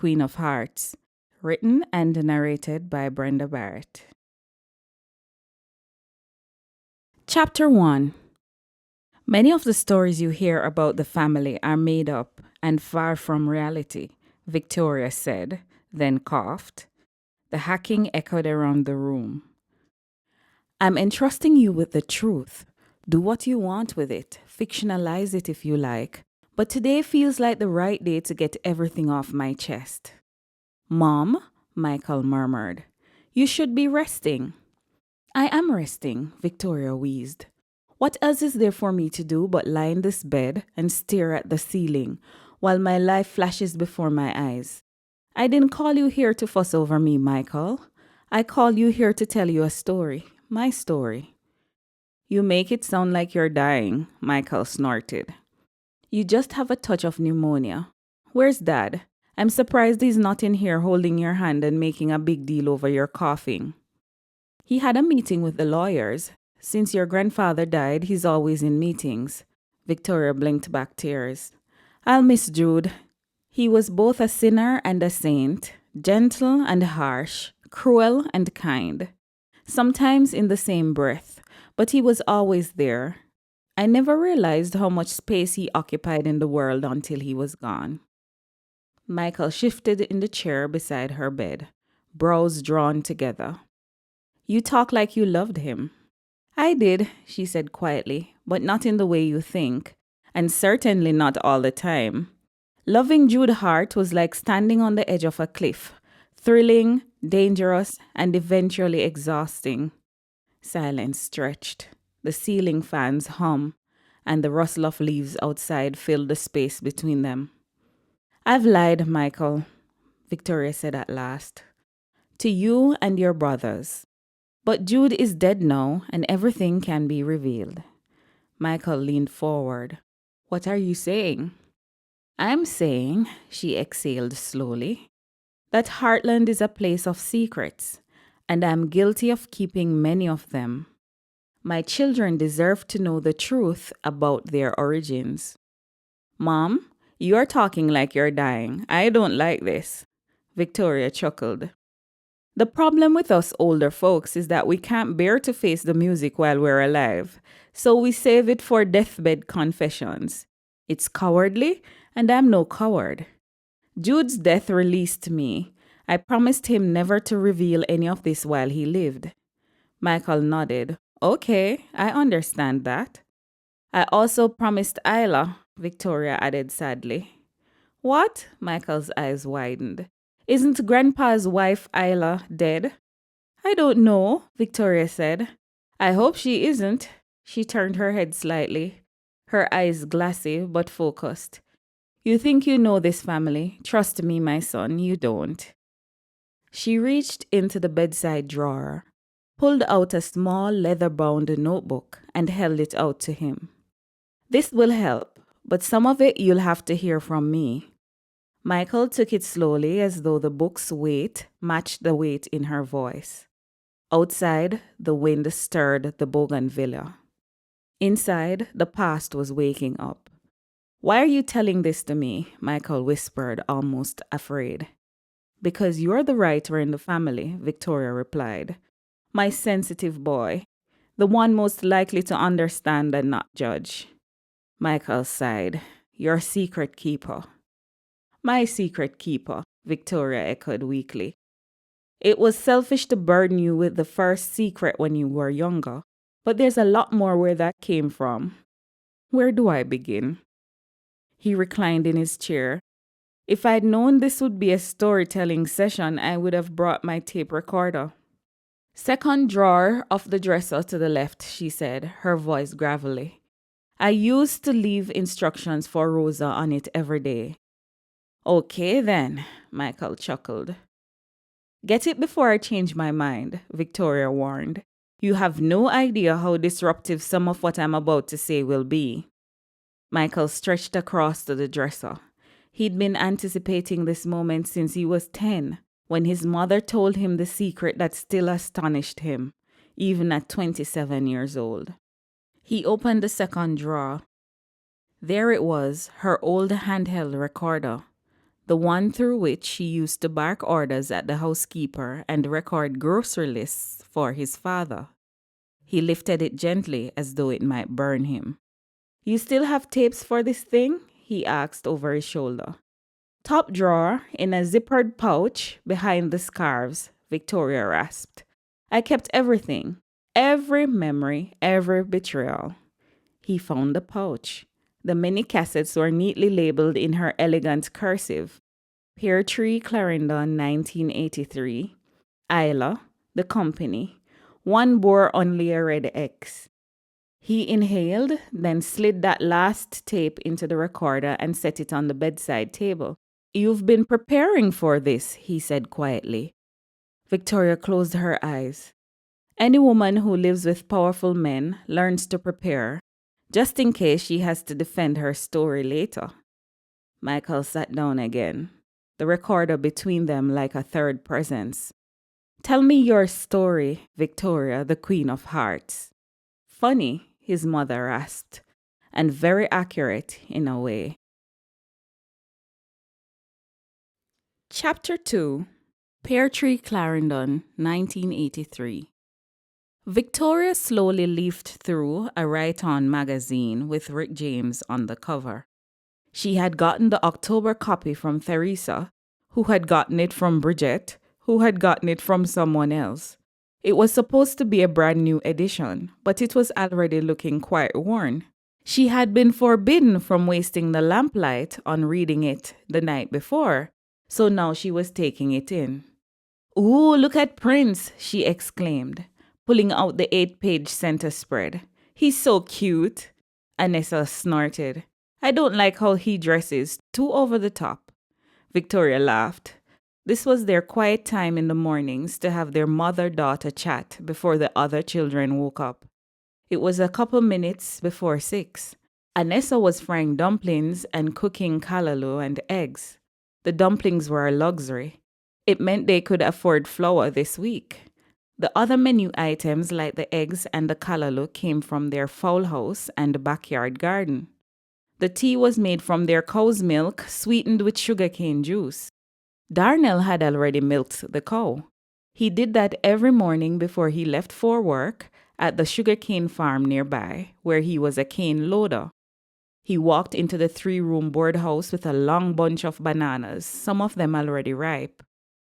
Queen of Harts. Written and narrated by Brenda Barrett. Chapter 1. Many of the stories you hear about the family are made up and far from reality, Victoria said, then coughed. The hacking echoed around the room. I'm entrusting you with the truth. Do what you want with it. Fictionalize it if you like. But today feels like the right day to get everything off my chest. Mom, Michael murmured, you should be resting. I am resting, Victoria wheezed. What else is there for me to do but lie in this bed and stare at the ceiling while my life flashes before my eyes? I didn't call you here to fuss over me, Michael. I called you here to tell you a story, my story. You make it sound like you're dying, Michael snorted. You just have a touch of pneumonia. Where's Dad? I'm surprised he's not in here holding your hand and making a big deal over your coughing. He had a meeting with the lawyers. Since your grandfather died, he's always in meetings. Victoria blinked back tears. I'll miss Jude. He was both a sinner and a saint, gentle and harsh, cruel and kind. Sometimes in the same breath, but he was always there. I never realized how much space he occupied in the world until he was gone. Michael shifted in the chair beside her bed, brows drawn together. You talk like you loved him. I did, she said quietly, but not in the way you think, and certainly not all the time. Loving Jude Hart was like standing on the edge of a cliff, thrilling, dangerous, and eventually exhausting. Silence stretched. The ceiling fans hum, and the rustle of leaves outside filled the space between them. I've lied, Michael, Victoria said at last. To you and your brothers. But Jude is dead now, and everything can be revealed. Michael leaned forward. What are you saying? I'm saying, she exhaled slowly, that Hartland is a place of secrets, and I'm guilty of keeping many of them. My children deserve to know the truth about their origins. Mom, you're talking like you're dying. I don't like this. Victoria chuckled. The problem with us older folks is that we can't bear to face the music while we're alive, so we save it for deathbed confessions. It's cowardly, and I'm no coward. Jude's death released me. I promised him never to reveal any of this while he lived. Michael nodded. Okay, I understand that. I also promised Isla, Victoria added sadly. What? Michael's eyes widened. Isn't Grandpa's wife Isla dead? I don't know, Victoria said. I hope she isn't. She turned her head slightly, her eyes glassy but focused. You think you know this family. Trust me, my son, you don't. She reached into the bedside drawer, pulled out a small leather-bound notebook, and held it out to him. This will help, but some of it you'll have to hear from me. Michael took it slowly as though the book's weight matched the weight in her voice. Outside, the wind stirred the bougainvillea. Inside, the past was waking up. Why are you telling this to me? Michael whispered, almost afraid. Because you're the writer in the family, Victoria replied. My sensitive boy, the one most likely to understand and not judge. Michael sighed. Your secret keeper. My secret keeper, Victoria echoed weakly. It was selfish to burden you with the first secret when you were younger, but there's a lot more where that came from. Where do I begin? He reclined in his chair. If I'd known this would be a storytelling session, I would have brought my tape recorder. Second drawer of the dresser to the left, she said, her voice gravelly. I used to leave instructions for Rosa on it every day. Okay then, Michael chuckled. Get it before I change my mind, Victoria warned. You have no idea how disruptive some of what I'm about to say will be. Michael stretched across to the dresser. He'd been anticipating this moment since he was 10, when his mother told him the secret that still astonished him, even at 27 years old. He opened the second drawer. There it was, her old handheld recorder. the one through which she used to bark orders at the housekeeper and record grocery lists for his father. He lifted it gently as though it might burn him. "You still have tapes for this thing?" he asked over his shoulder. "Top drawer, in a zippered pouch behind the scarves," Victoria rasped. "I kept everything. Every memory, every betrayal." He found the pouch. The many cassettes were neatly labeled in her elegant cursive. Pear Tree, Clarendon, 1983. Isla, the company. One bore only a red X. He inhaled, then slid that last tape into the recorder and set it on the bedside table. "You've been preparing for this," he said quietly. Victoria closed her eyes. Any woman who lives with powerful men learns to prepare, just in case she has to defend her story later. Michael sat down again, the recorder between them like a third presence. "Tell me your story, Victoria, the Queen of Hearts." "Funny," his mother rasped, "and very accurate in a way." Chapter 2. Pear Tree, Clarendon, 1983. Victoria slowly leafed through a Right-On magazine with Rick James on the cover. She had gotten the October copy from Theresa, who had gotten it from Bridget, who had gotten it from someone else. It was supposed to be a brand new edition, but it was already looking quite worn. She had been forbidden from wasting the lamplight on reading it the night before, so now she was taking it in. "Ooh, look at Prince," she exclaimed, pulling out the 8-page center spread. "He's so cute." Anessa snorted. "I don't like how he dresses, too over the top." Victoria laughed. This was their quiet time in the mornings to have their mother-daughter chat before the other children woke up. It was a couple minutes before 6. Anessa was frying dumplings and cooking callaloo and eggs. The dumplings were a luxury. It meant they could afford flour this week. The other menu items like the eggs and the callaloo came from their fowl house and backyard garden. The tea was made from their cow's milk, sweetened with sugarcane juice. Darnell had already milked the cow. He did that every morning before he left for work at the sugarcane farm nearby, where he was a cane loader. He walked into the 3-room board house with a long bunch of bananas, some of them already ripe.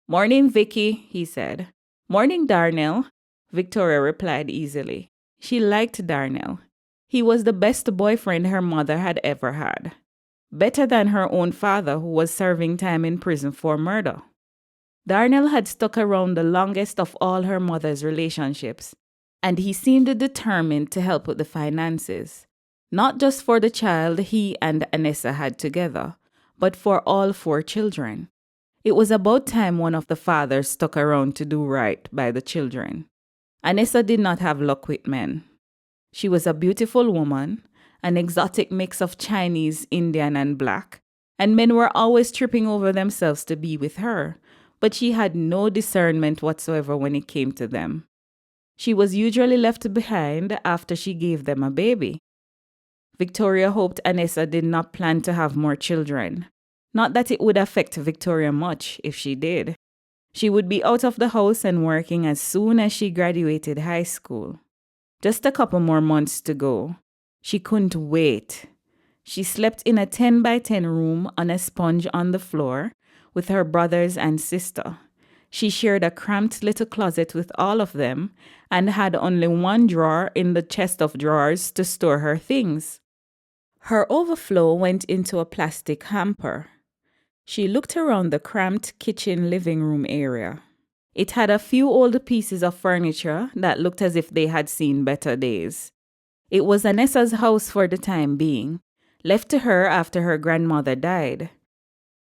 "Morning, Vicky," he said. "Morning, Darnell," Victoria replied easily. She liked Darnell. He was the best boyfriend her mother had ever had. Better than her own father, who was serving time in prison for murder. Darnell had stuck around the longest of all her mother's relationships, and he seemed determined to help with the finances. Not just for the child he and Anessa had together, but for all 4 children. It was about time one of the fathers stuck around to do right by the children. Anessa did not have luck with men. She was a beautiful woman, an exotic mix of Chinese, Indian, and black, and men were always tripping over themselves to be with her, but she had no discernment whatsoever when it came to them. She was usually left behind after she gave them a baby. Victoria hoped Anessa did not plan to have more children. Not that it would affect Victoria much if she did. She would be out of the house and working as soon as she graduated high school. Just a couple more months to go. She couldn't wait. She slept in a 10-by-10 room on a sponge on the floor with her brothers and sister. She shared a cramped little closet with all of them and had only one drawer in the chest of drawers to store her things. Her overflow went into a plastic hamper. She looked around the cramped kitchen living room area. It had a few old pieces of furniture that looked as if they had seen better days. It was Anessa's house for the time being, left to her after her grandmother died.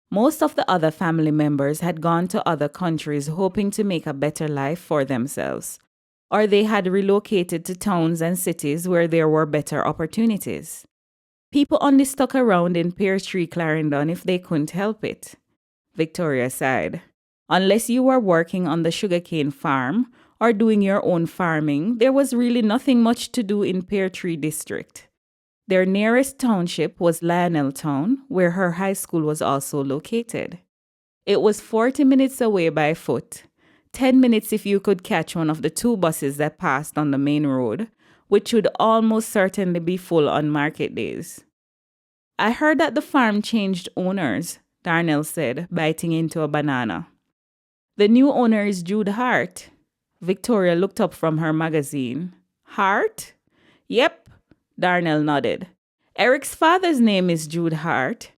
Most of the other family members had gone to other countries hoping to make a better life for themselves, or they had relocated to towns and cities where there were better opportunities. People only stuck around in Pear Tree, Clarendon if they couldn't help it. Victoria sighed. Unless you were working on the sugarcane farm or doing your own farming, there was really nothing much to do in Pear Tree District. Their nearest township was Lioneltown, where her high school was also located. It was 40 minutes away by foot, 10 minutes if you could catch one of the two buses that passed on the main road, which would almost certainly be full on market days. I heard that the farm changed owners, Darnell said, biting into a banana. The new owner is Jude Hart. Victoria looked up from her magazine. Hart? Yep, Darnell nodded. Eric's father's name is Jude Hart.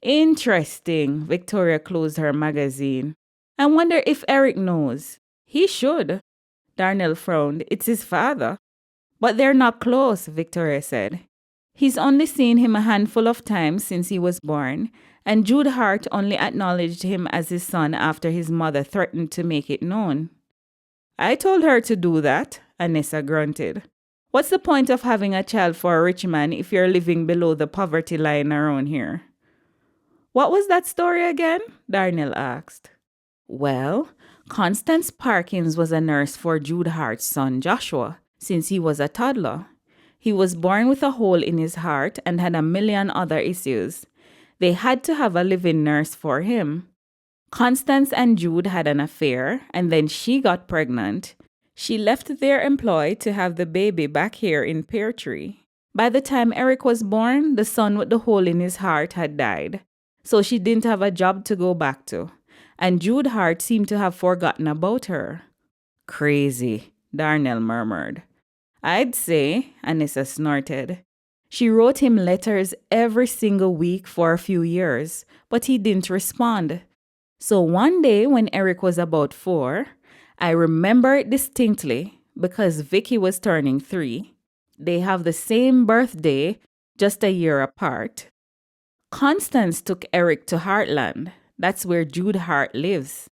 Interesting, Victoria closed her magazine. I wonder if Eric knows. He should. Darnell frowned. It's his father. But they're not close, Victoria said. He's only seen him a handful of times since he was born, and Jude Hart only acknowledged him as his son after his mother threatened to make it known. I told her to do that, Anissa grunted. What's the point of having a child for a rich man if you're living below the poverty line around here? What was that story again? Darnell asked. Well, Constance Parkins was a nurse for Jude Hart's son Joshua since he was a toddler. He was born with a hole in his heart and had a million other issues. They had to have a living nurse for him. Constance and Jude had an affair, and then she got pregnant. She left their employ to have the baby back here in Pear Tree. By the time Eric was born, the son with the hole in his heart had died, so she didn't have a job to go back to, and Jude Hart seemed to have forgotten about her. Crazy, Darnell murmured. I'd say, Anissa snorted. She wrote him letters every single week for a few years, but he didn't respond. So one day when Eric was about 4, I remember it distinctly because Vicky was turning 3. They have the same birthday, just a year apart. Constance took Eric to Hartland. That's where Jude Hart lives.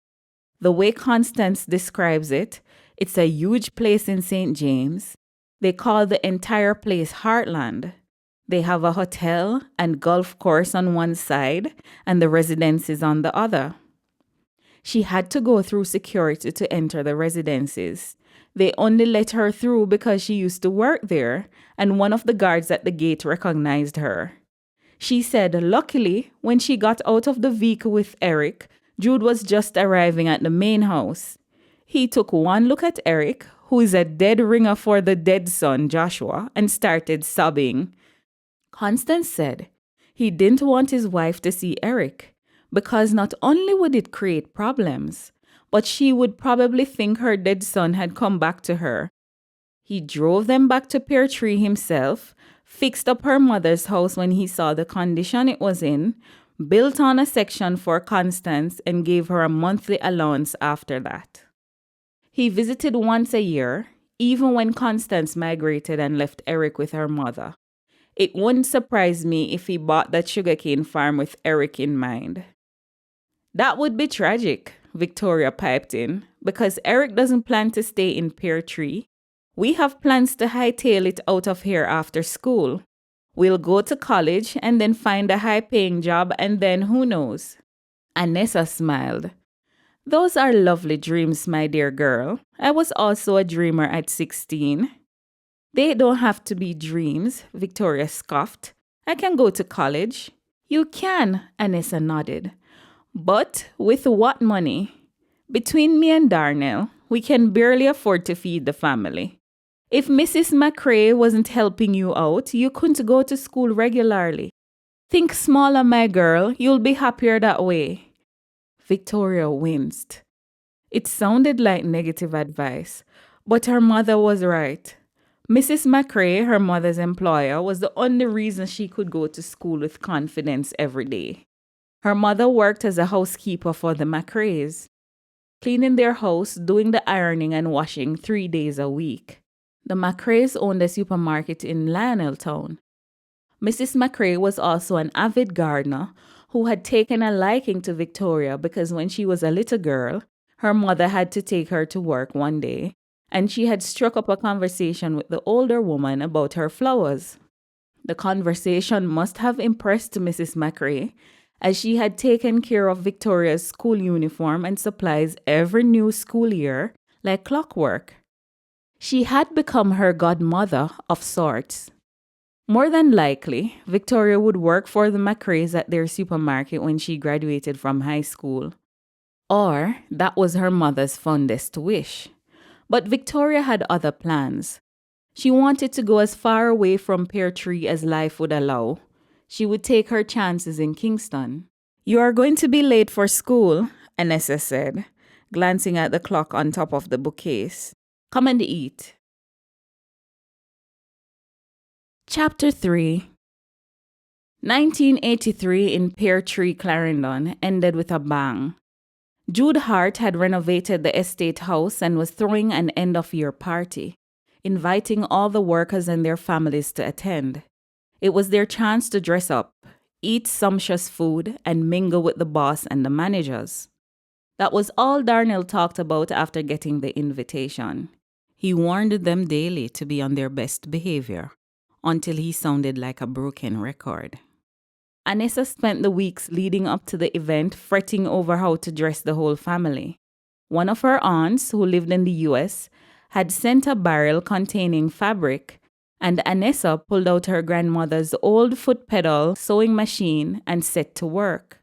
The way Constance describes it, it's a huge place in St. James. They call the entire place Hartland. They have a hotel and golf course on one side and the residences on the other. She had to go through security to enter the residences. They only let her through because she used to work there, and one of the guards at the gate recognized her. She said, luckily, when she got out of the vehicle with Eric, Jude was just arriving at the main house. He took one look at Eric, who is a dead ringer for the dead son, Joshua, and started sobbing. Constance said he didn't want his wife to see Eric, because not only would it create problems, but she would probably think her dead son had come back to her. He drove them back to Pear Tree himself, fixed up her mother's house when he saw the condition it was in, built on a section for Constance, and gave her a monthly allowance after that. He visited once a year, even when Constance migrated and left Eric with her mother. It wouldn't surprise me if he bought that sugarcane farm with Eric in mind. That would be tragic, Victoria piped in, because Eric doesn't plan to stay in Pear Tree. We have plans to hightail it out of here after school. We'll go to college and then find a high-paying job, and then who knows? Anissa smiled. Those are lovely dreams, my dear girl. I was also a dreamer at 16. They don't have to be dreams, Victoria scoffed. I can go to college. You can, Anissa nodded. But with what money? Between me and Darnell, we can barely afford to feed the family. If Mrs. McRae wasn't helping you out, you couldn't go to school regularly. Think smaller, my girl. You'll be happier that way. Victoria winced. It sounded like negative advice, but her mother was right. Mrs. McRae, her mother's employer, was the only reason she could go to school with confidence every day. Her mother worked as a housekeeper for the McRaes, cleaning their house, doing the ironing and washing 3 days a week. The McRaes owned a supermarket in Lioneltown. Mrs. McRae was also an avid gardener who had taken a liking to Victoria because when she was a little girl, her mother had to take her to work one day, and she had struck up a conversation with the older woman about her flowers. The conversation must have impressed Mrs. McRae, as she had taken care of Victoria's school uniform and supplies every new school year like clockwork. She had become her godmother of sorts. More than likely, Victoria would work for the McRaes at their supermarket when she graduated from high school. Or that was her mother's fondest wish. But Victoria had other plans. She wanted to go as far away from Pear Tree as life would allow. She would take her chances in Kingston. "You are going to be late for school," Anessa said, glancing at the clock on top of the bookcase. "Come and eat." Chapter 3. 1983 in Pear Tree, Clarendon ended with a bang. Jude Hart had renovated the estate house and was throwing an end-of-year party, inviting all the workers and their families to attend. It was their chance to dress up, eat sumptuous food, and mingle with the boss and the managers. That was all Darnell talked about after getting the invitation. He warned them daily to be on their best behavior, until he sounded like a broken record. Anessa spent the weeks leading up to the event fretting over how to dress the whole family. One of her aunts, who lived in the US, had sent a barrel containing fabric, and Anessa pulled out her grandmother's old foot pedal sewing machine and set to work.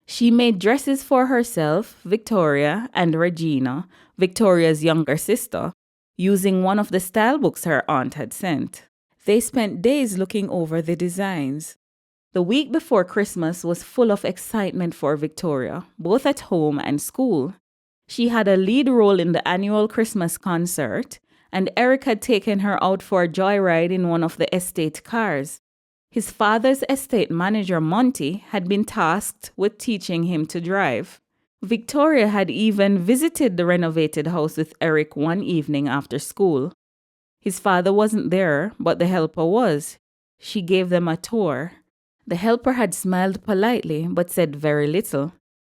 She made dresses for herself, Victoria, and Regina, Victoria's younger sister, using one of the style books her aunt had sent. They spent days looking over the designs. The week before Christmas was full of excitement for Victoria, both at home and school. She had a lead role in the annual Christmas concert, and Eric had taken her out for a joyride in one of the estate cars. His father's estate manager, Monty, had been tasked with teaching him to drive. Victoria had even visited the renovated house with Eric one evening after school. His father wasn't there, but the helper was. She gave them a tour. The helper had smiled politely, but said very little.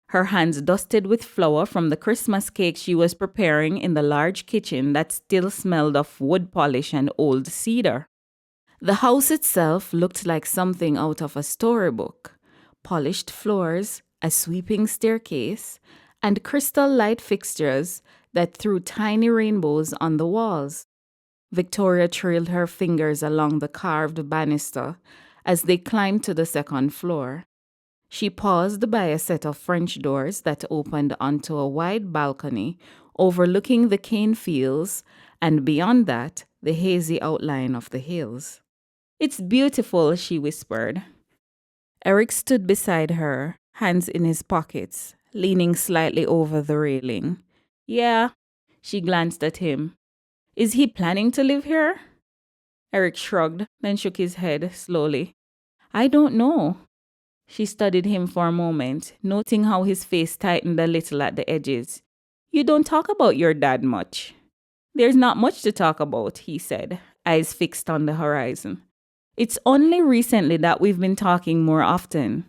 Her hands dusted with flour from the Christmas cake she was preparing in the large kitchen that still smelled of wood polish and old cedar. The house itself looked like something out of a storybook. Polished floors, a sweeping staircase, and crystal light fixtures that threw tiny rainbows on the walls. Victoria trailed her fingers along the carved banister as they climbed to the second floor. She paused by a set of French doors that opened onto a wide balcony overlooking the cane fields and beyond that, the hazy outline of the hills. "It's beautiful," she whispered. Eric stood beside her, hands in his pockets, leaning slightly over the railing. "Yeah," she glanced at him. "Is he planning to live here?" Eric shrugged, then shook his head slowly. "I don't know." She studied him for a moment, noting how his face tightened a little at the edges. "You don't talk about your dad much." "There's not much to talk about," he said, eyes fixed on the horizon. "It's only recently that we've been talking more often.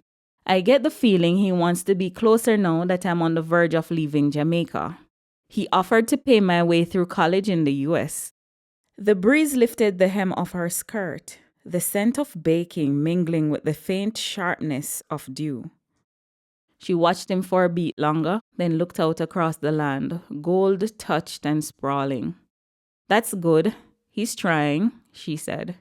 I get the feeling he wants to be closer now that I'm on the verge of leaving Jamaica. He offered to pay my way through college in the US. The breeze lifted the hem of her skirt, the scent of baking mingling with the faint sharpness of dew. She watched him for a beat longer, then looked out across the land, gold-touched and sprawling. "That's good. He's trying," she said.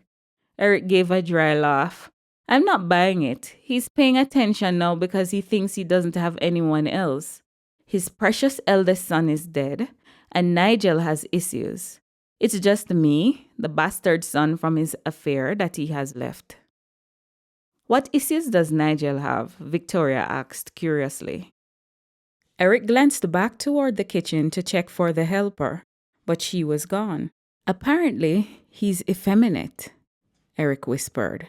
Eric gave a dry laugh. "I'm not buying it. He's paying attention now because he thinks he doesn't have anyone else. His precious eldest son is dead, and Nigel has issues. It's just me, the bastard son from his affair, that he has left." "What issues does Nigel have?" Victoria asked curiously. Eric glanced back toward the kitchen to check for the helper, but she was gone. "Apparently, he's effeminate," Eric whispered.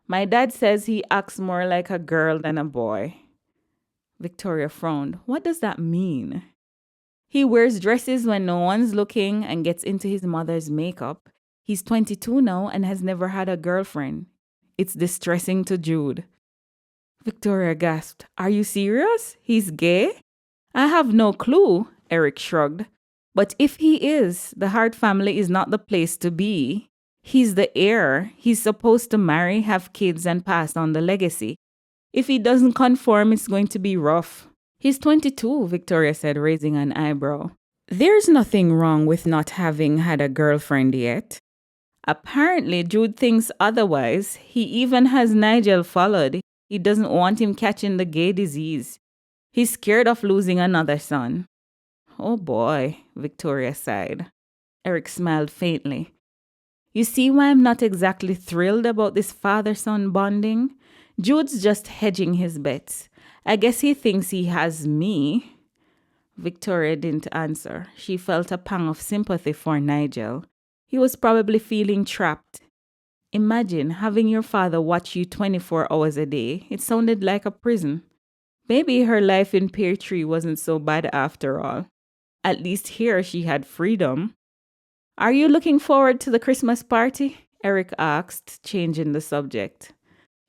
"My dad says he acts more like a girl than a boy." Victoria frowned. "What does that mean?" "He wears dresses when no one's looking and gets into his mother's makeup. He's 22 now and has never had a girlfriend. It's distressing to Jude." Victoria gasped. "Are you serious? He's gay?" "I have no clue," Eric shrugged. "But if he is, the Hart family is not the place to be. He's the heir. He's supposed to marry, have kids, and pass on the legacy. If he doesn't conform, it's going to be rough." "He's 22, Victoria said, raising an eyebrow. "There's nothing wrong with not having had a girlfriend yet." Apparently, Jude thinks otherwise. He even has Nigel followed. He doesn't want him catching the gay disease. He's scared of losing another son. Oh boy, Victoria sighed. Eric smiled faintly. You see why I'm not exactly thrilled about this father-son bonding? Jude's just hedging his bets. I guess he thinks he has me. Victoria didn't answer. She felt a pang of sympathy for Nigel. He was probably feeling trapped. Imagine having your father watch you 24 hours a day. It sounded like a prison. Maybe her life in Pear Tree wasn't so bad after all. At least here she had freedom. Are you looking forward to the Christmas party? Eric asked, changing the subject.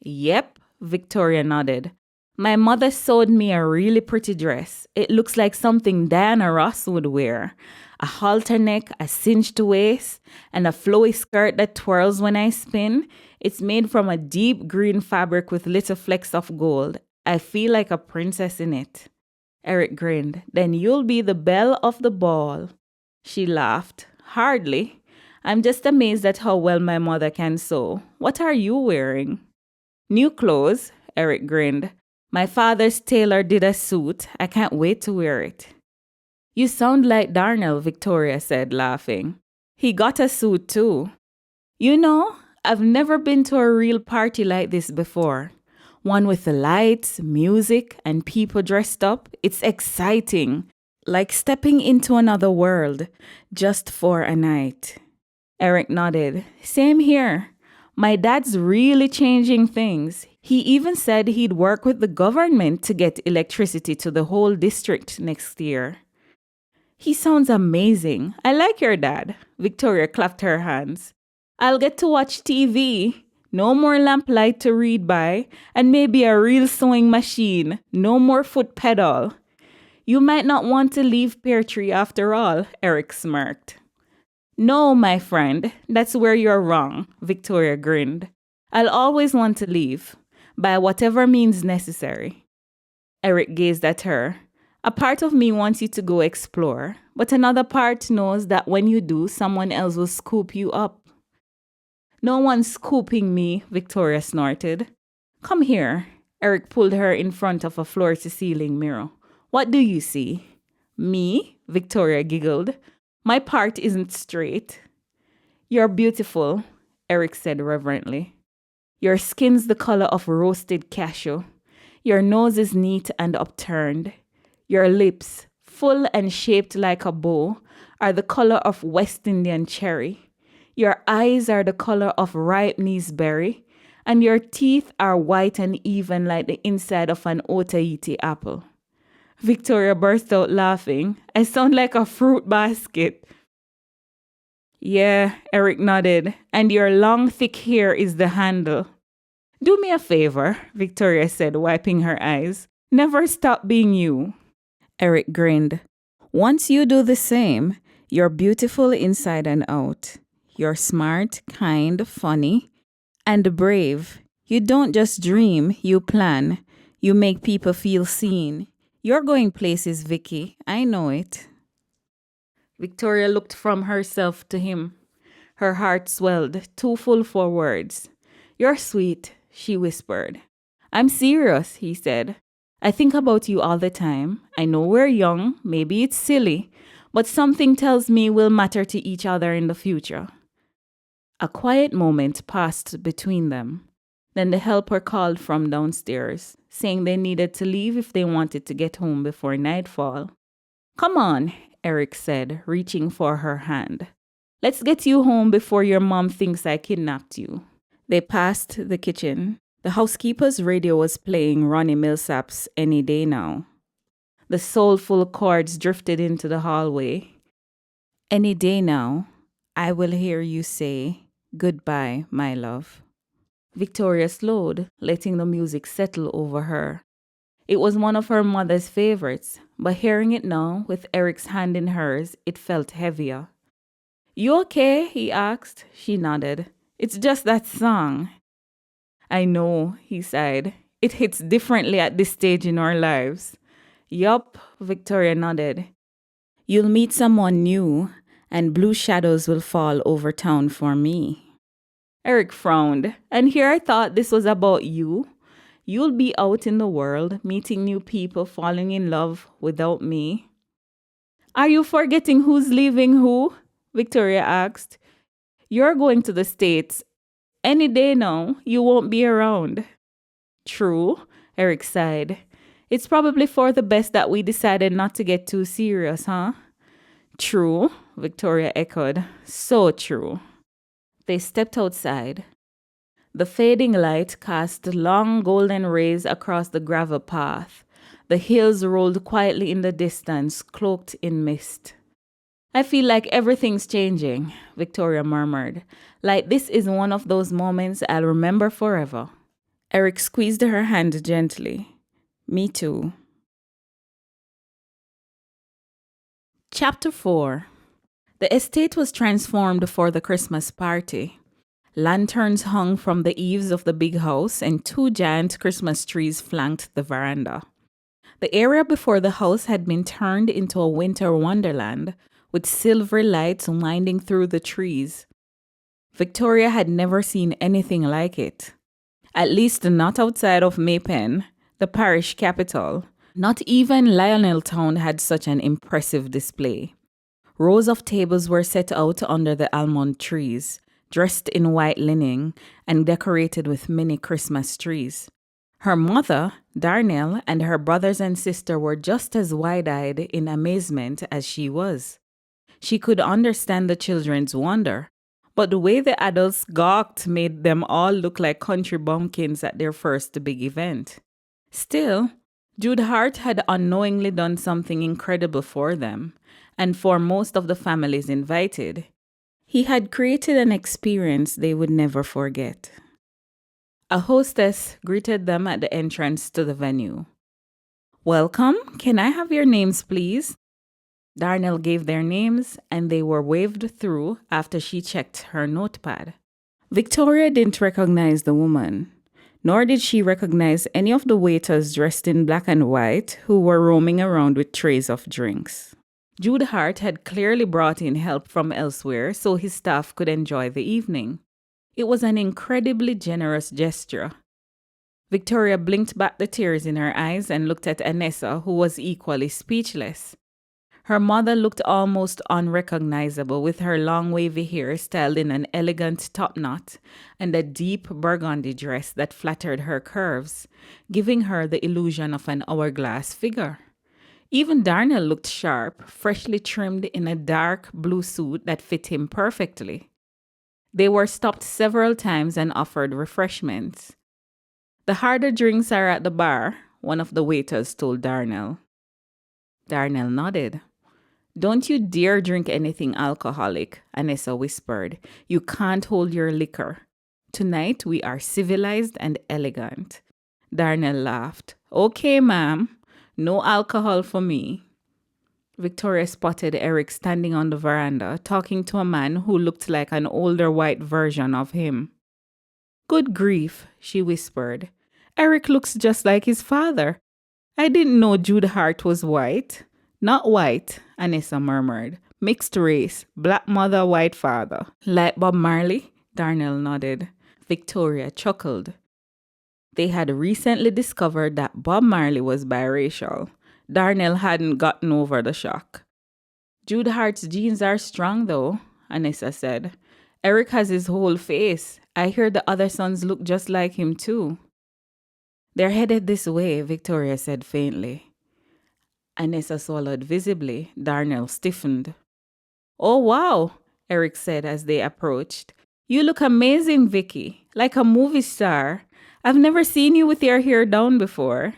Yep, Victoria nodded. My mother sewed me a really pretty dress. It looks like something Diana Ross would wear. A halter neck, a cinched waist, and a flowy skirt that twirls when I spin. It's made from a deep green fabric with little flecks of gold. I feel like a princess in it. Eric grinned. Then you'll be the belle of the ball. She laughed. Hardly. I'm just amazed at how well my mother can sew. What are you wearing? New clothes, Eric grinned. My father's tailor did a suit. I can't wait to wear it. You sound like Darnell, Victoria said, laughing. He got a suit too. You know, I've never been to a real party like this before. One with the lights, music, and people dressed up. It's exciting. Like stepping into another world, just for a night. Eric nodded. Same here. My dad's really changing things. He even said he'd work with the government to get electricity to the whole district next year. He sounds amazing. I like your dad. Victoria clapped her hands. I'll get to watch TV. No more lamplight to read by, and maybe a real sewing machine. No more foot pedal. You might not want to leave Pear Tree after all, Eric smirked. No, my friend, that's where you're wrong, Victoria grinned. I'll always want to leave, by whatever means necessary. Eric gazed at her. A part of me wants you to go explore, but another part knows that when you do, someone else will scoop you up. No one's scooping me, Victoria snorted. Come here. Eric pulled her in front of a floor-to-ceiling mirror. What do you see? Me? Victoria giggled. My part isn't straight. You're beautiful, Eric said reverently. Your skin's the color of roasted cashew. Your nose is neat and upturned. Your lips, full and shaped like a bow, are the color of West Indian cherry. Your eyes are the color of ripe berry, and your teeth are white and even like the inside of an Otaheite apple. Victoria burst out laughing. I sound like a fruit basket. Yeah, Eric nodded. And your long, thick hair is the handle. Do me a favor, Victoria said, wiping her eyes. Never stop being you. Eric grinned. Once you do the same, you're beautiful inside and out. You're smart, kind, funny, and brave. You don't just dream, you plan. You make people feel seen. You're going places, Vicky. I know it. Victoria looked from herself to him. Her heart swelled, too full for words. You're sweet, she whispered. I'm serious, he said. I think about you all the time. I know we're young, maybe it's silly, but something tells me we'll matter to each other in the future. A quiet moment passed between them. Then the helper called from downstairs, saying they needed to leave if they wanted to get home before nightfall. Come on, Eric said, reaching for her hand. Let's get you home before your mom thinks I kidnapped you. They passed the kitchen. The housekeeper's radio was playing Ronnie Millsap's Any Day Now. The soulful chords drifted into the hallway. Any day now, I will hear you say, goodbye, my love. Victoria slowed, letting the music settle over her. It was one of her mother's favorites, but hearing it now, with Eric's hand in hers, it felt heavier. You okay? He asked. She nodded. It's just that song. I know, he sighed. It hits differently at this stage in our lives. Yup, Victoria nodded. You'll meet someone new, and blue shadows will fall over town for me. Eric frowned. And here I thought this was about you. You'll be out in the world, meeting new people, falling in love without me. Are you forgetting who's leaving who? Victoria asked. You're going to the States. Any day now, you won't be around. True, Eric sighed. It's probably for the best that we decided not to get too serious, huh? True, Victoria echoed. So true. They stepped outside. The fading light cast long golden rays across the gravel path. The hills rolled quietly in the distance, cloaked in mist. I feel like everything's changing, Victoria murmured. Like this is one of those moments I'll remember forever. Eric squeezed her hand gently. Me too. Chapter 4. The estate was transformed for the Christmas party. Lanterns hung from the eaves of the big house and 2 giant Christmas trees flanked the veranda. The area before the house had been turned into a winter wonderland, with silvery lights winding through the trees. Victoria had never seen anything like it. At least not outside of Maypen, the parish capital. Not even Lioneltown had such an impressive display. Rows of tables were set out under the almond trees, dressed in white linen and decorated with many Christmas trees. Her mother, Darnell, and her brothers and sister were just as wide-eyed in amazement as she was. She could understand the children's wonder, but the way the adults gawked made them all look like country bumpkins at their first big event. Still, Jude Hart had unknowingly done something incredible for them, and for most of the families invited. He had created an experience they would never forget. A hostess greeted them at the entrance to the venue. Welcome, can I have your names, please? Darnell gave their names, and they were waved through after she checked her notepad. Victoria didn't recognize the woman, nor did she recognize any of the waiters dressed in black and white who were roaming around with trays of drinks. Jude Hart had clearly brought in help from elsewhere so his staff could enjoy the evening. It was an incredibly generous gesture. Victoria blinked back the tears in her eyes and looked at Anessa, who was equally speechless. Her mother looked almost unrecognizable with her long wavy hair styled in an elegant topknot and a deep burgundy dress that flattered her curves, giving her the illusion of an hourglass figure. Even Darnell looked sharp, freshly trimmed in a dark blue suit that fit him perfectly. They were stopped several times and offered refreshments. The harder drinks are at the bar, one of the waiters told Darnell. Darnell nodded. Don't you dare drink anything alcoholic, Anessa whispered. You can't hold your liquor. Tonight we are civilized and elegant. Darnell laughed. Okay, ma'am. No alcohol for me. Victoria spotted Eric standing on the veranda, talking to a man who looked like an older white version of him. Good grief, she whispered. Eric looks just like his father. I didn't know Jude Hart was white. Not white, Anessa murmured. Mixed race, black mother, white father. Like Bob Marley? Darnell nodded. Victoria chuckled. They had recently discovered that Bob Marley was biracial. Darnell hadn't gotten over the shock. Jude Hart's genes are strong, though, Anessa said. Eric has his whole face. I hear the other sons look just like him, too. They're headed this way, Victoria said faintly. Anessa swallowed visibly. Darnell stiffened. Oh, wow, Eric said as they approached. You look amazing, Vicky, like a movie star. I've never seen you with your hair down before.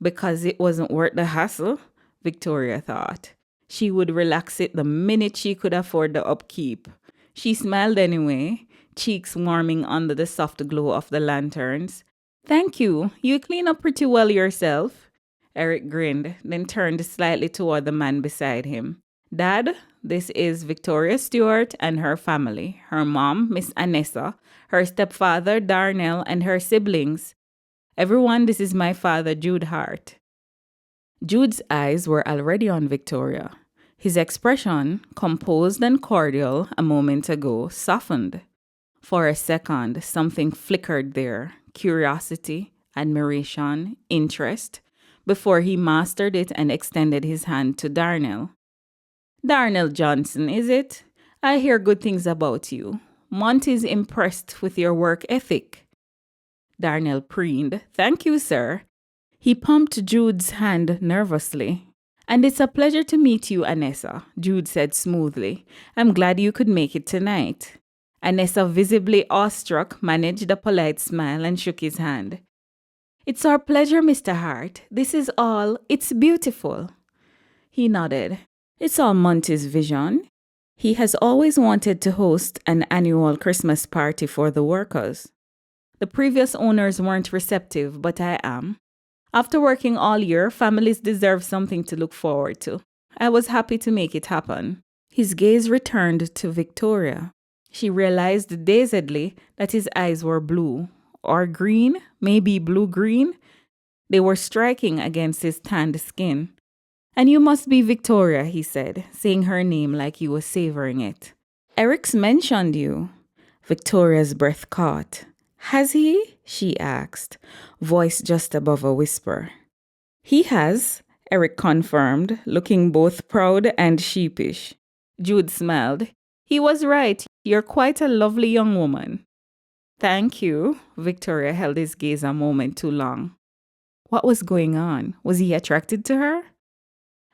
Because it wasn't worth the hassle, Victoria thought. She would relax it the minute she could afford the upkeep. She smiled anyway, cheeks warming under the soft glow of the lanterns. Thank you. You clean up pretty well yourself. Eric grinned, then turned slightly toward the man beside him. Dad, this is Victoria Stewart and her family. Her mom, Miss Anessa, her stepfather, Darnell, and her siblings. Everyone, this is my father, Jude Hart. Jude's eyes were already on Victoria. His expression, composed and cordial a moment ago, softened. For a second, something flickered there, curiosity, admiration, interest, before he mastered it and extended his hand to Darnell. Darnell Johnson, is it? I hear good things about you. Monty's impressed with your work ethic. Darnell preened. Thank you, sir. He pumped Jude's hand nervously. And it's a pleasure to meet you, Anessa, Jude said smoothly. I'm glad you could make it tonight. Anessa, visibly awestruck, managed a polite smile and shook his hand. It's our pleasure, Mr. Hart. It's beautiful. He nodded. It's all Monty's vision. He has always wanted to host an annual Christmas party for the workers. The previous owners weren't receptive, but I am. After working all year, families deserve something to look forward to. I was happy to make it happen. His gaze returned to Victoria. She realized dazedly that his eyes were blue, or green, maybe blue-green. They were striking against his tanned skin. And you must be Victoria, he said, saying her name like he was savoring it. Eric's mentioned you. Victoria's breath caught. Has he? She asked, voice just above a whisper. He has, Eric confirmed, looking both proud and sheepish. Jude smiled. He was right. You're quite a lovely young woman. Thank you. Victoria held his gaze a moment too long. What was going on? Was he attracted to her?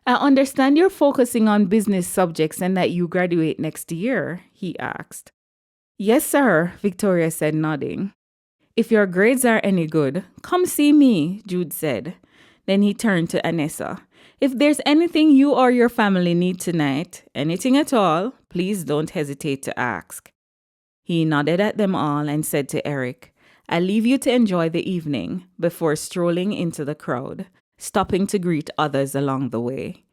I understand you're focusing on business subjects and that you graduate next year, he asked. Yes, sir, Victoria said, nodding. If your grades are any good, come see me, Jude said. Then he turned to Anessa. If there's anything you or your family need tonight, anything at all, please don't hesitate to ask. He nodded at them all and said to Eric, I'll leave you to enjoy the evening, before strolling into the crowd, stopping to greet others along the way.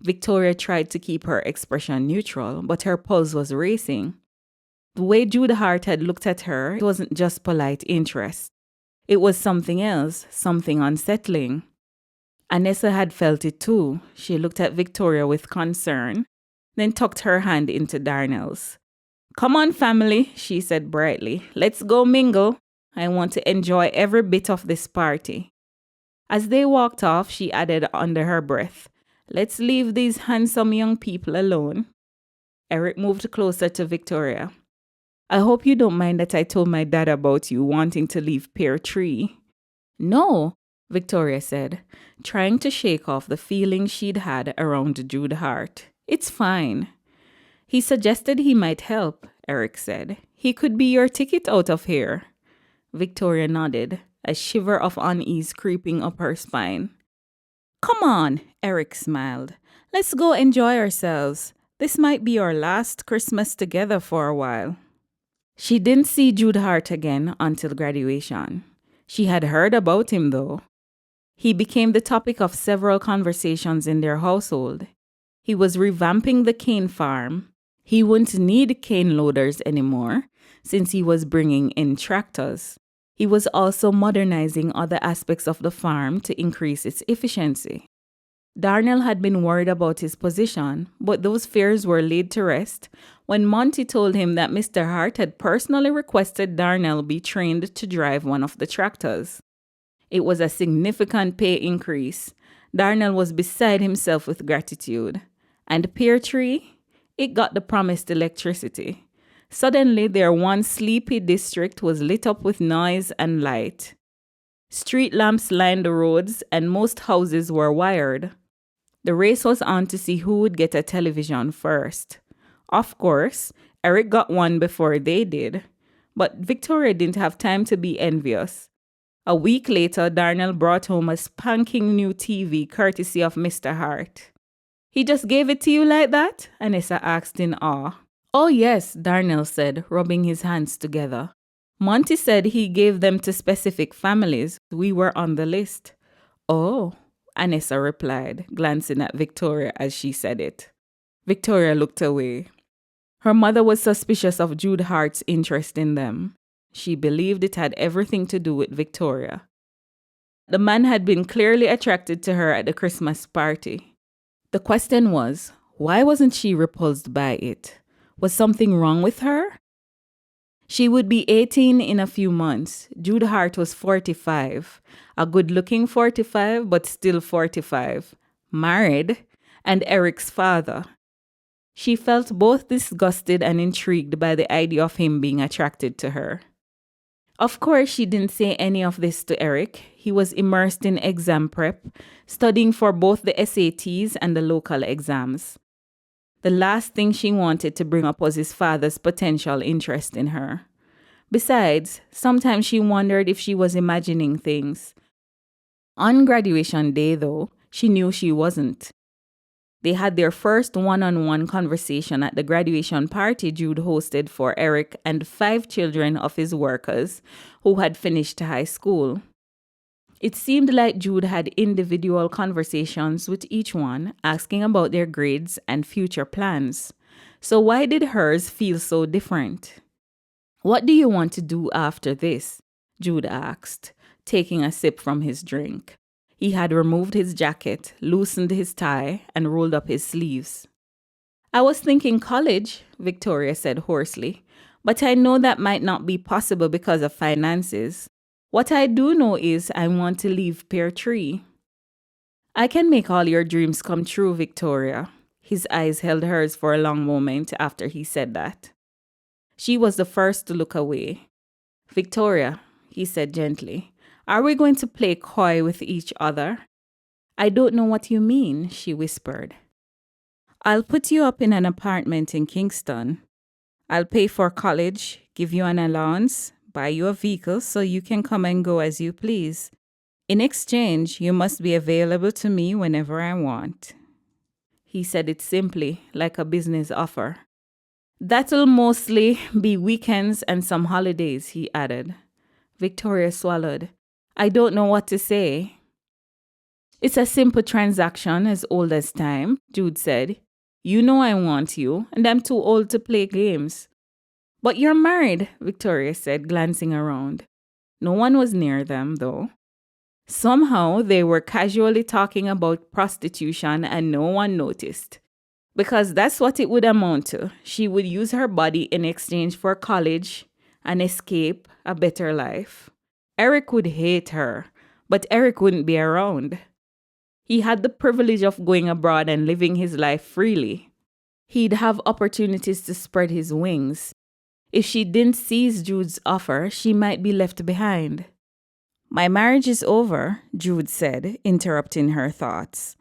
Victoria tried to keep her expression neutral, but her pulse was racing. The way Jude Hart had looked at her, it wasn't just polite interest. It was something else, something unsettling. Anessa had felt it too. She looked at Victoria with concern, then tucked her hand into Darnell's. Come on, family, she said brightly. Let's go mingle. I want to enjoy every bit of this party. As they walked off, she added under her breath, Let's leave these handsome young people alone. Eric moved closer to Victoria. I hope you don't mind that I told my dad about you wanting to leave Pear Tree. No, Victoria said, trying to shake off the feeling she'd had around Jude Hart. It's fine. He suggested he might help, Eric said. He could be your ticket out of here. Victoria nodded, a shiver of unease creeping up her spine. Come on, Eric smiled. Let's go enjoy ourselves. This might be our last Christmas together for a while. She didn't see Jude Hart again until graduation. She had heard about him, though. He became the topic of several conversations in their household. He was revamping the cane farm. He wouldn't need cane loaders anymore, since he was bringing in tractors. He was also modernizing other aspects of the farm to increase its efficiency. Darnell had been worried about his position, but those fears were laid to rest when Monty told him that Mr. Hart had personally requested Darnell be trained to drive one of the tractors. It was a significant pay increase. Darnell was beside himself with gratitude. And Pear Tree? It got the promised electricity. Suddenly, their once sleepy district was lit up with noise and light. Street lamps lined the roads, and most houses were wired. The race was on to see who would get a television first. Of course, Eric got one before they did. But Victoria didn't have time to be envious. A week later, Darnell brought home a spanking new TV courtesy of Mr. Hart. He just gave it to you like that? Anessa asked in awe. Oh yes, Darnell said, rubbing his hands together. Monty said he gave them to specific families. We were on the list. Oh, Anessa replied, glancing at Victoria as she said it. Victoria looked away. Her mother was suspicious of Jude Hart's interest in them. She believed it had everything to do with Victoria. The man had been clearly attracted to her at the Christmas party. The question was, why wasn't she repulsed by it? Was something wrong with her? She would be 18 in a few months. Jude Hart was 45, a good-looking 45, but still 45, married, and Eric's father. She felt both disgusted and intrigued by the idea of him being attracted to her. Of course, she didn't say any of this to Eric. He was immersed in exam prep, studying for both the SATs and the local exams. The last thing she wanted to bring up was his father's potential interest in her. Besides, sometimes she wondered if she was imagining things. On graduation day, though, she knew she wasn't. They had their first one-on-one conversation at the graduation party Jude hosted for Eric and 5 children of his workers who had finished high school. It seemed like Jude had individual conversations with each one, asking about their grades and future plans. So why did hers feel so different? "What do you want to do after this?" Jude asked, taking a sip from his drink. He had removed his jacket, loosened his tie, and rolled up his sleeves. "I was thinking college," Victoria said hoarsely, "but I know that might not be possible because of finances. What I do know is I want to leave Pear Tree." "I can make all your dreams come true, Victoria." His eyes held hers for a long moment after he said that. She was the first to look away. "Victoria," he said gently, "are we going to play coy with each other?" "I don't know what you mean," she whispered. "I'll put you up in an apartment in Kingston. I'll pay for college, give you an allowance, buy you a vehicle so you can come and go as you please. In exchange, you must be available to me whenever I want." He said it simply, like a business offer. "That'll mostly be weekends and some holidays," he added. Victoria swallowed. "I don't know what to say." "It's a simple transaction as old as time," Jude said. "You know I want you, and I'm too old to play games." "But you're married," Victoria said, glancing around. No one was near them, though. Somehow, they were casually talking about prostitution and no one noticed. Because that's what it would amount to. She would use her body in exchange for college, an escape, a better life. Eric would hate her, but Eric wouldn't be around. He had the privilege of going abroad and living his life freely. He'd have opportunities to spread his wings. If she didn't seize Jude's offer, she might be left behind. "My marriage is over," Jude said, interrupting her thoughts.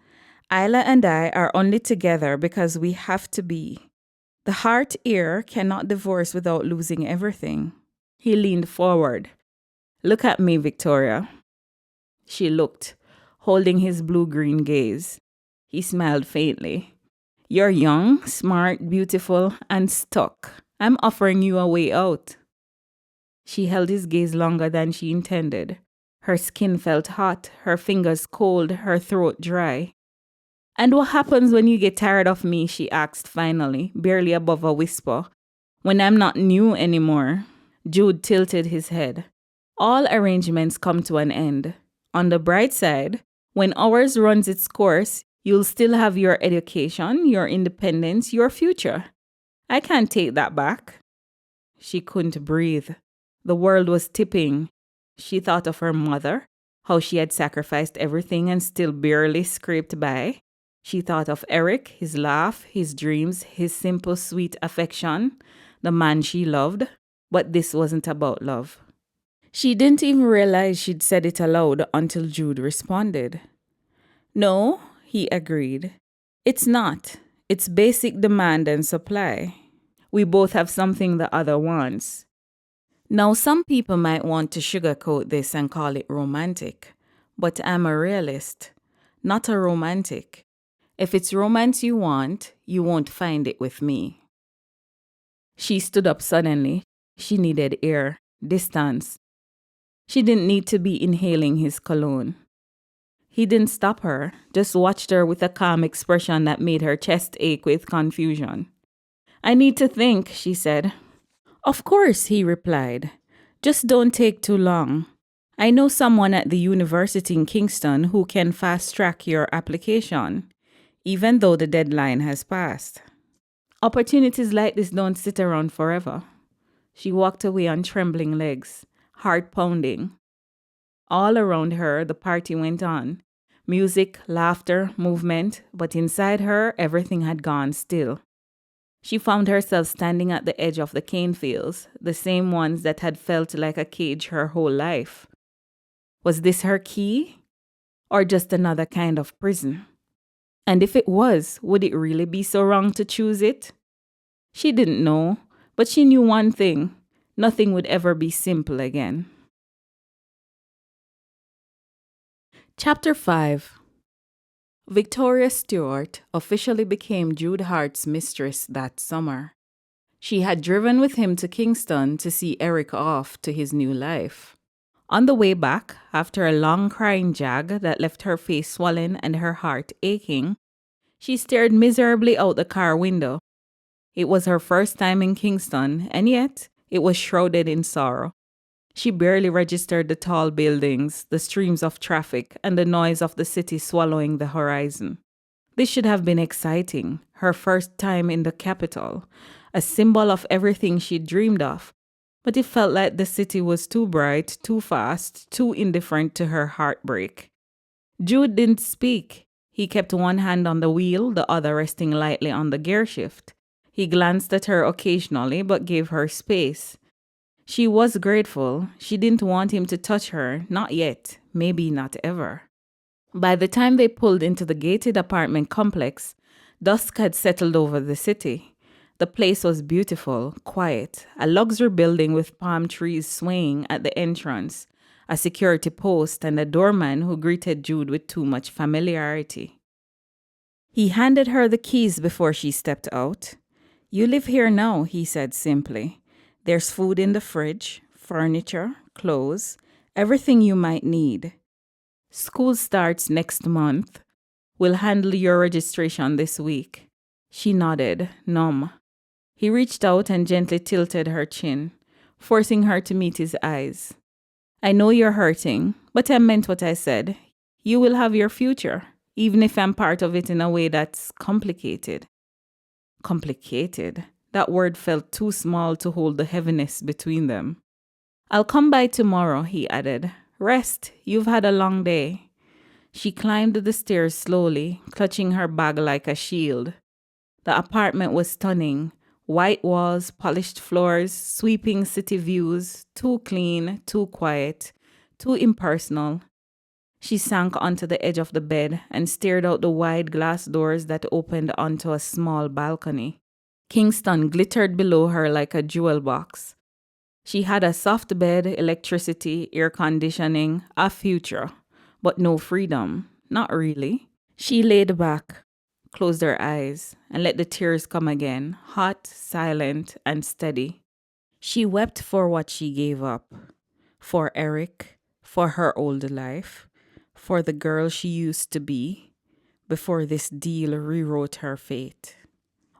"Isla and I are only together because we have to be. The Hart heir cannot divorce without losing everything." He leaned forward. "Look at me, Victoria." She looked, holding his blue-green gaze. He smiled faintly. "You're young, smart, beautiful, and stuck. I'm offering you a way out." She held his gaze longer than she intended. Her skin felt hot, her fingers cold, her throat dry. "And what happens when you get tired of me?" she asked finally, barely above a whisper. "When I'm not new anymore?" Jude tilted his head. "All arrangements come to an end. On the bright side, when ours runs its course, you'll still have your education, your independence, your future. I can't take that back." She couldn't breathe. The world was tipping. She thought of her mother, how she had sacrificed everything and still barely scraped by. She thought of Eric, his laugh, his dreams, his simple, sweet affection, the man she loved. But this wasn't about love. She didn't even realize she'd said it aloud until Jude responded. "No," he agreed. "It's not. It's basic demand and supply. We both have something the other wants. Now, some people might want to sugarcoat this and call it romantic, but I'm a realist, not a romantic. If it's romance you want, you won't find it with me." She stood up suddenly. She needed air, distance. She didn't need to be inhaling his cologne. He didn't stop her, just watched her with a calm expression that made her chest ache with confusion. "I need to think," she said. "Of course," he replied. "Just don't take too long. I know someone at the university in Kingston who can fast-track your application, even though the deadline has passed. Opportunities like this don't sit around forever." She walked away on trembling legs, heart pounding. All around her, the party went on. Music, laughter, movement, but inside her, everything had gone still. She found herself standing at the edge of the cane fields, the same ones that had felt like a cage her whole life. Was this her key? Or just another kind of prison? And if it was, would it really be so wrong to choose it? She didn't know, but she knew one thing: nothing would ever be simple again. Chapter 5. Victoria Stewart officially became Jude Hart's mistress that summer. She had driven with him to Kingston to see Eric off to his new life. On the way back, after a long crying jag that left her face swollen and her heart aching, she stared miserably out the car window. It was her first time in Kingston, and yet it was shrouded in sorrow. She barely registered the tall buildings, the streams of traffic, and the noise of the city swallowing the horizon. This should have been exciting, her first time in the capital, a symbol of everything she dreamed of. But it felt like the city was too bright, too fast, too indifferent to her heartbreak. Jude didn't speak. He kept one hand on the wheel, the other resting lightly on the gear shift. He glanced at her occasionally, but gave her space. She was grateful. She didn't want him to touch her, not yet, maybe not ever. By the time they pulled into the gated apartment complex, dusk had settled over the city. The place was beautiful, quiet, a luxury building with palm trees swaying at the entrance, a security post, and a doorman who greeted Jude with too much familiarity. He handed her the keys before she stepped out. "You live here now," he said simply. "There's food in the fridge, furniture, clothes, everything you might need. School starts next month. We'll handle your registration this week." She nodded, numb. He reached out and gently tilted her chin, forcing her to meet his eyes. "I know you're hurting, but I meant what I said. You will have your future, even if I'm part of it in a way that's complicated." Complicated. That word felt too small to hold the heaviness between them. "I'll come by tomorrow," he added. "Rest. You've had a long day." She climbed the stairs slowly, clutching her bag like a shield. The apartment was stunning. White walls, polished floors, sweeping city views, too clean, too quiet, too impersonal. She sank onto the edge of the bed and stared out the wide glass doors that opened onto a small balcony. Kingston glittered below her like a jewel box. She had a soft bed, electricity, air conditioning, a future, but no freedom. Not really. She laid back, closed her eyes, and let the tears come again, hot, silent, and steady. She wept for what she gave up. For Eric, for her old life, for the girl she used to be, before this deal rewrote her fate.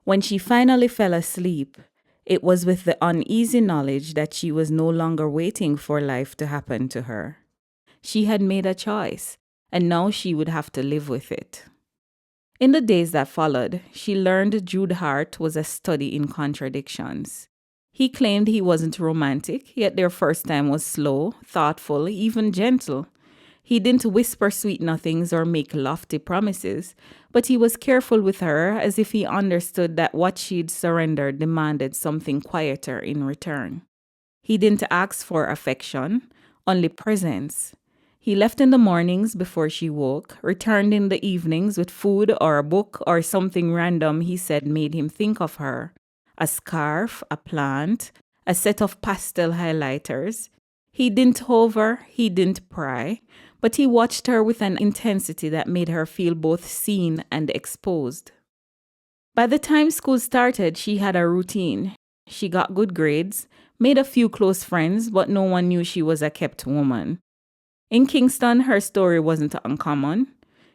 When she finally fell asleep, it was with the uneasy knowledge that she was no longer waiting for life to happen to her. She had made a choice, and now she would have to live with it. In the days that followed, she learned Jude Hart was a study in contradictions. He claimed he wasn't romantic, yet their first time was slow, thoughtful, even gentle. He didn't whisper sweet nothings or make lofty promises, but he was careful with her as if he understood that what she'd surrendered demanded something quieter in return. He didn't ask for affection, only presence. He left in the mornings before she woke, returned in the evenings with food or a book or something random he said made him think of her. A scarf, a plant, a set of pastel highlighters. He didn't hover, he didn't pry, but he watched her with an intensity that made her feel both seen and exposed. By the time school started, she had a routine. She got good grades, made a few close friends, but no one knew she was a kept woman. In Kingston, her story wasn't uncommon.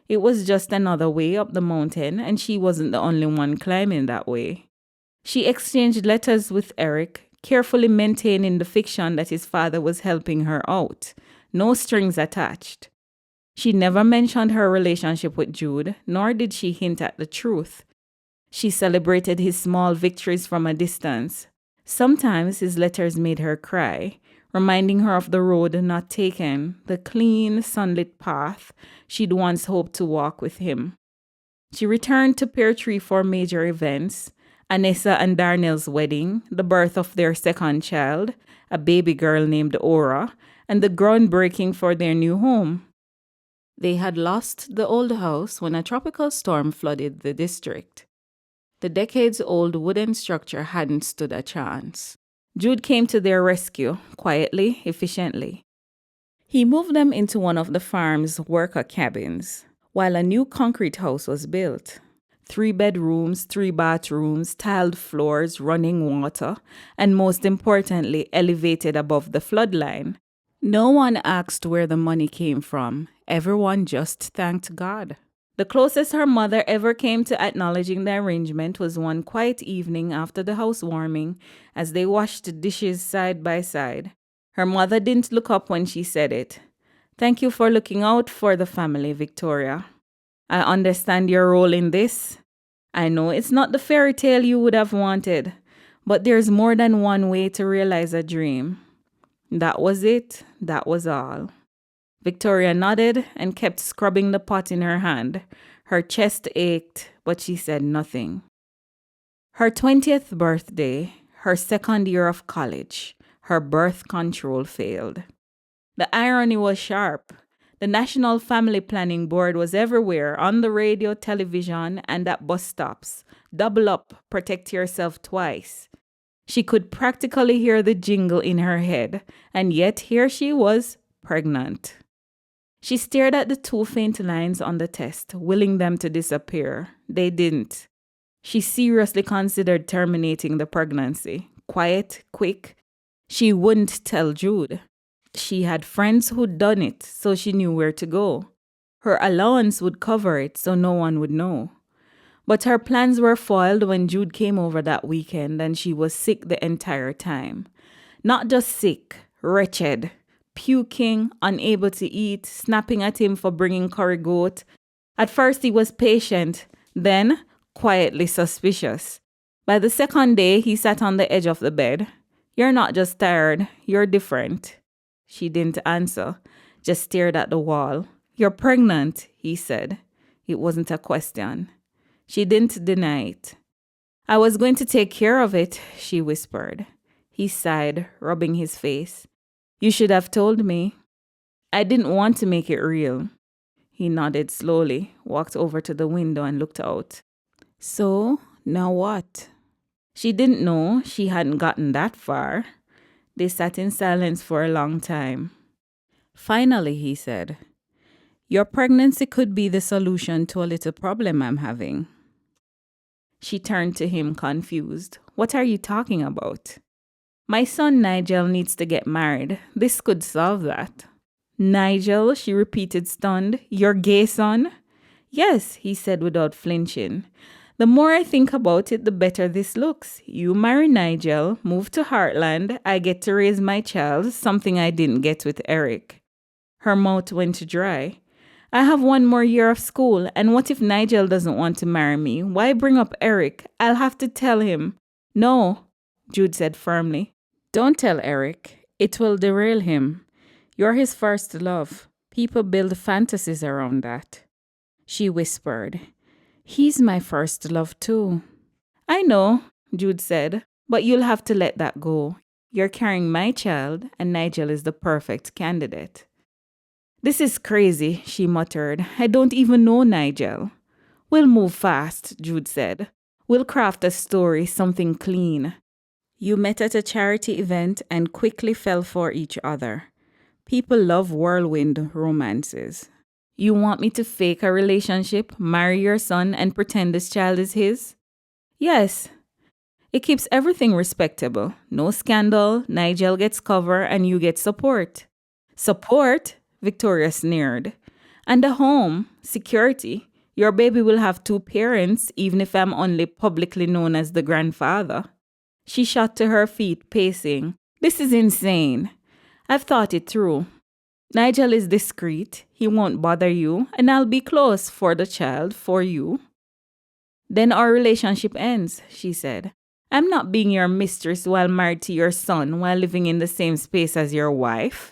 It was just another way up the mountain, and she wasn't the only one climbing that way. She exchanged letters with Eric, carefully maintaining the fiction that his father was helping her out. No strings attached. She never mentioned her relationship with Jude, nor did she hint at the truth. She celebrated his small victories from a distance, Sometimes his letters made her cry, reminding her of the road not taken, the clean, sunlit path she'd once hoped to walk with him. She returned to Pear Tree for major events, Anessa and Darnell's wedding, the birth of their second child, a baby girl named Aura, and the groundbreaking for their new home. They had lost the old house when a tropical storm flooded the district. The decades-old wooden structure hadn't stood a chance. Jude came to their rescue, quietly, efficiently. He moved them into one of the farm's worker cabins, while a new concrete house was built. 3 bedrooms, 3 bathrooms, tiled floors, running water, and most importantly, elevated above the floodline. No one asked where the money came from. Everyone just thanked God. The closest her mother ever came to acknowledging the arrangement was one quiet evening after the housewarming, as they washed dishes side by side. Her mother didn't look up when she said it. "Thank you for looking out for the family, Victoria. I understand your role in this. I know it's not the fairy tale you would have wanted, but there's more than one way to realize a dream." That was it. That was all. Victoria nodded and kept scrubbing the pot in her hand. Her chest ached, but she said nothing. Her 20th birthday, her second year of college, her birth control failed. The irony was sharp. The National Family Planning Board was everywhere, on the radio, television, and at bus stops. Double up, protect yourself twice. She could practically hear the jingle in her head, and yet here she was, pregnant. She stared at the 2 faint lines on the test, willing them to disappear. They didn't. She seriously considered terminating the pregnancy. Quiet, quick. She wouldn't tell Jude. She had friends who'd done it, so she knew where to go. Her allowance would cover it, so no one would know. But her plans were foiled when Jude came over that weekend and she was sick the entire time. Not just sick, wretched. Puking, unable to eat, snapping at him for bringing curry goat. At first he was patient, then quietly suspicious. By the second day, he sat on the edge of the bed. "You're not just tired, you're different." She didn't answer, just stared at the wall. "You're pregnant," he said. It wasn't a question. She didn't deny it. "I was going to take care of it," she whispered. He sighed, rubbing his face. "You should have told me." "I didn't want to make it real." He nodded slowly, walked over to the window and looked out. "So, now what?" She didn't know she hadn't gotten that far. They sat in silence for a long time. Finally, he said, "Your pregnancy could be the solution to a little problem I'm having." She turned to him, confused. "What are you talking about?" "My son Nigel needs to get married. This could solve that." "Nigel," she repeated, stunned. "Your gay son?" "Yes," he said without flinching. "The more I think about it, the better this looks. You marry Nigel, move to Hartland, I get to raise my child, something I didn't get with Eric." Her mouth went dry. "I have 1 more year of school, and what if Nigel doesn't want to marry me? Why bring up Eric? I'll have to tell him." "No," Jude said firmly. "Don't tell Eric. It will derail him. You're his first love. People build fantasies around that." She whispered, "He's my first love too." "I know," Jude said, "but you'll have to let that go. You're carrying my child, and Nigel is the perfect candidate." "This is crazy," she muttered. "I don't even know Nigel." "We'll move fast," Jude said. "We'll craft a story, something clean." You met at a charity event and quickly fell for each other. People love whirlwind romances. You want me to fake a relationship, marry your son, and pretend this child is his? Yes. It keeps everything respectable. No scandal, Nigel gets cover, and you get support. Support? Victoria sneered. And a home, security. Your baby will have 2 parents, even if I'm only publicly known as the grandfather. She shot to her feet, pacing. "This is insane. I've thought it through. Nigel is discreet. He won't bother you, and I'll be close for the child, for you." "Then our relationship ends," she said. I'm not being your mistress while married to your son while living in the same space as your wife.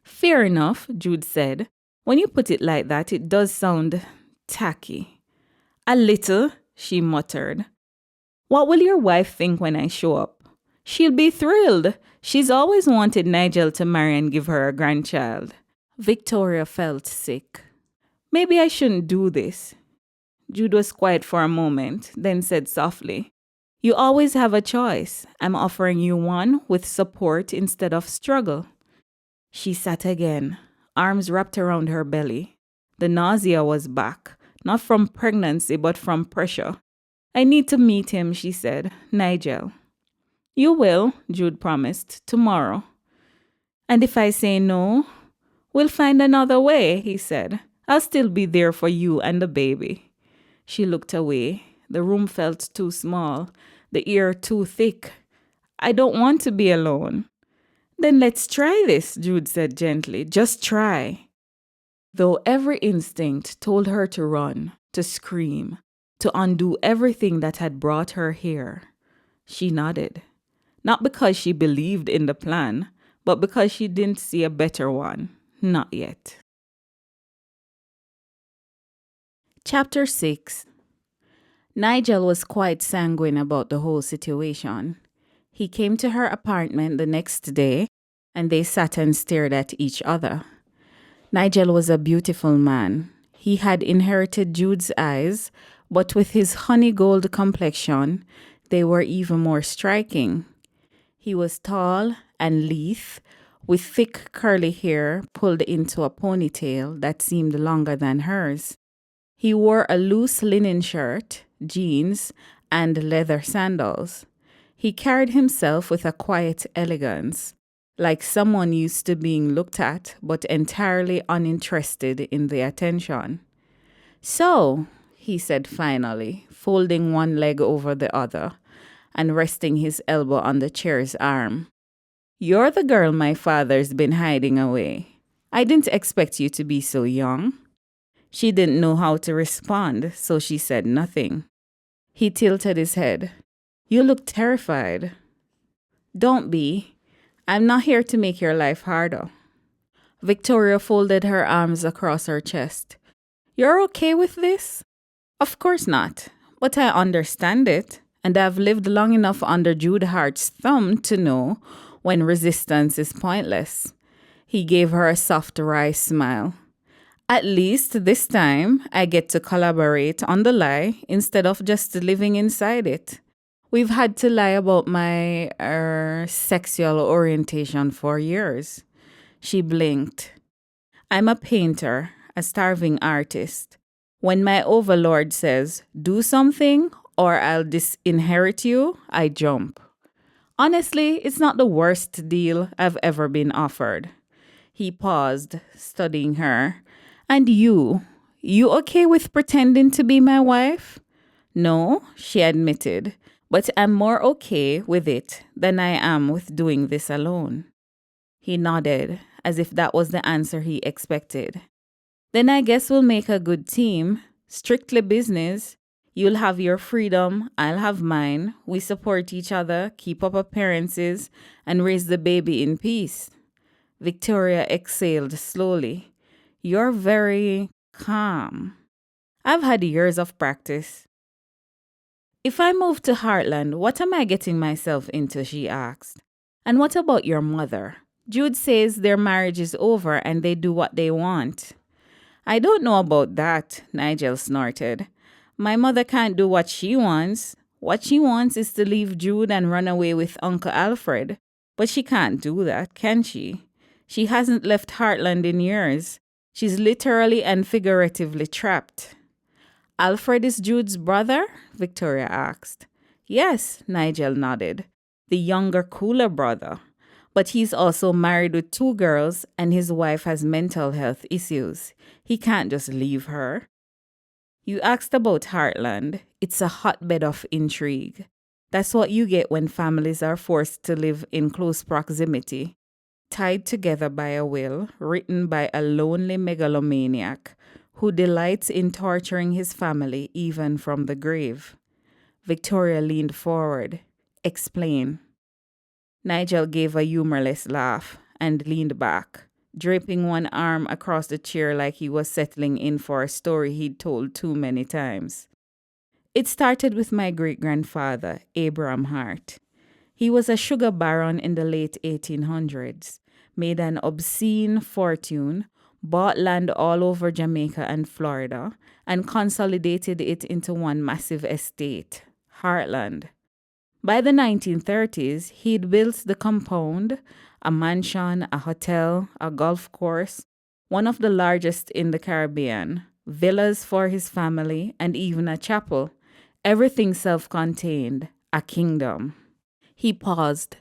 Fair enough, Jude said. When you put it like that, it does sound tacky. A little, she muttered. What will your wife think when I show up? She'll be thrilled. She's always wanted Nigel to marry and give her a grandchild. Victoria felt sick. Maybe I shouldn't do this. Jude was quiet for a moment, then said softly, You always have a choice. I'm offering you one with support instead of struggle. She sat again, arms wrapped around her belly. The nausea was back, not from pregnancy but from pressure. I need to meet him, she said. Nigel. You will, Jude promised, tomorrow. And if I say no, we'll find another way, he said. I'll still be there for you and the baby. She looked away. The room felt too small, the air too thick. I don't want to be alone. Then let's try this, Jude said gently. Just try. Though every instinct told her to run, to scream, to undo everything that had brought her here, she nodded. Not because she believed in the plan, but because she didn't see a better one. Not yet. Chapter 6. Nigel was quite sanguine about the whole situation. He came to her apartment the next day, and they sat and stared at each other. Nigel was a beautiful man. He had inherited Jude's eyes, but with his honey gold complexion, they were even more striking. He was tall and lithe, with thick curly hair pulled into a ponytail that seemed longer than hers. He wore a loose linen shirt, jeans, and leather sandals. He carried himself with a quiet elegance, like someone used to being looked at but entirely uninterested in the attention. So, he said finally, folding one leg over the other and resting his elbow on the chair's arm. You're the girl my father's been hiding away. I didn't expect you to be so young. She didn't know how to respond, so she said nothing. He tilted his head. You look terrified. Don't be. I'm not here to make your life harder. Victoria folded her arms across her chest. You're okay with this? Of course not, but I understand it, and I've lived long enough under Jude Hart's thumb to know when resistance is pointless. He gave her a soft, wry smile. At least this time, I get to collaborate on the lie instead of just living inside it. We've had to lie about my sexual orientation for years. She blinked. I'm a painter, a starving artist. When my overlord says, do something or I'll disinherit you, I jump. Honestly, it's not the worst deal I've ever been offered. He paused, studying her. And you okay with pretending to be my wife? No, she admitted, but I'm more okay with it than I am with doing this alone. He nodded, as if that was the answer he expected. Then I guess we'll make a good team. Strictly business. You'll have your freedom, I'll have mine. We support each other, keep up appearances, and raise the baby in peace. Victoria exhaled slowly. You're very calm. I've had years of practice. If I move to Hartland, what am I getting myself into? She asked. And what about your mother? Jude says their marriage is over and they do what they want. I don't know about that, Nigel snorted. My mother can't do what she wants. What she wants is to leave Jude and run away with Uncle Alfred. But she can't do that, can she? She hasn't left Hartland in years. She's literally and figuratively trapped. Alfred is Jude's brother? Victoria asked. Yes, Nigel nodded. The younger, cooler brother. But he's also married with 2 girls and his wife has mental health issues. He can't just leave her. You asked about Hartland. It's a hotbed of intrigue. That's what you get when families are forced to live in close proximity. Tied together by a will written by a lonely megalomaniac who delights in torturing his family even from the grave. Victoria leaned forward. Explain. Nigel gave a humorless laugh and leaned back, draping one arm across the chair like he was settling in for a story he'd told too many times. It started with my great-grandfather, Abraham Hart. He was a sugar baron in the late 1800s, made an obscene fortune, bought land all over Jamaica and Florida, and consolidated it into one massive estate, Hartland. By the 1930s, he'd built the compound, a mansion, a hotel, a golf course, one of the largest in the Caribbean, villas for his family, and even a chapel. Everything self-contained, a kingdom. He paused.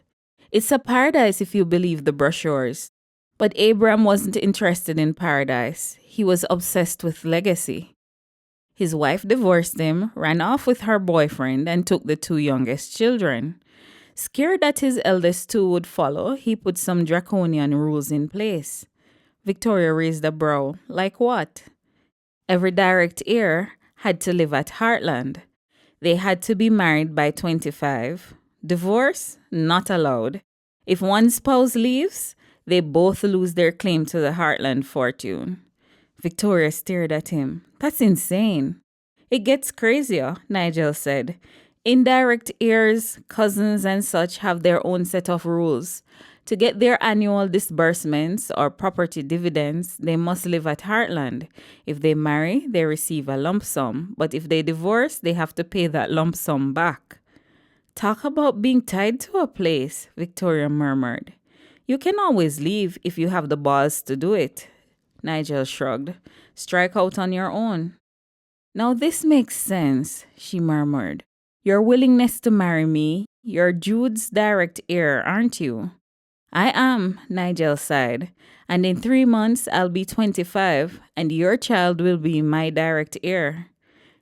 It's a paradise if you believe the brochures. But Abraham wasn't interested in paradise. He was obsessed with legacy. His wife divorced him, ran off with her boyfriend, and took the two youngest children. Scared that his eldest two would follow, he put some draconian rules in place. Victoria raised a brow. Like what? Every direct heir had to live at Hartland. They had to be married by 25. Divorce? Not allowed. If one spouse leaves, they both lose their claim to the Hartland fortune. Victoria stared at him. That's insane. It gets crazier, Nigel said. Indirect heirs, cousins, and such have their own set of rules. To get their annual disbursements or property dividends, they must live at Hartland. If they marry, they receive a lump sum, but if they divorce, they have to pay that lump sum back. Talk about being tied to a place, Victoria murmured. You can always leave if you have the balls to do it. Nigel shrugged. Strike out on your own. Now this makes sense, she murmured. Your willingness to marry me, you're Jude's direct heir, aren't you? I am, Nigel sighed, and in 3 months I'll be 25, and your child will be my direct heir.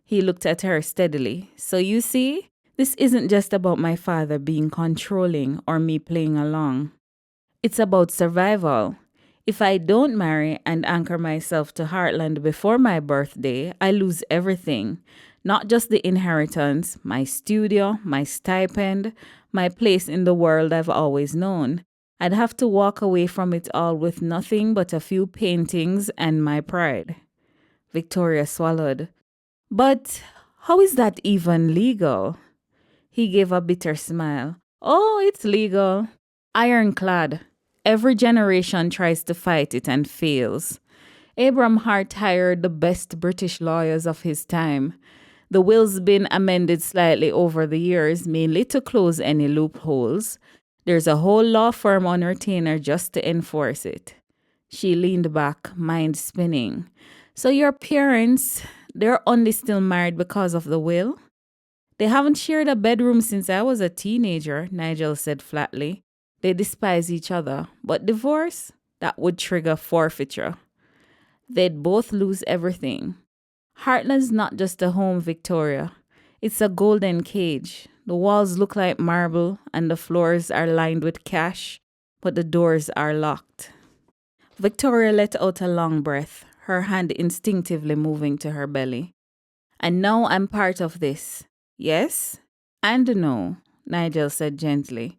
He looked at her steadily. So you see, this isn't just about my father being controlling or me playing along. It's about survival. If I don't marry and anchor myself to Hartland before my birthday, I lose everything. Not just the inheritance, my studio, my stipend, my place in the world I've always known. I'd have to walk away from it all with nothing but a few paintings and my pride. Victoria swallowed. But how is that even legal? He gave a bitter smile. Oh, it's legal. Ironclad. Every generation tries to fight it and fails. Abraham Hart hired the best British lawyers of his time. The will's been amended slightly over the years, mainly to close any loopholes. There's a whole law firm on retainer just to enforce it. She leaned back, mind spinning. So your parents, they're only still married because of the will? They haven't shared a bedroom since I was a teenager, Nigel said flatly. They despise each other, but divorce? That would trigger forfeiture. They'd both lose everything. Hartland's not just a home, Victoria. It's a golden cage. The walls look like marble and the floors are lined with cash, but the doors are locked. Victoria let out a long breath, her hand instinctively moving to her belly. And now I'm part of this. Yes and no, Nigel said gently.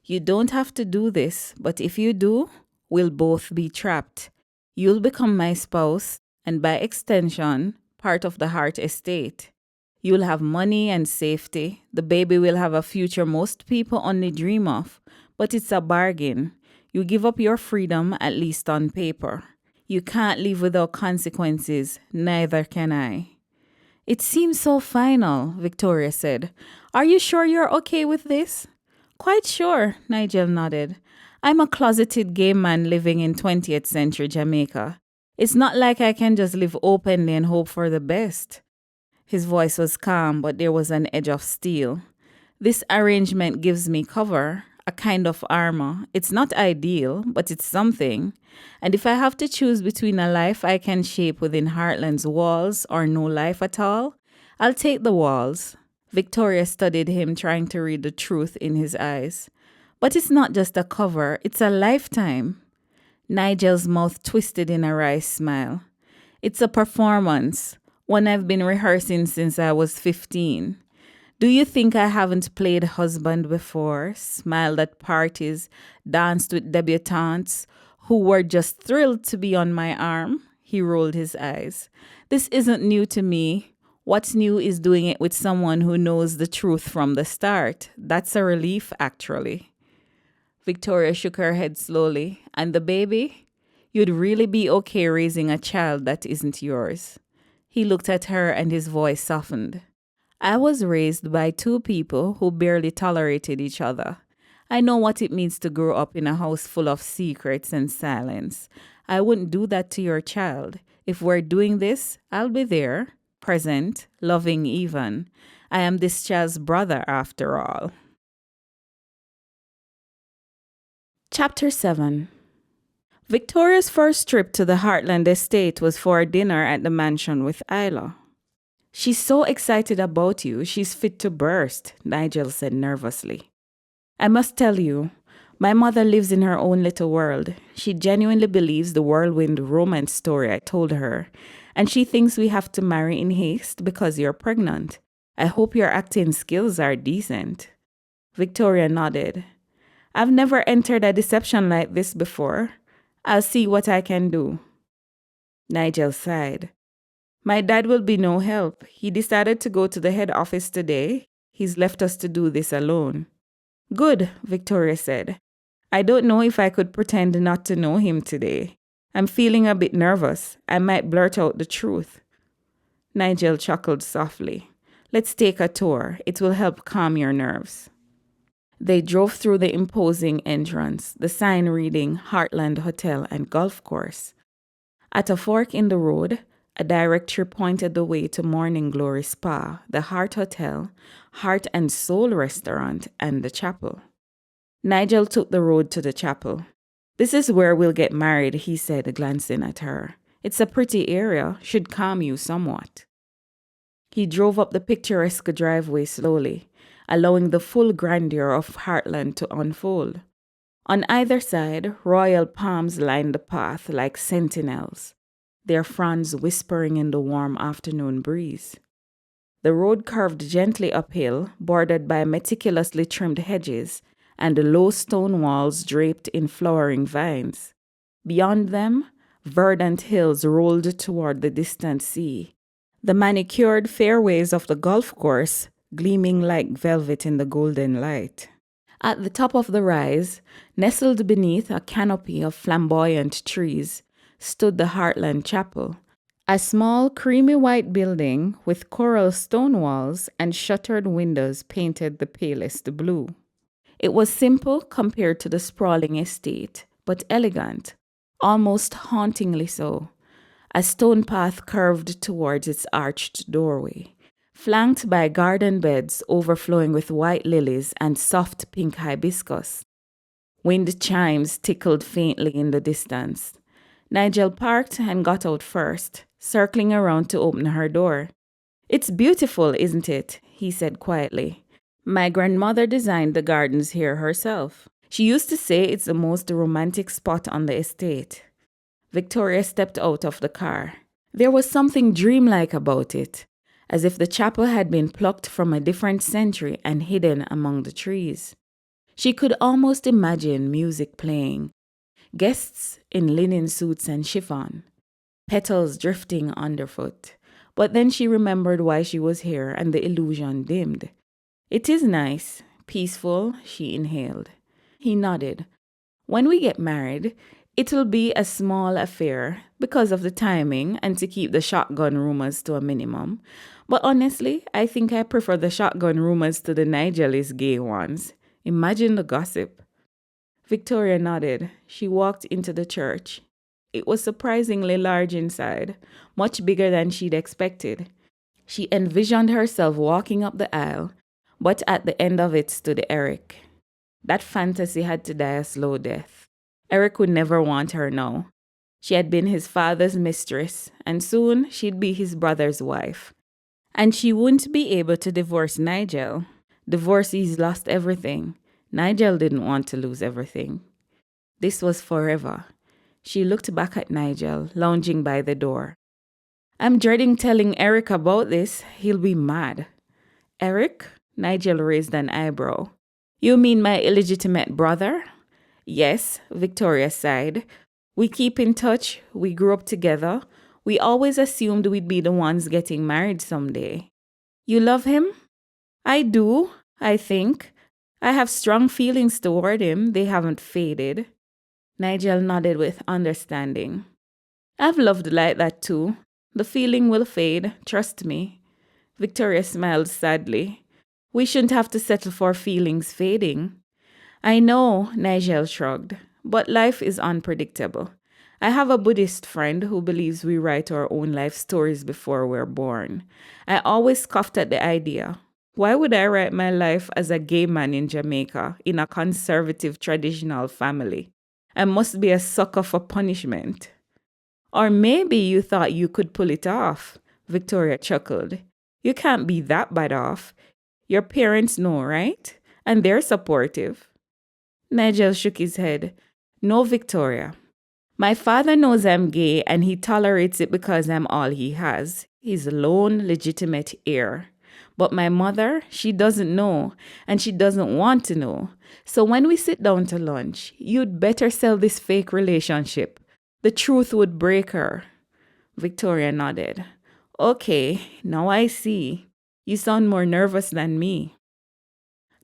You don't have to do this, but if you do, we'll both be trapped. You'll become my spouse, and by extension, part of the Hart estate. You'll have money and safety. The baby will have a future most people only dream of, but it's a bargain. You give up your freedom, at least on paper. You can't live without consequences, neither can I. It seems so final, Victoria said. Are you sure you're okay with this? Quite sure, Nigel nodded. I'm a closeted gay man living in 20th century Jamaica. It's not like I can just live openly and hope for the best. His voice was calm, but there was an edge of steel. This arrangement gives me cover, a kind of armor. It's not ideal, but it's something. And if I have to choose between a life I can shape within Hartland's walls or no life at all, I'll take the walls. Victoria studied him, trying to read the truth in his eyes. But it's not just a cover, it's a lifetime. Nigel's mouth twisted in a wry smile. It's a performance, one I've been rehearsing since I was 15. Do you think I haven't played husband before, smiled at parties, danced with debutantes who were just thrilled to be on my arm? He rolled his eyes. This isn't new to me. What's new is doing it with someone who knows the truth from the start. That's a relief, actually. Victoria shook her head slowly. And the baby? You'd really be okay raising a child that isn't yours. He looked at her and his voice softened. I was raised by two people who barely tolerated each other. I know what it means to grow up in a house full of secrets and silence. I wouldn't do that to your child. If we're doing this, I'll be there, present, loving even. I am this child's brother after all. Chapter 7. Victoria's first trip to the Hartland Estate was for a dinner at the mansion with Isla. She's so excited about you, she's fit to burst, Nigel said nervously. I must tell you, my mother lives in her own little world. She genuinely believes the whirlwind romance story I told her, and she thinks we have to marry in haste because you're pregnant. I hope your acting skills are decent. Victoria nodded. I've never entered a deception like this before. I'll see what I can do. Nigel sighed. My dad will be no help. He decided to go to the head office today. He's left us to do this alone. Good, Victoria said. I don't know if I could pretend not to know him today. I'm feeling a bit nervous. I might blurt out the truth. Nigel chuckled softly. Let's take a tour. It will help calm your nerves. They drove through the imposing entrance, the sign reading Hartland Hotel and Golf Course. At a fork in the road, a directory pointed the way to Morning Glory Spa, the Hart Hotel, Heart and Soul Restaurant, and the chapel. Nigel took the road to the chapel. This is where we'll get married, he said, glancing at her. It's a pretty area, should calm you somewhat. He drove up the picturesque driveway slowly, allowing the full grandeur of Hartland to unfold. On either side, royal palms lined the path like sentinels, their fronds whispering in the warm afternoon breeze. The road curved gently uphill, bordered by meticulously trimmed hedges and low stone walls draped in flowering vines. Beyond them, verdant hills rolled toward the distant sea, the manicured fairways of the golf course gleaming like velvet in the golden light. At the top of the rise, nestled beneath a canopy of flamboyant trees, stood the Hartland Chapel, a small creamy white building with coral stone walls and shuttered windows painted the palest blue. It was simple compared to the sprawling estate, but elegant, almost hauntingly so. A stone path curved towards its arched doorway, flanked by garden beds overflowing with white lilies and soft pink hibiscus. Wind chimes tickled faintly in the distance. Nigel parked and got out first, circling around to open her door. It's beautiful, isn't it? He said quietly. My grandmother designed the gardens here herself. She used to say it's the most romantic spot on the estate. Victoria stepped out of the car. There was something dreamlike about it, as if the chapel had been plucked from a different century and hidden among the trees. She could almost imagine music playing, guests in linen suits and chiffon, petals drifting underfoot. But then she remembered why she was here and the illusion dimmed. It is nice, peaceful, she inhaled. He nodded. When we get married, it'll be a small affair because of the timing and to keep the shotgun rumors to a minimum. But honestly, I think I prefer the shotgun rumors to the Nigelist gay ones. Imagine the gossip. Victoria nodded. She walked into the church. It was surprisingly large inside, much bigger than she'd expected. She envisioned herself walking up the aisle, but at the end of it stood Eric. That fantasy had to die a slow death. Eric would never want her now. She had been his father's mistress, and soon she'd be his brother's wife. And she wouldn't be able to divorce Nigel. Divorcees lost everything. Nigel didn't want to lose everything. This was forever. She looked back at Nigel, lounging by the door. I'm dreading telling Eric about this. He'll be mad. Eric? Nigel raised an eyebrow. You mean my illegitimate brother? Yes, Victoria sighed. We keep in touch. We grew up together. We always assumed we'd be the ones getting married someday. You love him? I do, I think. I have strong feelings toward him. They haven't faded. Nigel nodded with understanding. I've loved like that too. The feeling will fade, trust me. Victoria smiled sadly. We shouldn't have to settle for feelings fading. I know, Nigel shrugged, but life is unpredictable. I have a Buddhist friend who believes we write our own life stories before we're born. I always scoffed at the idea. Why would I write my life as a gay man in Jamaica in a conservative traditional family? I must be a sucker for punishment. Or maybe you thought you could pull it off, Victoria chuckled. You can't be that bad off. Your parents know, right? And they're supportive. Nigel shook his head. No, Victoria. My father knows I'm gay and he tolerates it because I'm all he has. He's lone, legitimate heir. But my mother, she doesn't know and she doesn't want to know. So when we sit down to lunch, you'd better sell this fake relationship. The truth would break her. Victoria nodded. Okay, now I see. You sound more nervous than me.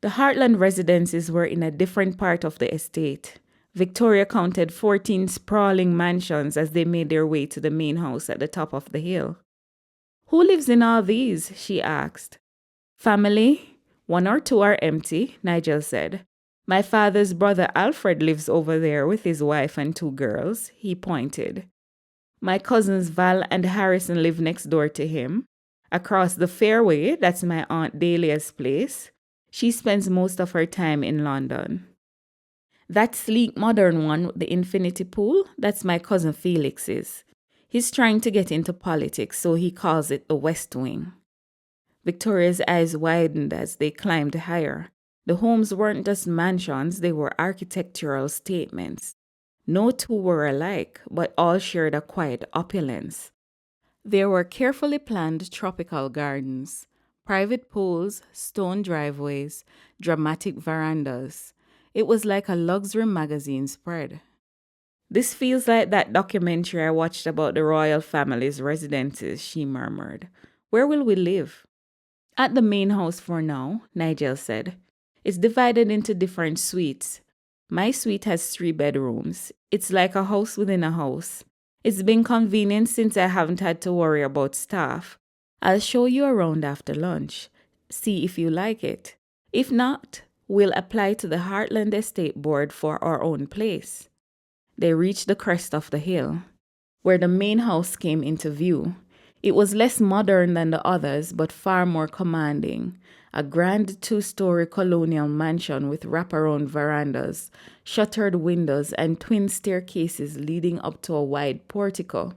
The Hartland residences were in a different part of the estate. Victoria counted 14 sprawling mansions as they made their way to the main house at the top of the hill. Who lives in all these? She asked. Family. 1 or 2 are empty, Nigel said. My father's brother Alfred lives over there with his wife and 2 girls, he pointed. My cousins Val and Harrison live next door to him. Across the fairway, that's my Aunt Dahlia's place. She spends most of her time in London. That sleek modern one with the infinity pool, that's my cousin Felix's. He's trying to get into politics, so he calls it the West Wing. Victoria's eyes widened as they climbed higher. The homes weren't just mansions, they were architectural statements. No 2 were alike, but all shared a quiet opulence. There were carefully planned tropical gardens, private pools, stone driveways, dramatic verandas. It was like a luxury magazine spread. This feels like that documentary I watched about the royal family's residences, she murmured. Where will we live? At the main house for now, Nigel said. It's divided into different suites. My suite has 3 bedrooms. It's like a house within a house. It's been convenient since I haven't had to worry about staff. I'll show you around after lunch. See if you like it. If not, we'll apply to the Hartland Estate Board for our own place. They reached the crest of the hill, where the main house came into view. It was less modern than the others, but far more commanding. A grand 2-story colonial mansion with wraparound verandas, shuttered windows, and twin staircases leading up to a wide portico.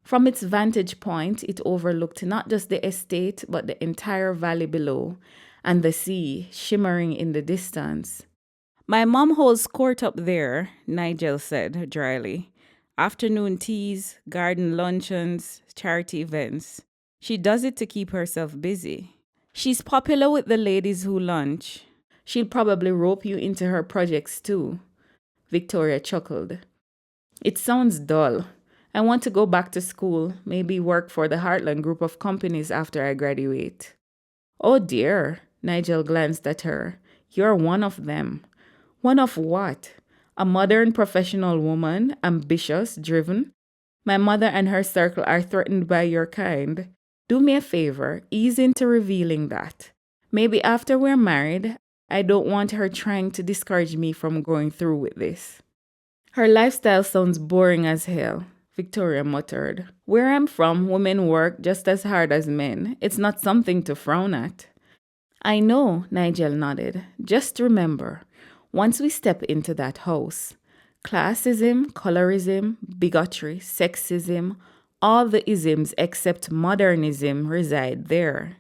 From its vantage point, it overlooked not just the estate, but the entire valley below, and the sea shimmering in the distance. My mom holds court up there, Nigel said dryly. Afternoon teas, garden luncheons, charity events. She does it to keep herself busy. She's popular with the ladies who lunch. She'll probably rope you into her projects too. Victoria chuckled. It sounds dull. I want to go back to school, maybe work for the Hartland group of companies after I graduate. Oh dear, Nigel glanced at her. You're one of them. One of what? A modern professional woman, ambitious, driven? My mother and her circle are threatened by your kind. Do me a favor, ease into revealing that. Maybe after we're married, I don't want her trying to discourage me from going through with this. Her lifestyle sounds boring as hell, Victoria muttered. Where I'm from, women work just as hard as men. It's not something to frown at. I know, Nigel nodded. Just remember, once we step into that house, classism, colorism, bigotry, sexism, all the isms except modernism reside there.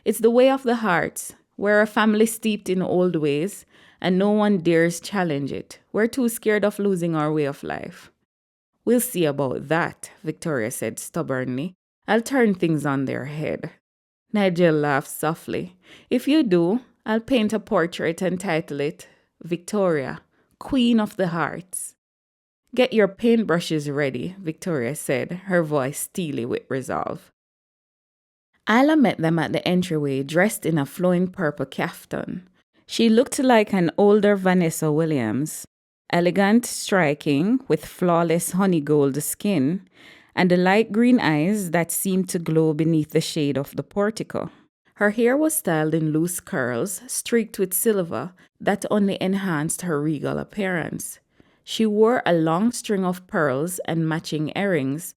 It's the way of the Harts. We're a family steeped in old ways, and no one dares challenge it. We're too scared of losing our way of life. We'll see about that, Victoria said stubbornly. I'll turn things on their head. Nigel laughed softly. If you do, I'll paint a portrait and title it Victoria, Queen of the Hearts. Get your paintbrushes ready, Victoria said, her voice steely with resolve. Isla met them at the entryway, dressed in a flowing purple caftan. She looked like an older Vanessa Williams, elegant, striking, with flawless honey gold skin, and the light green eyes that seemed to glow beneath the shade of the portico. Her hair was styled in loose curls, streaked with silver, that only enhanced her regal appearance. She wore a long string of pearls and matching earrings,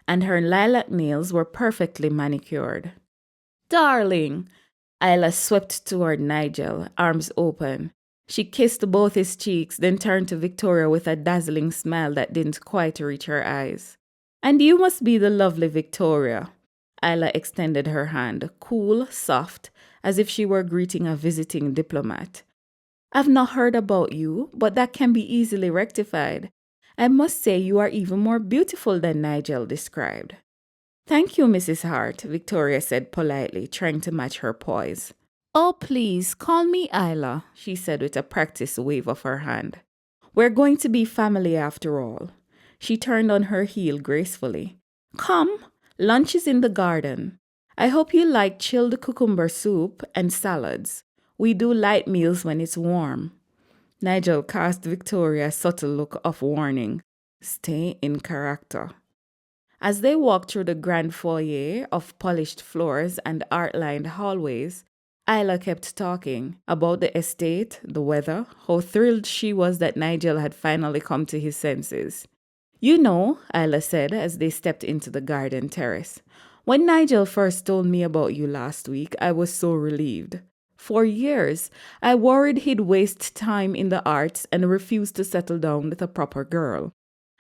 and her lilac nails were perfectly manicured. Darling! Isla swept toward Nigel, arms open. She kissed both his cheeks, then turned to Victoria with a dazzling smile that didn't quite reach her eyes. And you must be the lovely Victoria. Isla extended her hand, cool, soft, as if she were greeting a visiting diplomat. I've not heard about you, but that can be easily rectified. I must say you are even more beautiful than Nigel described. Thank you, Mrs. Hart, Victoria said politely, trying to match her poise. Oh, please, call me Isla, she said with a practiced wave of her hand. We're going to be family after all. She turned on her heel gracefully. Come, lunch is in the garden. I hope you like chilled cucumber soup and salads. We do light meals when it's warm. Nigel cast Victoria a subtle look of warning. Stay in character. As they walked through the grand foyer of polished floors and art-lined hallways, Isla kept talking about the estate, the weather, how thrilled she was that Nigel had finally come to his senses. You know, Isla said as they stepped into the garden terrace, when Nigel first told me about you last week, I was so relieved. For years, I worried he'd waste time in the arts and refuse to settle down with a proper girl.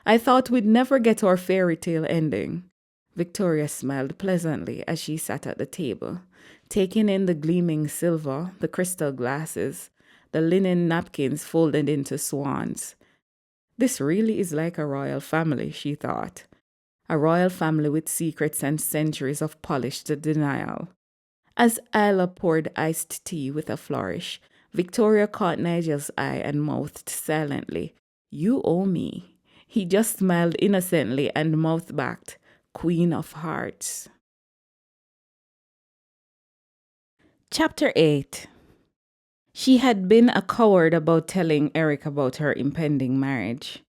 I thought we'd never get our fairy tale ending. Victoria smiled pleasantly as she sat at the table, taking in the gleaming silver, the crystal glasses, the linen napkins folded into swans. This really is like a royal family, she thought. A royal family with secrets and centuries of polished denial. As Isla poured iced tea with a flourish, Victoria caught Nigel's eye and mouthed silently, You owe me. He just smiled innocently and mouth-backed, Queen of Hearts. Chapter 8. She had been a coward about telling Eric about her impending marriage.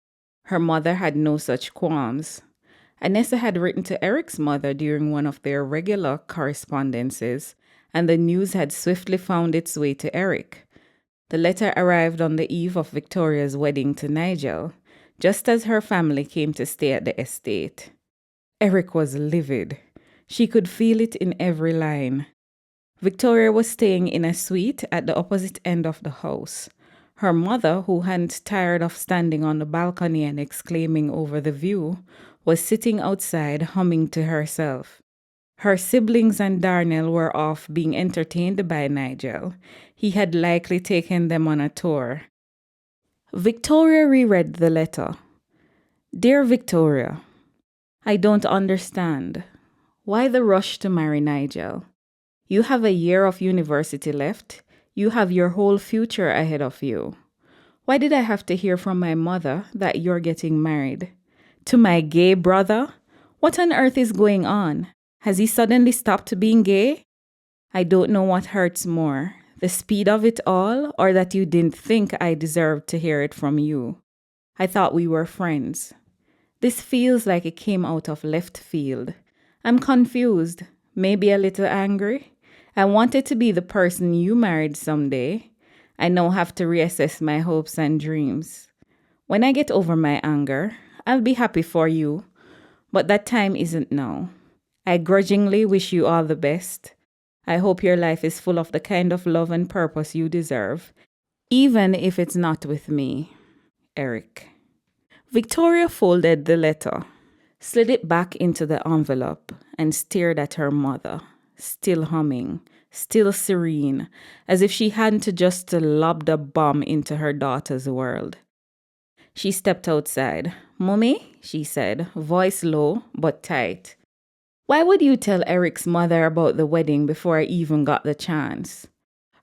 Her mother had no such qualms. Anessa had written to Eric's mother during one of their regular correspondences, and the news had swiftly found its way to Eric. The letter arrived on the eve of Victoria's wedding to Nigel, just as her family came to stay at the estate. Eric was livid. She could feel it in every line. Victoria was staying in a suite at the opposite end of the house. Her mother, who hadn't tired of standing on the balcony and exclaiming over the view, was sitting outside humming to herself. Her siblings and Darnell were off being entertained by Nigel. He had likely taken them on a tour. Victoria reread the letter. Dear Victoria, I don't understand. Why the rush to marry Nigel? You have a year of university left. You have your whole future ahead of you. Why did I have to hear from my mother that you're getting married? To my gay brother? What on earth is going on? Has he suddenly stopped being gay? I don't know what hurts more, the speed of it all, or that you didn't think I deserved to hear it from you. I thought we were friends. This feels like it came out of left field. I'm confused, maybe a little angry. I wanted to be the person you married someday. I now have to reassess my hopes and dreams. When I get over my anger, I'll be happy for you, but that time isn't now. I grudgingly wish you all the best. I hope your life is full of the kind of love and purpose you deserve, even if it's not with me. Eric. Victoria folded the letter, slid it back into the envelope, and stared at her mother, still humming, still serene, as if she hadn't just lobbed a bomb into her daughter's world. She stepped outside. Mummy, she said, voice low but tight. Why would you tell Eric's mother about the wedding before I even got the chance?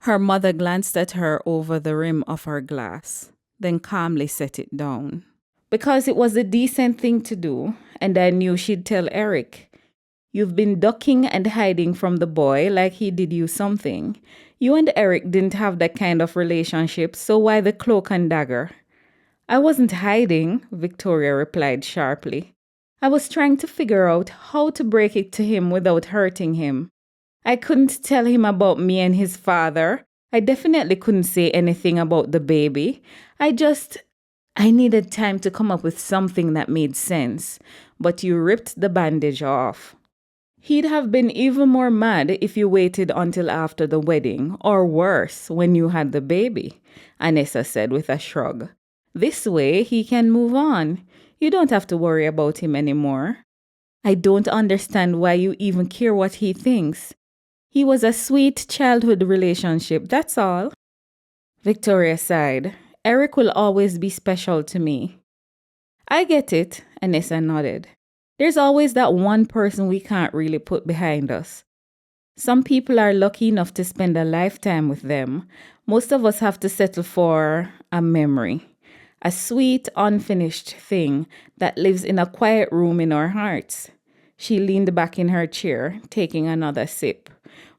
Her mother glanced at her over the rim of her glass, then calmly set it down. Because it was a decent thing to do, and I knew she'd tell Eric. You've been ducking and hiding from the boy like he did you something. You and Eric didn't have that kind of relationship, so why the cloak and dagger? I wasn't hiding, Victoria replied sharply. I was trying to figure out how to break it to him without hurting him. I couldn't tell him about me and his father. I definitely couldn't say anything about the baby. I needed time to come up with something that made sense. But you ripped the bandage off. He'd have been even more mad if you waited until after the wedding, or worse, when you had the baby, Anessa said with a shrug. This way, he can move on. You don't have to worry about him anymore. I don't understand why you even care what he thinks. He was a sweet childhood relationship, that's all. Victoria sighed. Eric will always be special to me. I get it, Anessa nodded. There's always that one person we can't really put behind us. Some people are lucky enough to spend a lifetime with them. Most of us have to settle for a memory. A sweet, unfinished thing that lives in a quiet room in our hearts. She leaned back in her chair, taking another sip.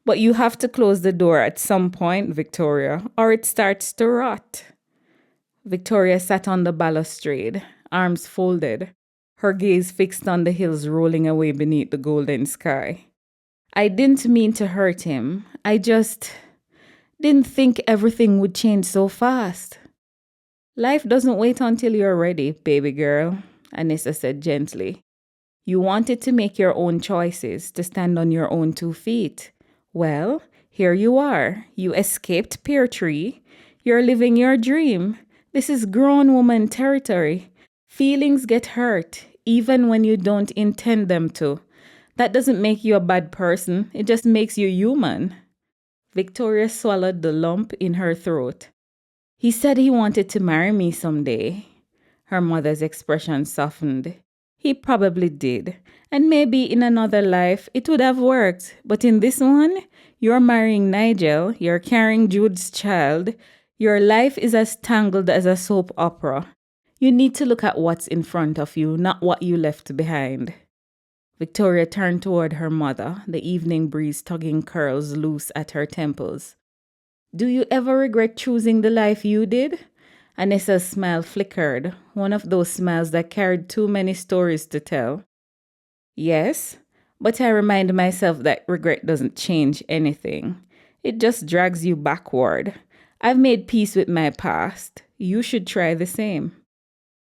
But you have to close the door at some point, Victoria, or it starts to rot. Victoria sat on the balustrade, arms folded, her gaze fixed on the hills rolling away beneath the golden sky. I didn't mean to hurt him. I just didn't think everything would change so fast. Life doesn't wait until you're ready, baby girl, Anissa said gently. You wanted to make your own choices, to stand on your own 2 feet. Well, here you are. You escaped Pear Tree. You're living your dream. This is grown woman territory. Feelings get hurt, even when you don't intend them to. That doesn't make you a bad person. It just makes you human. Victoria swallowed the lump in her throat. He said he wanted to marry me someday. Her mother's expression softened. He probably did. And maybe in another life it would have worked. But in this one, you're marrying Nigel. You're carrying Jude's child. Your life is as tangled as a soap opera. You need to look at what's in front of you, not what you left behind. Victoria turned toward her mother, the evening breeze tugging curls loose at her temples. Do you ever regret choosing the life you did? Anessa's smile flickered, one of those smiles that carried too many stories to tell. Yes, but I remind myself that regret doesn't change anything. It just drags you backward. I've made peace with my past. You should try the same.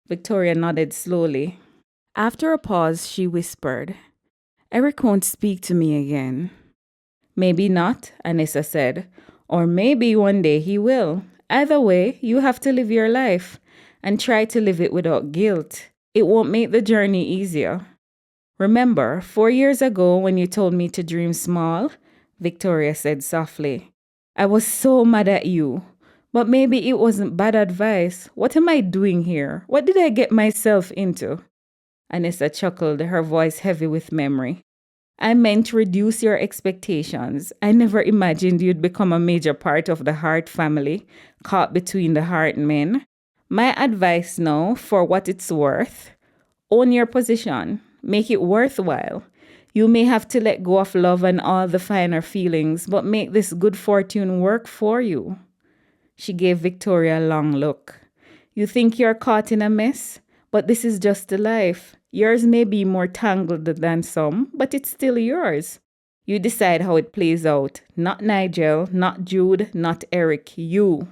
Victoria nodded slowly. After a pause, she whispered, Eric won't speak to me again. Maybe not, Anissa said. Or maybe one day he will. Either way, you have to live your life and try to live it without guilt. It won't make the journey easier. Remember, 4 years ago when you told me to dream small, Victoria said softly. I was so mad at you. But maybe it wasn't bad advice. What am I doing here? What did I get myself into? Anissa chuckled, her voice heavy with memory. I meant reduce your expectations. I never imagined you'd become a major part of the Hart family, caught between the Hart men. My advice now, for what it's worth, own your position. Make it worthwhile. You may have to let go of love and all the finer feelings, but make this good fortune work for you. She gave Victoria a long look. You think you're caught in a mess? But this is just the life. Yours may be more tangled than some, but it's still yours. You decide how it plays out. Not Nigel, not Jude, not Eric, you.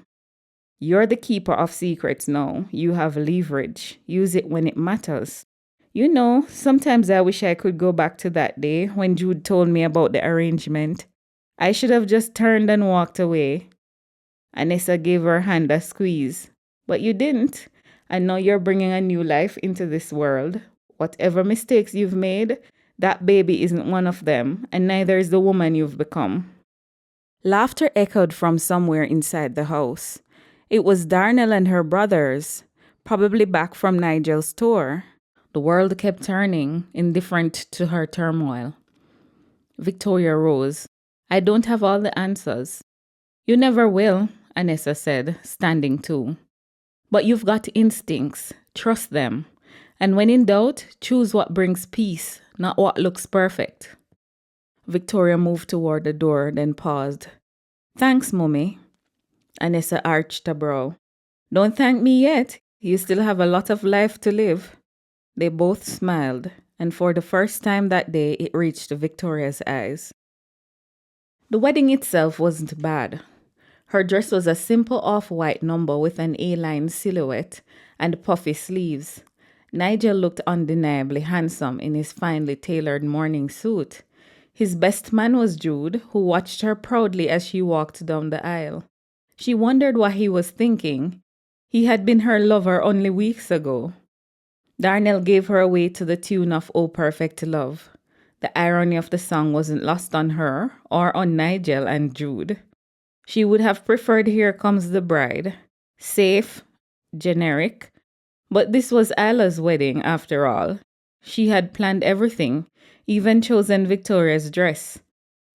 You're the keeper of secrets now. You have leverage. Use it when it matters. You know, sometimes I wish I could go back to that day when Jude told me about the arrangement. I should have just turned and walked away. Anissa gave her hand a squeeze. But you didn't. And now you're bringing a new life into this world. Whatever mistakes you've made, that baby isn't one of them, and neither is the woman you've become. Laughter echoed from somewhere inside the house. It was Darnell and her brothers, probably back from Nigel's tour. The world kept turning, indifferent to her turmoil. Victoria rose. I don't have all the answers. You never will, Anessa said, standing too. But you've got instincts. Trust them. And when in doubt, choose what brings peace, not what looks perfect. Victoria moved toward the door, then paused. Thanks, Mummy. Anessa arched a brow. Don't thank me yet. You still have a lot of life to live. They both smiled, and for the first time that day it reached Victoria's eyes. The wedding itself wasn't bad. Her dress was a simple off-white number with an A-line silhouette and puffy sleeves. Nigel looked undeniably handsome in his finely tailored morning suit. His best man was Jude, who watched her proudly as she walked down the aisle. She wondered what he was thinking. He had been her lover only weeks ago. Darnell gave her away to the tune of Oh Perfect Love. The irony of the song wasn't lost on her or on Nigel and Jude. She would have preferred Here Comes the Bride. Safe, generic. But this was Isla's wedding, after all. She had planned everything, even chosen Victoria's dress.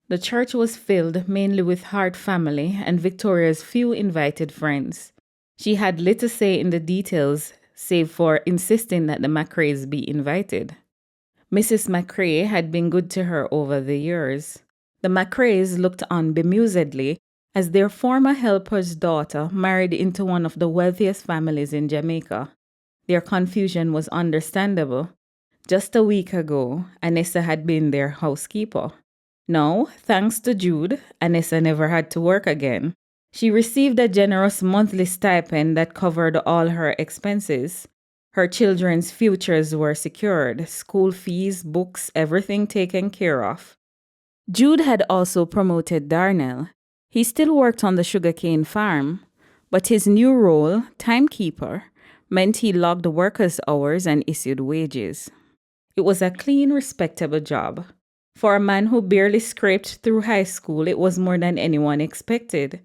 The church was filled mainly with Hart family and Victoria's few invited friends. She had little say in the details, save for insisting that the McRaes be invited. Mrs. McRae had been good to her over the years. The McRaes looked on bemusedly as their former helper's daughter married into one of the wealthiest families in Jamaica. Their confusion was understandable. Just a week ago, Anessa had been their housekeeper. Now, thanks to Jude, Anessa never had to work again. She received a generous monthly stipend that covered all her expenses. Her children's futures were secured, school fees, books, everything taken care of. Jude had also promoted Darnell. He still worked on the sugarcane farm, but his new role, timekeeper, meant he logged workers' hours and issued wages. It was a clean, respectable job. For a man who barely scraped through high school, it was more than anyone expected.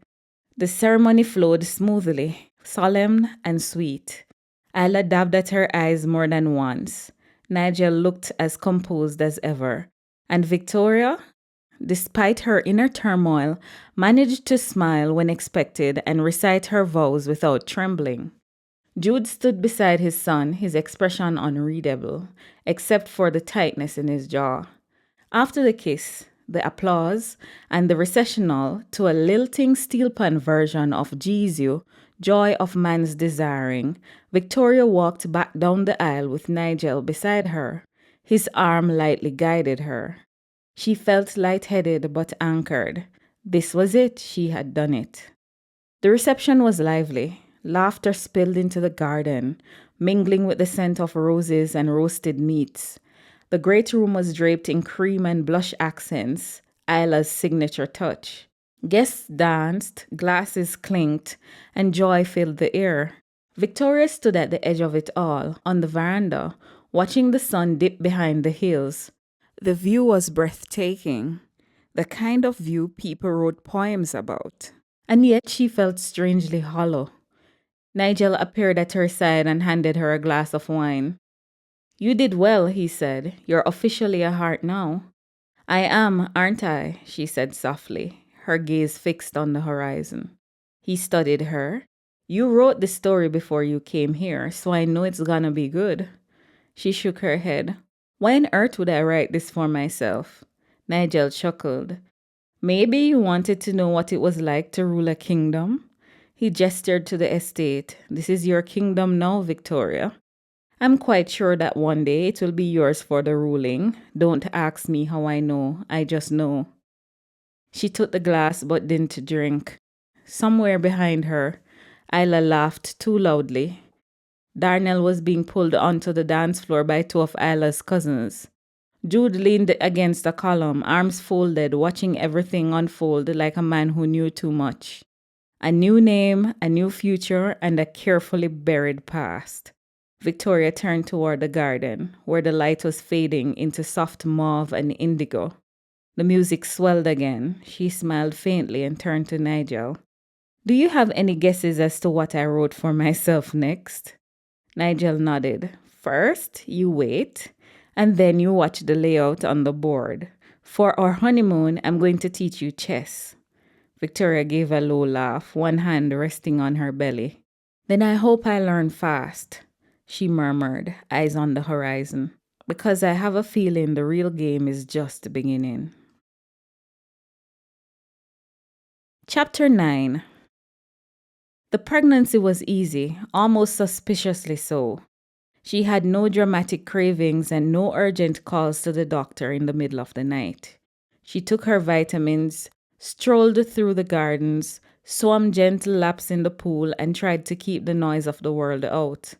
The ceremony flowed smoothly, solemn and sweet. Isla dabbed at her eyes more than once. Nigel looked as composed as ever. And Victoria, despite her inner turmoil, managed to smile when expected and recite her vows without trembling. Jude stood beside his son, his expression unreadable, except for the tightness in his jaw. After the kiss, the applause, and the recessional to a lilting steel pan version of Jesu, Joy of Man's Desiring, Victoria walked back down the aisle with Nigel beside her. His arm lightly guided her. She felt lightheaded but anchored. This was it, she had done it. The reception was lively. Laughter spilled into the garden, mingling with the scent of roses and roasted meats. The great room was draped in cream and blush accents, Isla's signature touch. Guests danced, glasses clinked, and joy filled the air. Victoria stood at the edge of it all, on the veranda, watching the sun dip behind the hills. The view was breathtaking, the kind of view people wrote poems about. And yet she felt strangely hollow. Nigel appeared at her side and handed her a glass of wine. You did well, he said. You're officially a Hart now. I am, aren't I? She said softly, her gaze fixed on the horizon. He studied her. You wrote the story before you came here, so I know it's gonna be good. She shook her head. Why on earth would I write this for myself? Nigel chuckled. Maybe you wanted to know what it was like to rule a kingdom? He gestured to the estate. This is your kingdom now, Victoria. I'm quite sure that one day it will be yours for the ruling. Don't ask me how I know. I just know. She took the glass but didn't drink. Somewhere behind her, Isla laughed too loudly. Darnell was being pulled onto the dance floor by two of Isla's cousins. Jude leaned against a column, arms folded, watching everything unfold like a man who knew too much. A new name, a new future, and a carefully buried past. Victoria turned toward the garden, where the light was fading into soft mauve and indigo. The music swelled again. She smiled faintly and turned to Nigel. Do you have any guesses as to what I wrote for myself next? Nigel nodded. First, you wait, and then you watch the layout on the board. For our honeymoon, I'm going to teach you chess. Victoria gave a low laugh, one hand resting on her belly. Then I hope I learn fast, she murmured, eyes on the horizon, because I have a feeling the real game is just beginning. Chapter 9. The pregnancy was easy, almost suspiciously so. She had no dramatic cravings and no urgent calls to the doctor in the middle of the night. She took her vitamins, strolled through the gardens, swam gentle laps in the pool, and tried to keep the noise of the world out.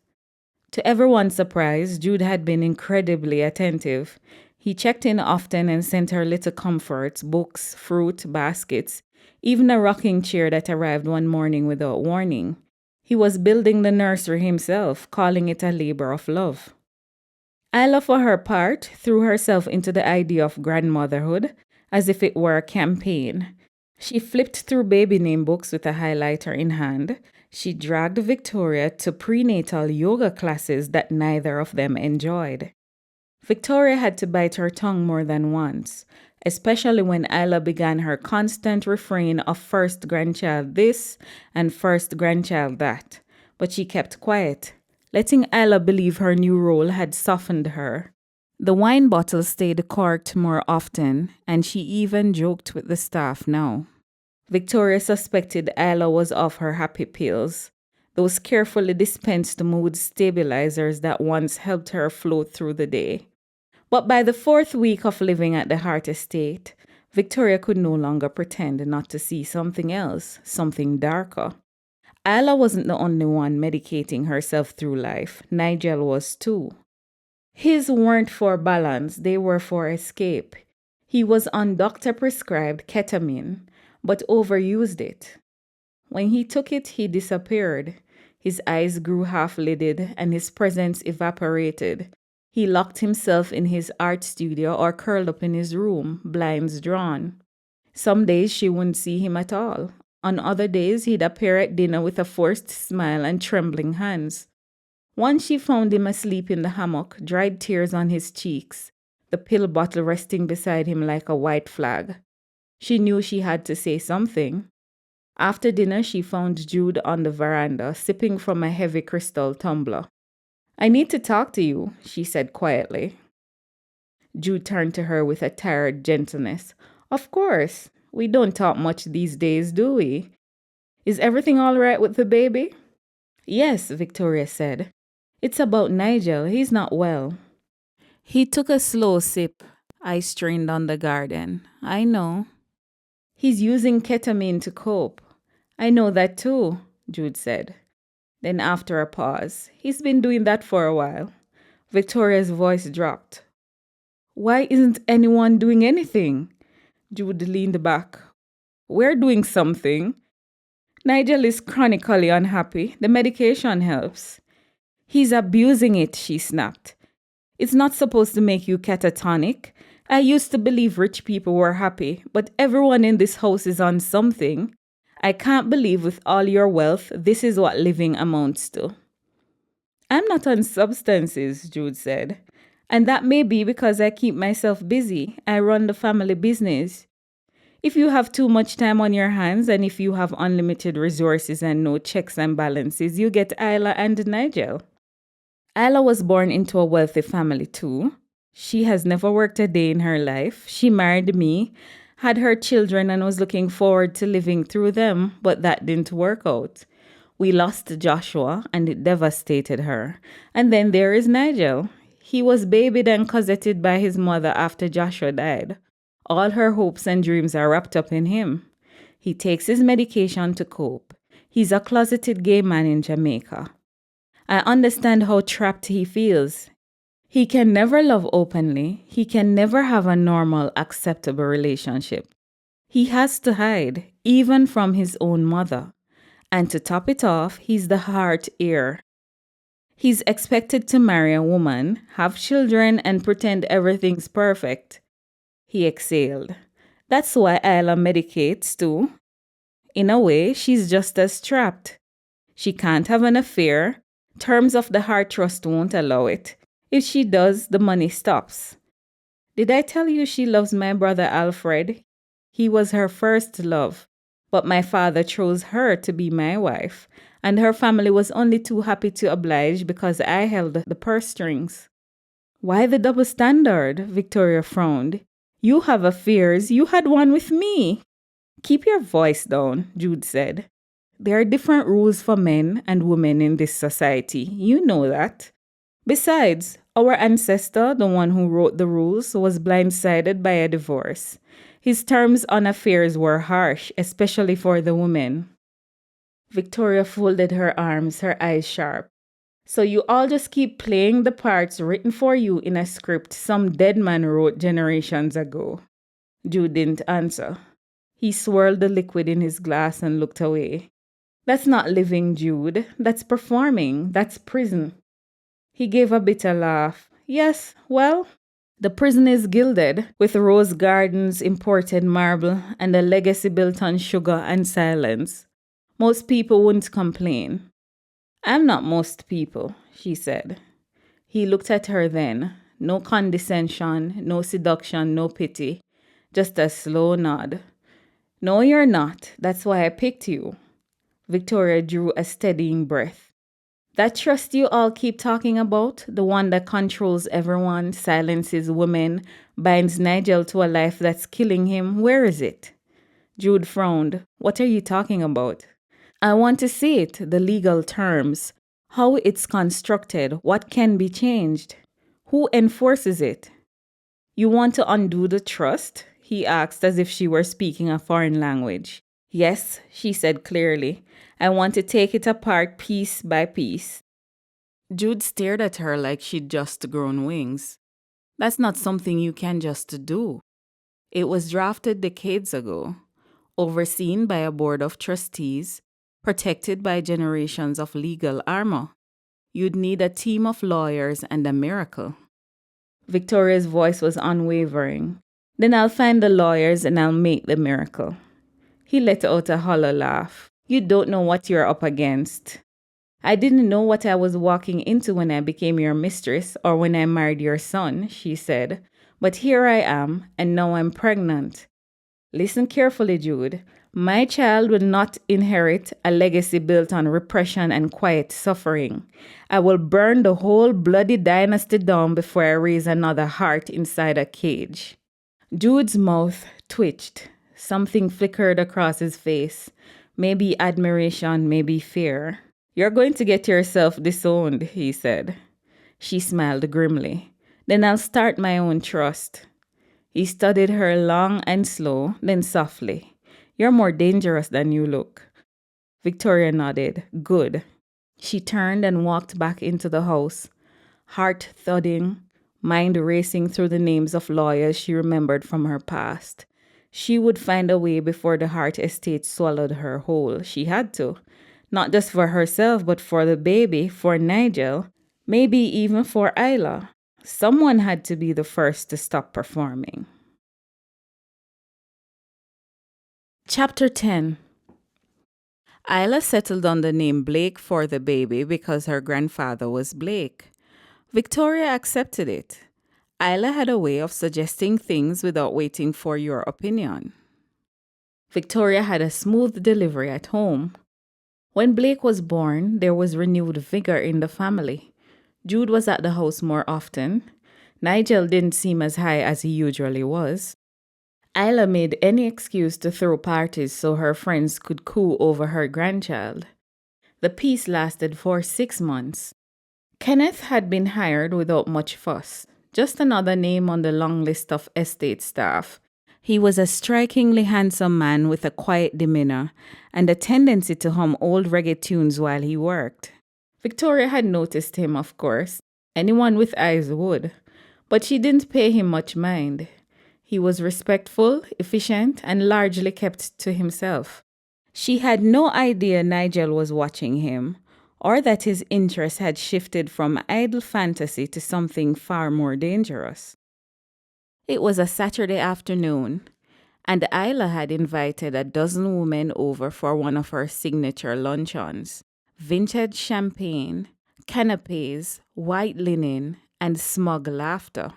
To everyone's surprise, Jude had been incredibly attentive. He checked in often and sent her little comforts, books, fruit, baskets, even a rocking chair that arrived one morning without warning. He was building the nursery himself, calling it a labor of love. Isla, for her part, threw herself into the idea of grandmotherhood as if it were a campaign. She flipped through baby name books with a highlighter in hand. She dragged Victoria to prenatal yoga classes that neither of them enjoyed. Victoria had to bite her tongue more than once, especially when Isla began her constant refrain of first grandchild this and first grandchild that. But she kept quiet, letting Isla believe her new role had softened her. The wine bottle stayed corked more often, and she even joked with the staff now. Victoria suspected Isla was off her happy pills, those carefully dispensed mood stabilizers that once helped her float through the day. But by the 4th week of living at the Harts Estate, Victoria could no longer pretend not to see something else, something darker. Isla wasn't the only one medicating herself through life. Nigel was too. His weren't for balance, they were for escape. He was on doctor-prescribed ketamine, but overused it. When he took it, he disappeared. His eyes grew half-lidded and his presence evaporated. He locked himself in his art studio or curled up in his room, blinds drawn. Some days she wouldn't see him at all. On other days, he'd appear at dinner with a forced smile and trembling hands. Once she found him asleep in the hammock, dried tears on his cheeks, the pill bottle resting beside him like a white flag. She knew she had to say something. After dinner, she found Jude on the veranda, sipping from a heavy crystal tumbler. "I need to talk to you," she said quietly. Jude turned to her with a tired gentleness. "Of course. We don't talk much these days, do we? Is everything all right with the baby?" "Yes," Victoria said. "It's about Nigel. He's not well." He took a slow sip. I strained on the garden. "I know." "He's using ketamine to cope." "I know that too," Jude said. Then after a pause, "He's been doing that for a while." Victoria's voice dropped. "Why isn't anyone doing anything?" Jude leaned back. "We're doing something. Nigel is chronically unhappy. The medication helps." "He's abusing it," she snapped. "It's not supposed to make you catatonic. I used to believe rich people were happy, but everyone in this house is on something. I can't believe with all your wealth, this is what living amounts to." "I'm not on substances," Jude said. "And that may be because I keep myself busy. I run the family business. If you have too much time on your hands and if you have unlimited resources and no checks and balances, you get Isla and Nigel." Isla was born into a wealthy family too. She has never worked a day in her life. She married me, had her children, and was looking forward to living through them, but that didn't work out. We lost Joshua, and it devastated her. And then there is Nigel. He was babied and cosseted by his mother after Joshua died. All her hopes and dreams are wrapped up in him. He takes his medication to cope. He's a closeted gay man in Jamaica. I understand how trapped he feels. He can never love openly. He can never have a normal, acceptable relationship. He has to hide, even from his own mother. And to top it off, he's the Hart heir. He's expected to marry a woman, have children, and pretend everything's perfect. He exhaled. That's why Isla medicates too. In a way, she's just as trapped. She can't have an affair. Terms of the Hart Trust won't allow it. If she does, the money stops. Did I tell you she loves my brother Alfred? He was her first love, but my father chose her to be my wife, and her family was only too happy to oblige because I held the purse strings. Why the double standard? Victoria frowned. You have affairs. You had one with me. Keep your voice down, Jude said. There are different rules for men and women in this society. You know that. Besides, our ancestor, the one who wrote the rules, was blindsided by a divorce. His terms on affairs were harsh, especially for the women. Victoria folded her arms, her eyes sharp. So you all just keep playing the parts written for you in a script some dead man wrote generations ago. Jude didn't answer. He swirled the liquid in his glass and looked away. That's not living, Jude. That's performing. That's prison. He gave a bitter laugh. Yes, well, the prison is gilded, with rose gardens, imported marble, and a legacy built on sugar and silence. Most people wouldn't complain. I'm not most people, she said. He looked at her then. No condescension, no seduction, no pity. Just a slow nod. No, you're not. That's why I picked you. Victoria drew a steadying breath. That trust you all keep talking about, the one that controls everyone, silences women, binds Nigel to a life that's killing him, where is it? Jude frowned. What are you talking about? I want to see it, the legal terms, how it's constructed, what can be changed. Who enforces it? You want to undo the trust? He asked as if she were speaking a foreign language. Yes, she said clearly. I want to take it apart piece by piece. Jude stared at her like she'd just grown wings. That's not something you can just do. It was drafted decades ago, overseen by a board of trustees, protected by generations of legal armor. You'd need a team of lawyers and a miracle. Victoria's voice was unwavering. Then I'll find the lawyers and I'll make the miracle. He let out a hollow laugh. You don't know what you're up against. I didn't know what I was walking into when I became your mistress or when I married your son, she said. But here I am, and now I'm pregnant. Listen carefully, Jude. My child will not inherit a legacy built on repression and quiet suffering. I will burn the whole bloody dynasty down before I raise another Hart inside a cage. Jude's mouth twitched. Something flickered across his face. Maybe admiration, maybe fear. You're going to get yourself disowned, he said. She smiled grimly. Then I'll start my own trust. He studied her long and slow, then softly. You're more dangerous than you look. Victoria nodded. Good. She turned and walked back into the house, heart thudding, mind racing through the names of lawyers she remembered from her past. She would find a way before the Hart Estate swallowed her whole. She had to. Not just for herself, but for the baby, for Nigel, maybe even for Isla. Someone had to be the first to stop performing. Chapter 10. Isla settled on the name Blake for the baby because her grandfather was Blake. Victoria accepted it. Isla had a way of suggesting things without waiting for your opinion. Victoria had a smooth delivery at home. When Blake was born, there was renewed vigor in the family. Jude was at the house more often. Nigel didn't seem as high as he usually was. Isla made any excuse to throw parties so her friends could coo over her grandchild. The peace lasted for 6 months. Kenneth had been hired without much fuss, just another name on the long list of estate staff. He was a strikingly handsome man with a quiet demeanor and a tendency to hum old reggae tunes while he worked. Victoria had noticed him, of course. Anyone with eyes would. But she didn't pay him much mind. He was respectful, efficient, and largely kept to himself. She had no idea Nigel was watching him, or that his interest had shifted from idle fantasy to something far more dangerous. It was a Saturday afternoon, and Isla had invited a dozen women over for one of her signature luncheons. Vintage champagne, canapes, white linen, and smug laughter.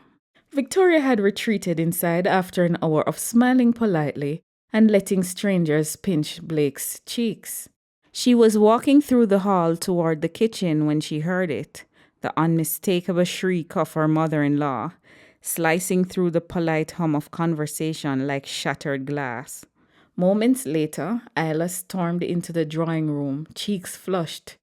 Victoria had retreated inside after an hour of smiling politely and letting strangers pinch Blake's cheeks. She was walking through the hall toward the kitchen when she heard it, the unmistakable shriek of her mother-in-law, slicing through the polite hum of conversation like shattered glass. Moments later, Isla stormed into the drawing room, cheeks flushed,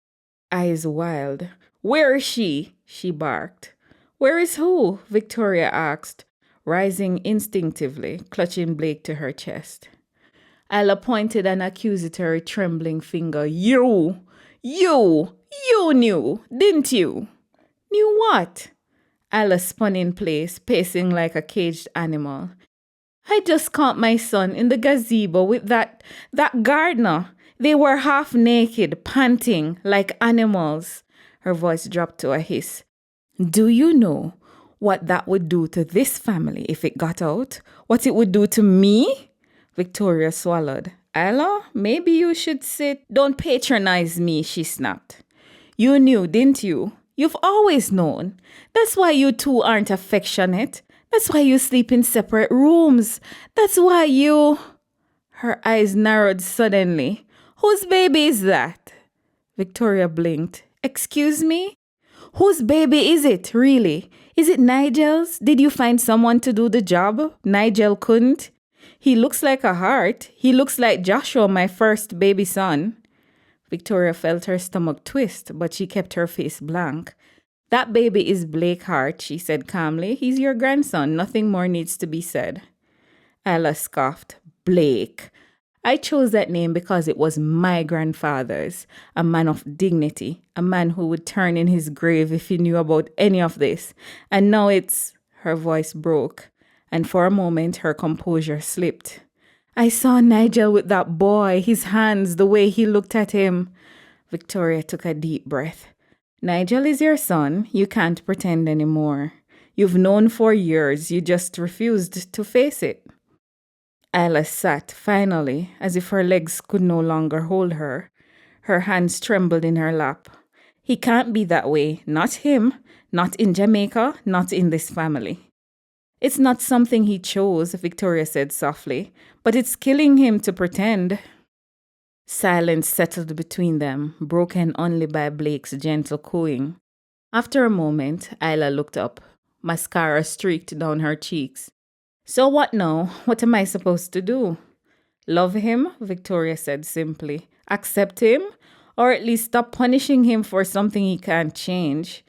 eyes wild. "Where is she?" she barked. "Where is who?" Victoria asked, rising instinctively, clutching Blake to her chest. Isla pointed an accusatory, trembling finger. You knew, didn't you?" "Knew what?" Isla spun in place, pacing like a caged animal. "I just caught my son in the gazebo with that gardener. They were half naked, panting like animals." Her voice dropped to a hiss. "Do you know what that would do to this family if it got out? What it would do to me?" Victoria swallowed. "Isla, maybe you should sit." "Don't patronize me," she snapped. "You knew, didn't you? You've always known. That's why you two aren't affectionate. That's why you sleep in separate rooms. That's why you..." Her eyes narrowed suddenly. "Whose baby is that?" Victoria blinked. "Excuse me? Whose baby is it, really? Is it Nigel's? Did you find someone to do the job? Nigel couldn't? He looks like a Hart. He looks like Joshua, my first baby son." Victoria felt her stomach twist, but she kept her face blank. "That baby is Blake Hart," she said calmly. "He's your grandson. Nothing more needs to be said." Ella scoffed. "Blake. I chose that name because it was my grandfather's, a man of dignity, a man who would turn in his grave if he knew about any of this. And now it's..." Her voice broke, and for a moment her composure slipped. "I saw Nigel with that boy, his hands, the way he looked at him." Victoria took a deep breath. "Nigel is your son. You can't pretend anymore. You've known for years. You just refused to face it." Isla sat, finally, as if her legs could no longer hold her. Her hands trembled in her lap. "He can't be that way. Not him. Not in Jamaica. Not in this family." "It's not something he chose," Victoria said softly, "but it's killing him to pretend." Silence settled between them, broken only by Blake's gentle cooing. After a moment, Isla looked up. Mascara streaked down her cheeks. "So what now? What am I supposed to do?" "Love him," Victoria said simply. "Accept him, or at least stop punishing him for something he can't change."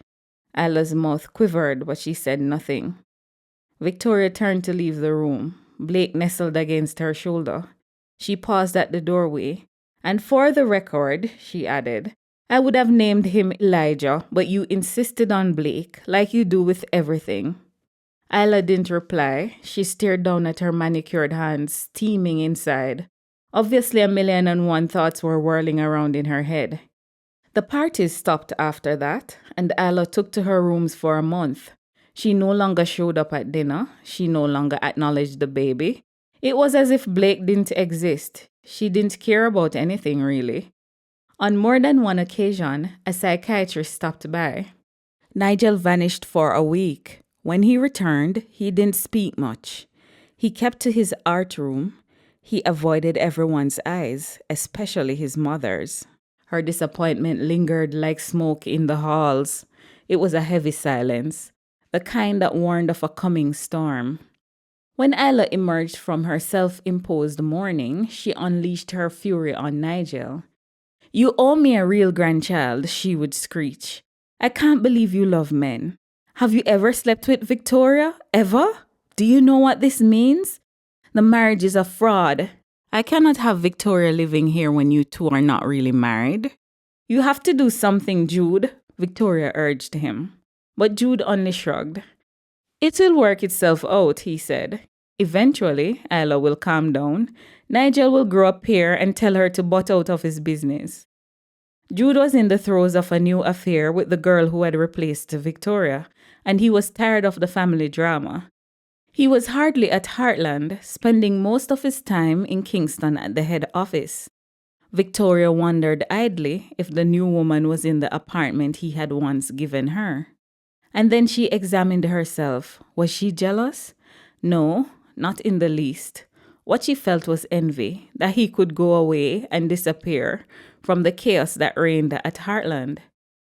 Isla's mouth quivered, but she said nothing. Victoria turned to leave the room. Blake nestled against her shoulder. She paused at the doorway. "And for the record," she added, "I would have named him Elijah, but you insisted on Blake, like you do with everything." Isla didn't reply. She stared down at her manicured hands, steaming inside. Obviously, 1,000,001 thoughts were whirling around in her head. The parties stopped after that, and Isla took to her rooms for a month. She no longer showed up at dinner. She no longer acknowledged the baby. It was as if Blake didn't exist. She didn't care about anything, really. On more than one occasion, a psychiatrist stopped by. Nigel vanished for a week. When he returned, he didn't speak much. He kept to his art room. He avoided everyone's eyes, especially his mother's. Her disappointment lingered like smoke in the halls. It was a heavy silence, the kind that warned of a coming storm. When Isla emerged from her self-imposed mourning, she unleashed her fury on Nigel. "You owe me a real grandchild," she would screech. "I can't believe you love men. Have you ever slept with Victoria? Ever? Do you know what this means? The marriage is a fraud. I cannot have Victoria living here when you two are not really married." "You have to do something, Jude," Victoria urged him. But Jude only shrugged. "It will work itself out," he said. "Eventually, Isla will calm down. Nigel will grow up here and tell her to butt out of his business." Jude was in the throes of a new affair with the girl who had replaced Victoria, and he was tired of the family drama. He was hardly at Hartland, spending most of his time in Kingston at the head office. Victoria wondered idly if the new woman was in the apartment he had once given her. And then she examined herself. Was she jealous? No, not in the least. What she felt was envy, that he could go away and disappear from the chaos that reigned at Hartland.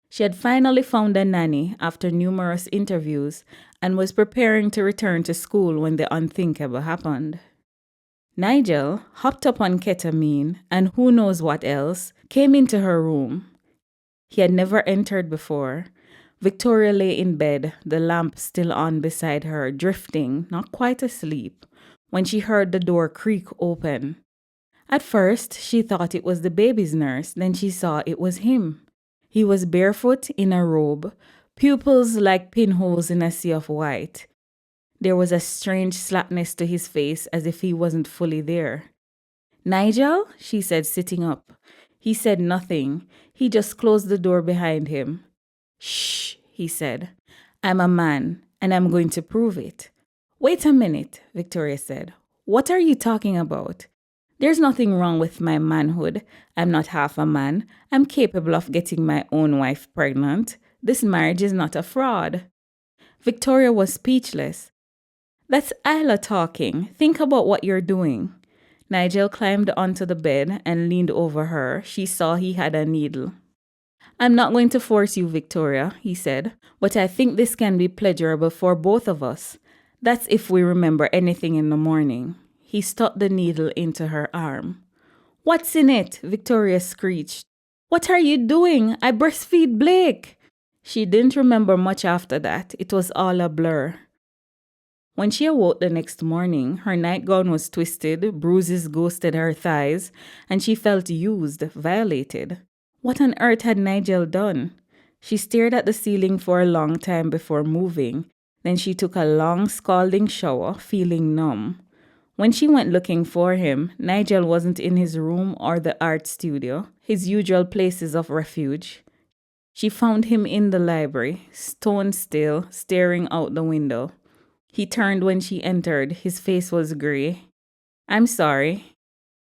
She had finally found a nanny after numerous interviews and was preparing to return to school when the unthinkable happened. Nigel, hopped up on ketamine and who knows what else, came into her room. He had never entered before. Victoria lay in bed, the lamp still on beside her, drifting, not quite asleep, when she heard the door creak open. At first, she thought it was the baby's nurse, then she saw it was him. He was barefoot in a robe, pupils like pinholes in a sea of white. There was a strange slackness to his face as if he wasn't fully there. "Nigel?" she said, sitting up. He said nothing. He just closed the door behind him. "Shh," he said. "I'm a man, and I'm going to prove it." "Wait a minute," Victoria said. "What are you talking about? There's nothing wrong with my manhood. I'm not half a man. I'm capable of getting my own wife pregnant. This marriage is not a fraud." Victoria was speechless. "That's Isla talking. Think about what you're doing." Nigel climbed onto the bed and leaned over her. She saw he had a needle. "I'm not going to force you, Victoria," he said, "but I think this can be pleasurable for both of us. That's if we remember anything in the morning." He stuck the needle into her arm. "What's in it?" Victoria screeched. "What are you doing? I breastfeed Blake." She didn't remember much after that. It was all a blur. When she awoke the next morning, her nightgown was twisted, bruises ghosted her thighs, and she felt used, violated. What on earth had Nigel done? She stared at the ceiling for a long time before moving. Then she took a long, scalding shower, feeling numb. When she went looking for him, Nigel wasn't in his room or the art studio, his usual places of refuge. She found him in the library, stone still, staring out the window. He turned when she entered. His face was gray. "I'm sorry."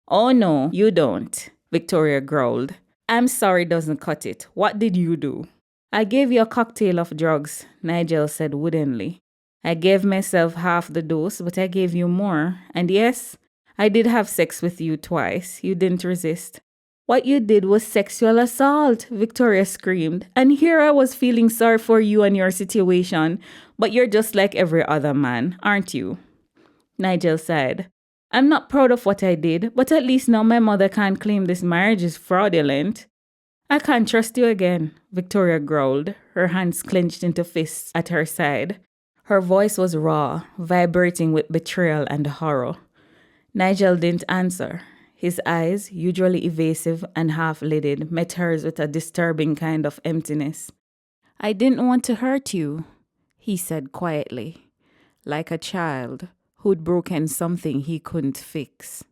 "Oh no, you don't," Victoria growled. "I'm sorry doesn't cut it. What did you do?" "I gave you a cocktail of drugs," Nigel said woodenly. "I gave myself half the dose, but I gave you more. And yes, I did have sex with you twice. You didn't resist." "What you did was sexual assault," Victoria screamed. "And here I was feeling sorry for you and your situation, but you're just like every other man, aren't you?" Nigel sighed. "I'm not proud of what I did, but at least now my mother can't claim this marriage is fraudulent." "I can't trust you again," Victoria growled, her hands clenched into fists at her side. Her voice was raw, vibrating with betrayal and horror. Nigel didn't answer. His eyes, usually evasive and half-lidded, met hers with a disturbing kind of emptiness. "I didn't want to hurt you," he said quietly, like a child who'd broken something he couldn't fix.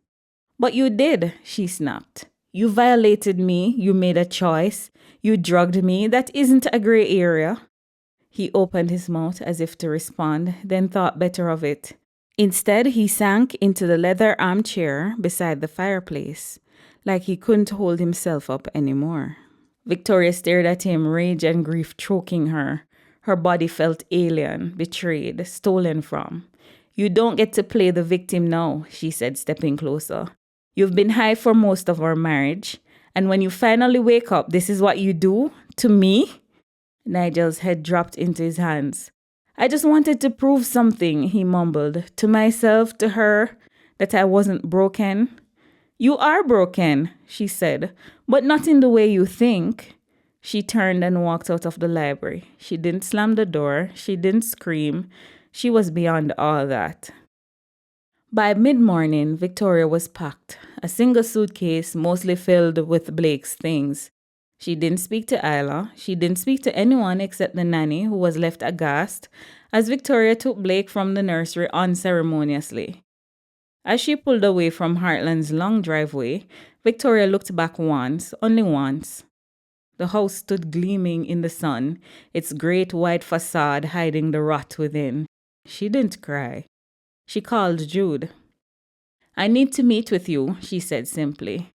"But you did," she snapped. "You violated me, you made a choice, you drugged me, that isn't a gray area." He opened his mouth as if to respond, then thought better of it. Instead, he sank into the leather armchair beside the fireplace, like he couldn't hold himself up anymore. Victoria stared at him, rage and grief choking her. Her body felt alien, betrayed, stolen from. "You don't get to play the victim now," she said, stepping closer. "You've been high for most of our marriage, and when you finally wake up, this is what you do? To me?" Nigel's head dropped into his hands. "I just wanted to prove something," he mumbled, "to myself, to her, that I wasn't broken." "You are broken," she said, "but not in the way you think." She turned and walked out of the library. She didn't slam the door. She didn't scream. She was beyond all that. By mid-morning, Victoria was packed, a single suitcase mostly filled with Blake's things. She didn't speak to Isla. She didn't speak to anyone except the nanny, who was left aghast as Victoria took Blake from the nursery unceremoniously. As she pulled away from Hartland's long driveway, Victoria looked back once, only once. The house stood gleaming in the sun, its great white facade hiding the rot within. She didn't cry. She called Jude. "I need to meet with you," she said simply.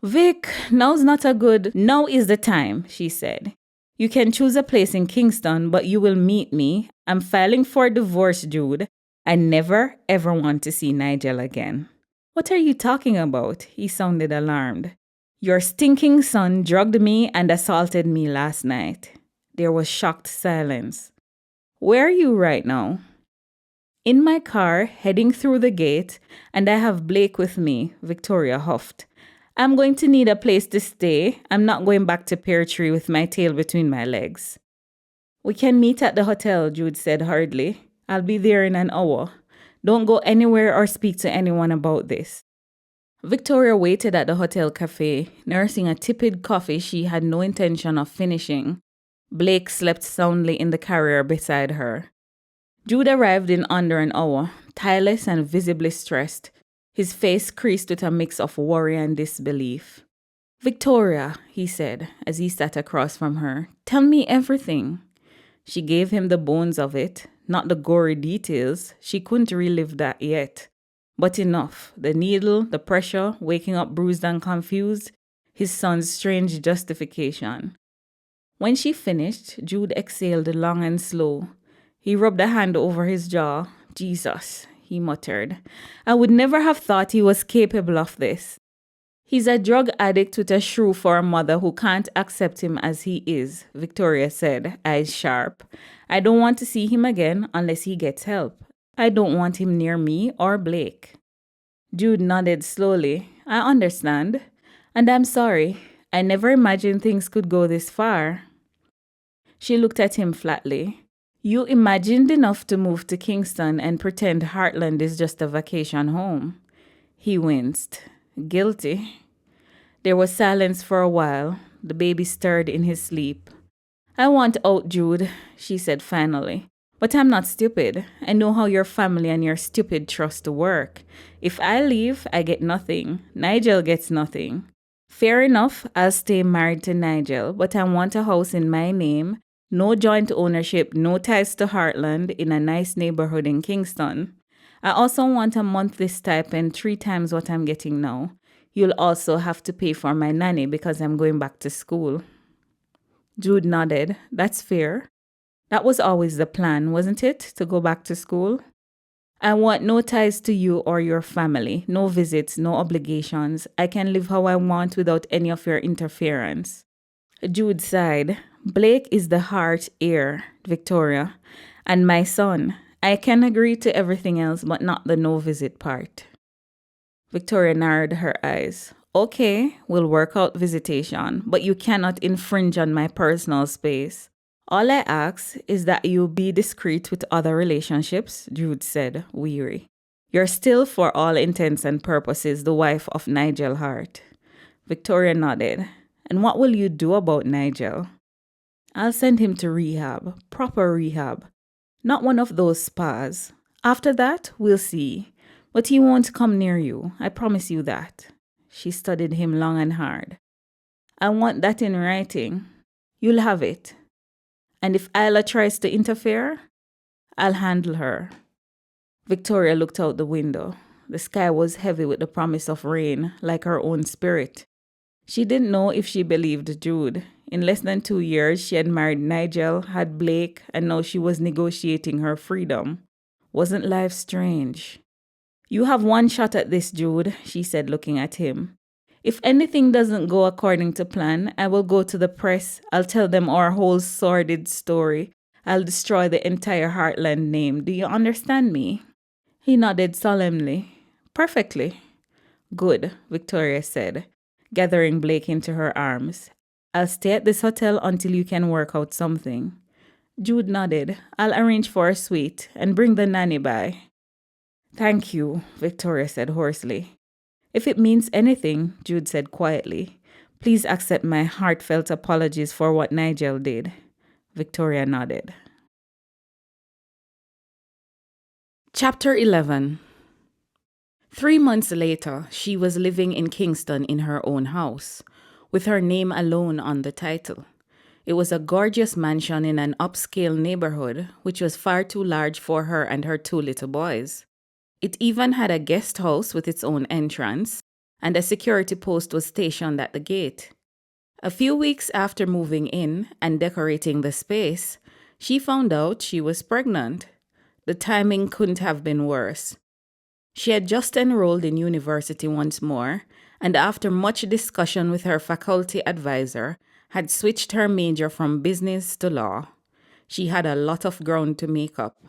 "Vic, now is the time," she said. You can choose a place in Kingston, but you will meet me. I'm filing for divorce, Jude. I never, ever want to see Nigel again. What are you talking about? He sounded alarmed. Your stinking son drugged me and assaulted me last night. There was shocked silence. Where are you right now? In my car, heading through the gate, and I have Blake with me, Victoria huffed. I'm going to need a place to stay. I'm not going back to Pear Tree with my tail between my legs. We can meet at the hotel, Jude said hurriedly. I'll be there in an hour. Don't go anywhere or speak to anyone about this. Victoria waited at the hotel cafe, nursing a tepid coffee she had no intention of finishing. Blake slept soundly in the carrier beside her. Jude arrived in under an hour, tireless and visibly stressed, his face creased with a mix of worry and disbelief. Victoria, he said, as he sat across from her, tell me everything. She gave him the bones of it, not the gory details. She couldn't relive that yet. But enough. The needle, the pressure, waking up bruised and confused, his son's strange justification. When she finished, Jude exhaled long and slow. He rubbed a hand over his jaw. Jesus, he muttered. I would never have thought he was capable of this. He's a drug addict with a shrew for a mother who can't accept him as he is, Victoria said, eyes sharp. I don't want to see him again unless he gets help. I don't want him near me or Blake. Jude nodded slowly. I understand. And I'm sorry. I never imagined things could go this far. She looked at him flatly. You imagined enough to move to Kingston and pretend Hartland is just a vacation home. He winced. Guilty. There was silence for a while. The baby stirred in his sleep. I want out, Jude, she said finally. But I'm not stupid. I know how your family and your stupid trust work. If I leave, I get nothing. Nigel gets nothing. Fair enough, I'll stay married to Nigel, but I want a house in my name. No joint ownership, no ties to Hartland, in a nice neighborhood in Kingston. I also want a monthly stipend 3 times what I'm getting now. You'll also have to pay for my nanny because I'm going back to school. Jude nodded. That's fair. That was always the plan, wasn't it, to go back to school? I want no ties to you or your family, no visits, no obligations. I can live how I want without any of your interference. Jude sighed. Blake is the Hart heir, Victoria, and my son. I can agree to everything else, but not the no-visit part. Victoria narrowed her eyes. Okay, we'll work out visitation, but you cannot infringe on my personal space. All I ask is that you be discreet with other relationships, Jude said, weary. You're still, for all intents and purposes, the wife of Nigel Hart. Victoria nodded. And what will you do about Nigel? I'll send him to rehab, proper rehab. Not one of those spas. After that, we'll see. But he won't come near you, I promise you that. She studied him long and hard. I want that in writing. You'll have it. And if Isla tries to interfere, I'll handle her. Victoria looked out the window. The sky was heavy with the promise of rain, like her own spirit. She didn't know if she believed Jude. In less than 2 years, she had married Nigel, had Blake, and now she was negotiating her freedom. Wasn't life strange? You have one shot at this, Jude, she said, looking at him. If anything doesn't go according to plan, I will go to the press. I'll tell them our whole sordid story. I'll destroy the entire Hartland name. Do you understand me? He nodded solemnly. Perfectly. Good, Victoria said, gathering Blake into her arms. I'll stay at this hotel until you can work out something. Jude nodded. I'll arrange for a suite and bring the nanny by. Thank you, Victoria said hoarsely. If it means anything, Jude said quietly, please accept my heartfelt apologies for what Nigel did. Victoria nodded. Chapter 11. 3 months later, she was living in Kingston in her own house, with her name alone on the title. It was a gorgeous mansion in an upscale neighborhood, which was far too large for her and her 2 little boys. It even had a guest house with its own entrance, and a security post was stationed at the gate. A few weeks after moving in and decorating the space, she found out she was pregnant. The timing couldn't have been worse. She had just enrolled in university once more, and after much discussion with her faculty advisor, had switched her major from business to law. She had a lot of ground to make up.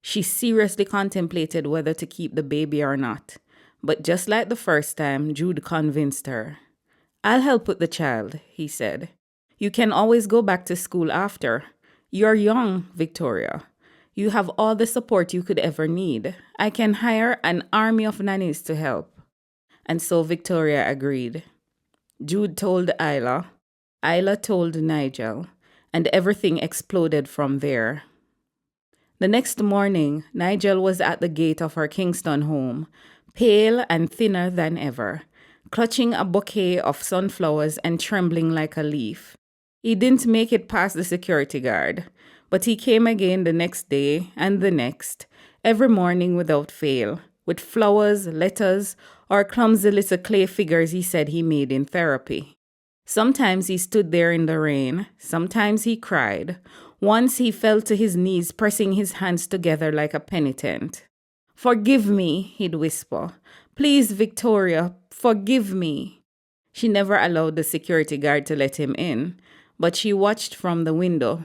She seriously contemplated whether to keep the baby or not, but just like the first time, Jude convinced her. "I'll help with the child," he said. "You can always go back to school after. You're young, Victoria. You have all the support you could ever need. I can hire an army of nannies to help." And so Victoria agreed. Jude told Isla. Isla told Nigel. And everything exploded from there. The next morning, Nigel was at the gate of her Kingston home, pale and thinner than ever, clutching a bouquet of sunflowers and trembling like a leaf. He didn't make it past the security guard, but he came again the next day and the next, every morning without fail, with flowers, letters, or clumsy little clay figures he said he made in therapy. Sometimes he stood there in the rain, sometimes he cried. Once he fell to his knees, pressing his hands together like a penitent. "Forgive me," he'd whisper. "Please, Victoria, forgive me." She never allowed the security guard to let him in, but she watched from the window.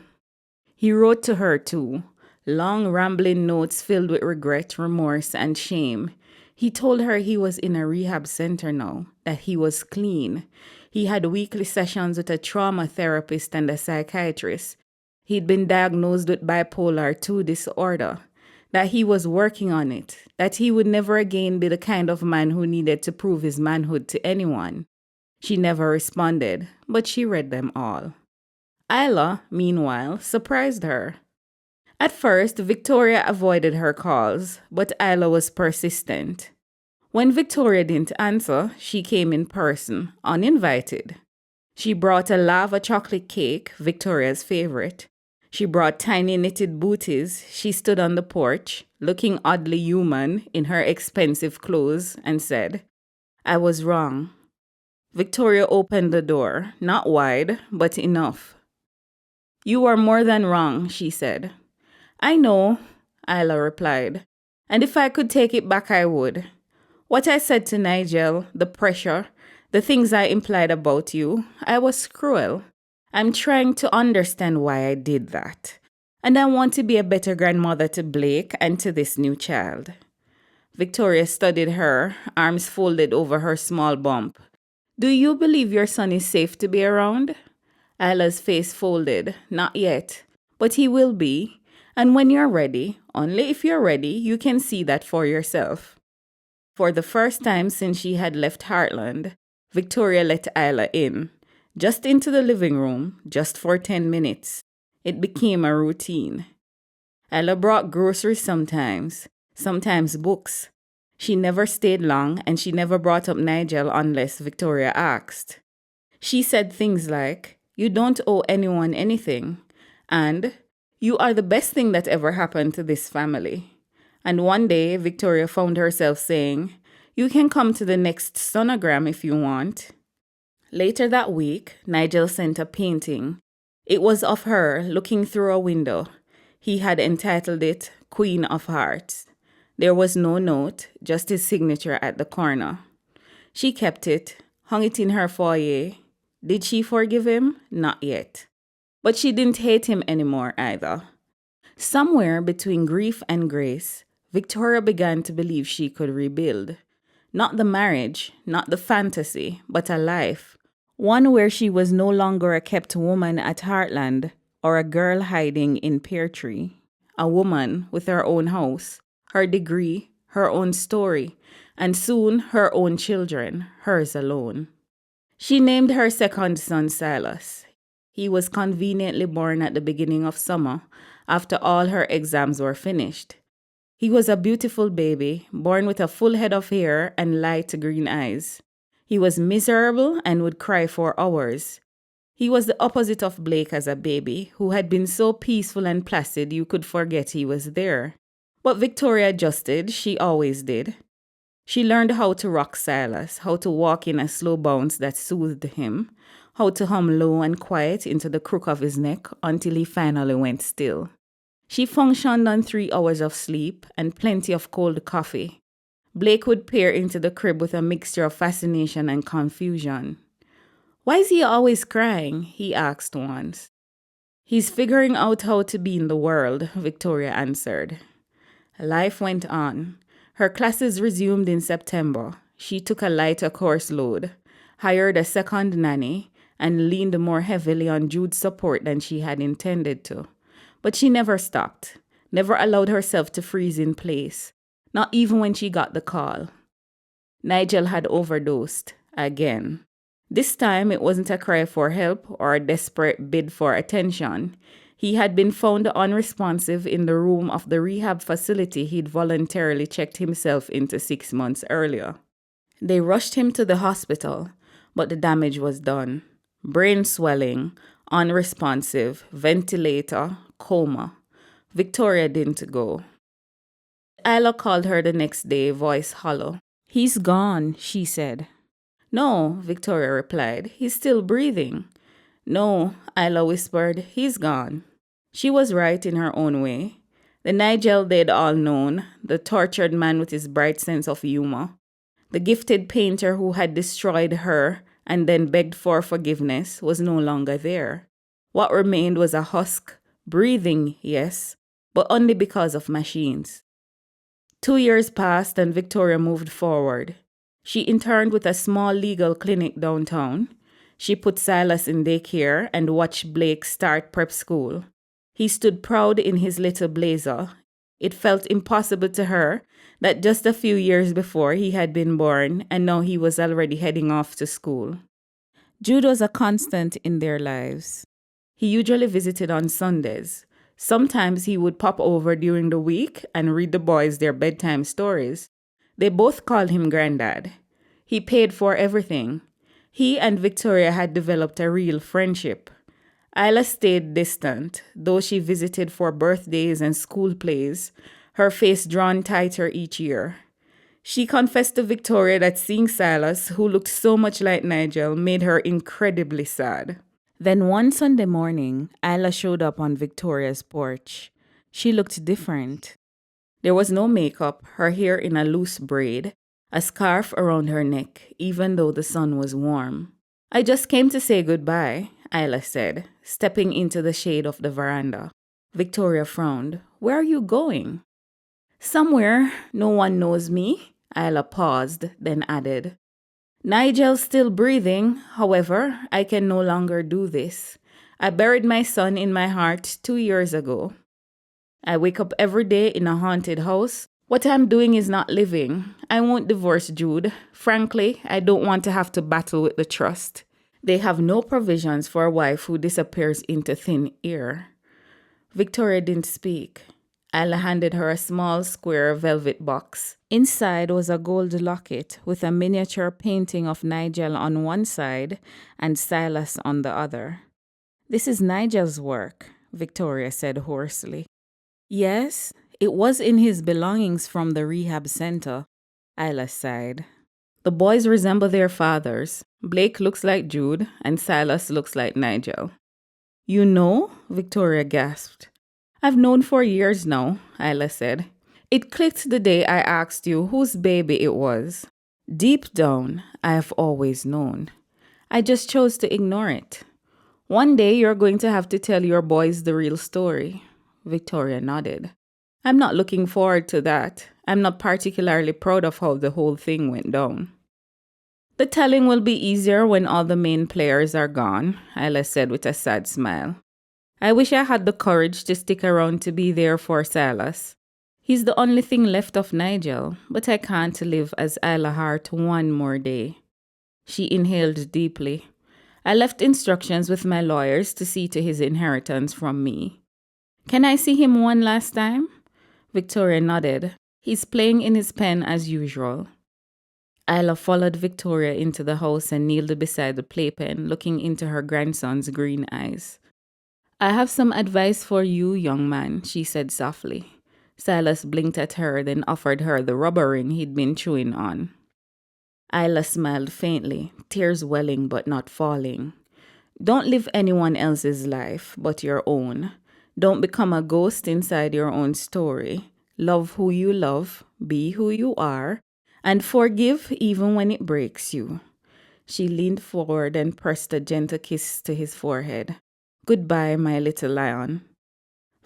He wrote to her too, long rambling notes filled with regret, remorse, and shame. He told her he was in a rehab center now, that he was clean. He had weekly sessions with a trauma therapist and a psychiatrist. He'd been diagnosed with bipolar II disorder, that he was working on it, that he would never again be the kind of man who needed to prove his manhood to anyone. She never responded, but she read them all. Isla, meanwhile, surprised her. At first, Victoria avoided her calls, but Isla was persistent. When Victoria didn't answer, she came in person, uninvited. She brought a lava chocolate cake, Victoria's favorite. She brought tiny knitted booties. She stood on the porch, looking oddly human in her expensive clothes, and said, "I was wrong." Victoria opened the door, not wide, but enough. "You are more than wrong," she said. "I know," Isla replied, "and if I could take it back, I would. What I said to Nigel, the pressure, the things I implied about you, I was cruel. I'm trying to understand why I did that. And I want to be a better grandmother to Blake and to this new child." Victoria studied her, arms folded over her small bump. "Do you believe your son is safe to be around?" Isla's face folded. "Not yet, but he will be. And when you're ready, only if you're ready, you can see that for yourself." For the first time since she had left Hartland, Victoria let Isla in. Just into the living room, just for 10 minutes. It became a routine. Ella brought groceries sometimes books. She never stayed long, and she never brought up Nigel unless Victoria asked. She said things like, "You don't owe anyone anything," and "You are the best thing that ever happened to this family." And one day, Victoria found herself saying, "You can come to the next sonogram if you want." Later that week, Nigel sent a painting. It was of her looking through a window. He had entitled it Queen of Hearts. There was no note, just his signature at the corner. She kept it, hung it in her foyer. Did she forgive him? Not yet. But she didn't hate him anymore either. Somewhere between grief and grace, Victoria began to believe she could rebuild. Not the marriage, not the fantasy, but a life. One where she was no longer a kept woman at Hartland or a girl hiding in Pear Tree. A woman with her own house, her degree, her own story, and soon her own children, hers alone. She named her second son Silas. He was conveniently born at the beginning of summer, after all her exams were finished. He was a beautiful baby, born with a full head of hair and light green eyes. He was miserable and would cry for hours. He was the opposite of Blake as a baby, who had been so peaceful and placid you could forget he was there. But Victoria adjusted, she always did. She learned how to rock Silas, how to walk in a slow bounce that soothed him, how to hum low and quiet into the crook of his neck until he finally went still. She functioned on 3 hours of sleep and plenty of cold coffee. Blake would peer into the crib with a mixture of fascination and confusion. "Why is he always crying?" he asked once. "He's figuring out how to be in the world," Victoria answered. Life went on. Her classes resumed in September. She took a lighter course load, hired a second nanny, and leaned more heavily on Jude's support than she had intended to. But she never stopped, never allowed herself to freeze in place, not even when she got the call. Nigel had overdosed, again. This time it wasn't a cry for help or a desperate bid for attention. He had been found unresponsive in the room of the rehab facility he'd voluntarily checked himself into 6 months earlier. They rushed him to the hospital, but the damage was done. Brain swelling, unresponsive, ventilator, coma. Victoria didn't go. Isla called her the next day, voice hollow. "He's gone," she said. "No," Victoria replied. "He's still breathing." "No," Isla whispered. "He's gone." She was right in her own way. The Nigel they'd all known, the tortured man with his bright sense of humor, the gifted painter who had destroyed her and then begged for forgiveness, was no longer there. What remained was a husk, breathing, yes, but only because of machines. 2 years passed and Victoria moved forward. She interned with a small legal clinic downtown. She put Silas in daycare and watched Blake start prep school. He stood proud in his little blazer. It felt impossible to her that just a few years before he had been born and now he was already heading off to school. Jude was a constant in their lives. He usually visited on Sundays. Sometimes he would pop over during the week and read the boys their bedtime stories. They both called him Granddad. He paid for everything. He and Victoria had developed a real friendship. Isla stayed distant, though she visited for birthdays and school plays, her face drawn tighter each year. She confessed to Victoria that seeing Silas, who looked so much like Nigel, made her incredibly sad. Then one Sunday morning, Isla showed up on Victoria's porch. She looked different. There was no makeup, her hair in a loose braid, a scarf around her neck, even though the sun was warm. "I just came to say goodbye," Isla said, stepping into the shade of the veranda. Victoria frowned. "Where are you going?" "Somewhere. No one knows me." Isla paused, then added, "Nigel's still breathing. However, I can no longer do this. I buried my son in my heart 2 years ago. I wake up every day in a haunted house. What I'm doing is not living. I won't divorce Jude. Frankly, I don't want to have to battle with the trust. They have no provisions for a wife who disappears into thin air." Victoria didn't speak. Isla handed her a small square velvet box. Inside was a gold locket with a miniature painting of Nigel on one side and Silas on the other. "This is Nigel's work," Victoria said hoarsely. "Yes, it was in his belongings from the rehab center," Isla sighed. "The boys resemble their fathers. Blake looks like Jude and Silas looks like Nigel." "You know?" Victoria gasped. "I've known for years now," Isla said. "It clicked the day I asked you whose baby it was. Deep down, I have always known. I just chose to ignore it. One day you're going to have to tell your boys the real story." Victoria nodded. "I'm not looking forward to that. I'm not particularly proud of how the whole thing went down." "The telling will be easier when all the main players are gone," Isla said with a sad smile. "I wish I had the courage to stick around to be there for Silas. He's the only thing left of Nigel, but I can't live as Isla Hart one more day." She inhaled deeply. "I left instructions with my lawyers to see to his inheritance from me." "Can I see him one last time?" Victoria nodded. "He's playing in his pen as usual." Isla followed Victoria into the house and kneeled beside the playpen, looking into her grandson's green eyes. "I have some advice for you, young man," she said softly. Silas blinked at her, then offered her the rubber ring he'd been chewing on. Isla smiled faintly, tears welling but not falling. Don't live anyone else's life but your own. Don't become a ghost inside your own story. Love who you love, be who you are, and forgive even when it breaks you. She leaned forward and pressed a gentle kiss to his forehead. Goodbye, my little lion.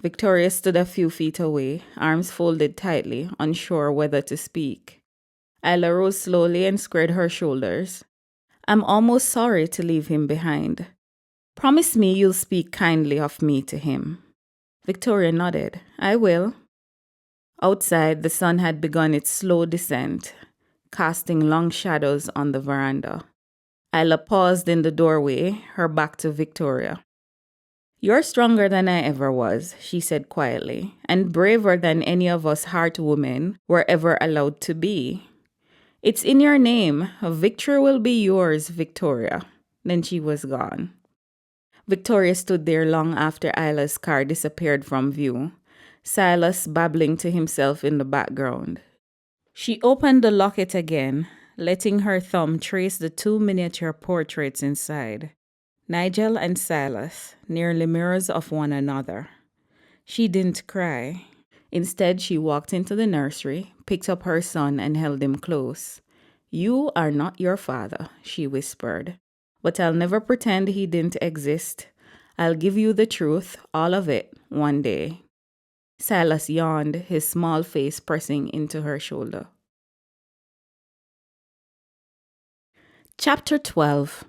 Victoria stood a few feet away, arms folded tightly, unsure whether to speak. Isla rose slowly and squared her shoulders. I'm almost sorry to leave him behind. Promise me you'll speak kindly of me to him. Victoria nodded. I will. Outside, the sun had begun its slow descent, casting long shadows on the veranda. Isla paused in the doorway, her back to Victoria. You're stronger than I ever was, she said quietly, and braver than any of us Hart women were ever allowed to be. It's in your name. Victory will be yours, Victoria. Then she was gone. Victoria stood there long after Isla's car disappeared from view, Silas babbling to himself in the background. She opened the locket again, letting her thumb trace the two miniature portraits inside, Nigel and Silas, nearly mirrors of one another. She didn't cry. Instead, she walked into the nursery, picked up her son, and held him close. You are not your father, she whispered. But I'll never pretend he didn't exist. I'll give you the truth, all of it, one day. Silas yawned, his small face pressing into her shoulder. Chapter 12.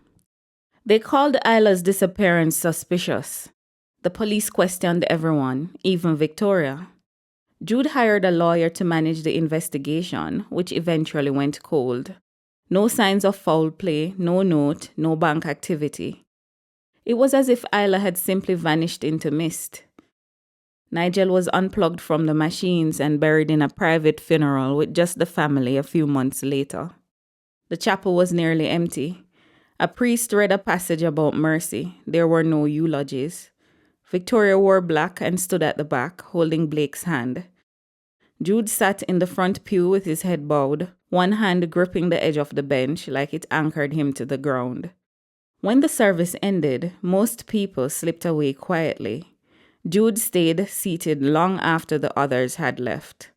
They called Isla's disappearance suspicious. The police questioned everyone, even Victoria. Jude hired a lawyer to manage the investigation, which eventually went cold. No signs of foul play, no note, no bank activity. It was as if Isla had simply vanished into mist. Nigel was unplugged from the machines and buried in a private funeral with just the family a few months later. The chapel was nearly empty. A priest read a passage about mercy. There were no eulogies. Victoria wore black and stood at the back, holding Blake's hand. Jude sat in the front pew with his head bowed, one hand gripping the edge of the bench like it anchored him to the ground. When the service ended, most people slipped away quietly. Jude stayed seated long after the others had left.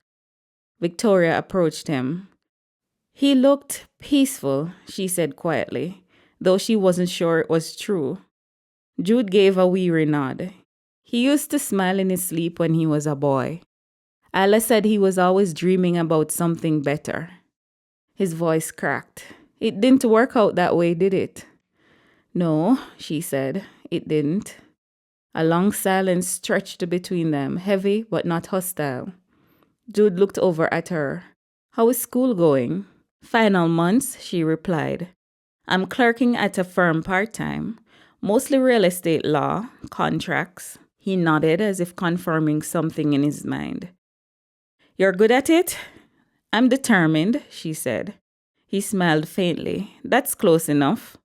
Victoria approached him. He looked peaceful, she said quietly, though she wasn't sure it was true. Jude gave a weary nod. He used to smile in his sleep when he was a boy. Isla said he was always dreaming about something better. His voice cracked. It didn't work out that way, did it? No, she said, it didn't. A long silence stretched between them, heavy but not hostile. Jude looked over at her. How is school going? Final months, she replied. I'm clerking at a firm part-time, mostly real estate law, contracts. He nodded as if confirming something in his mind. You're good at it? I'm determined, she said. He smiled faintly. That's close enough.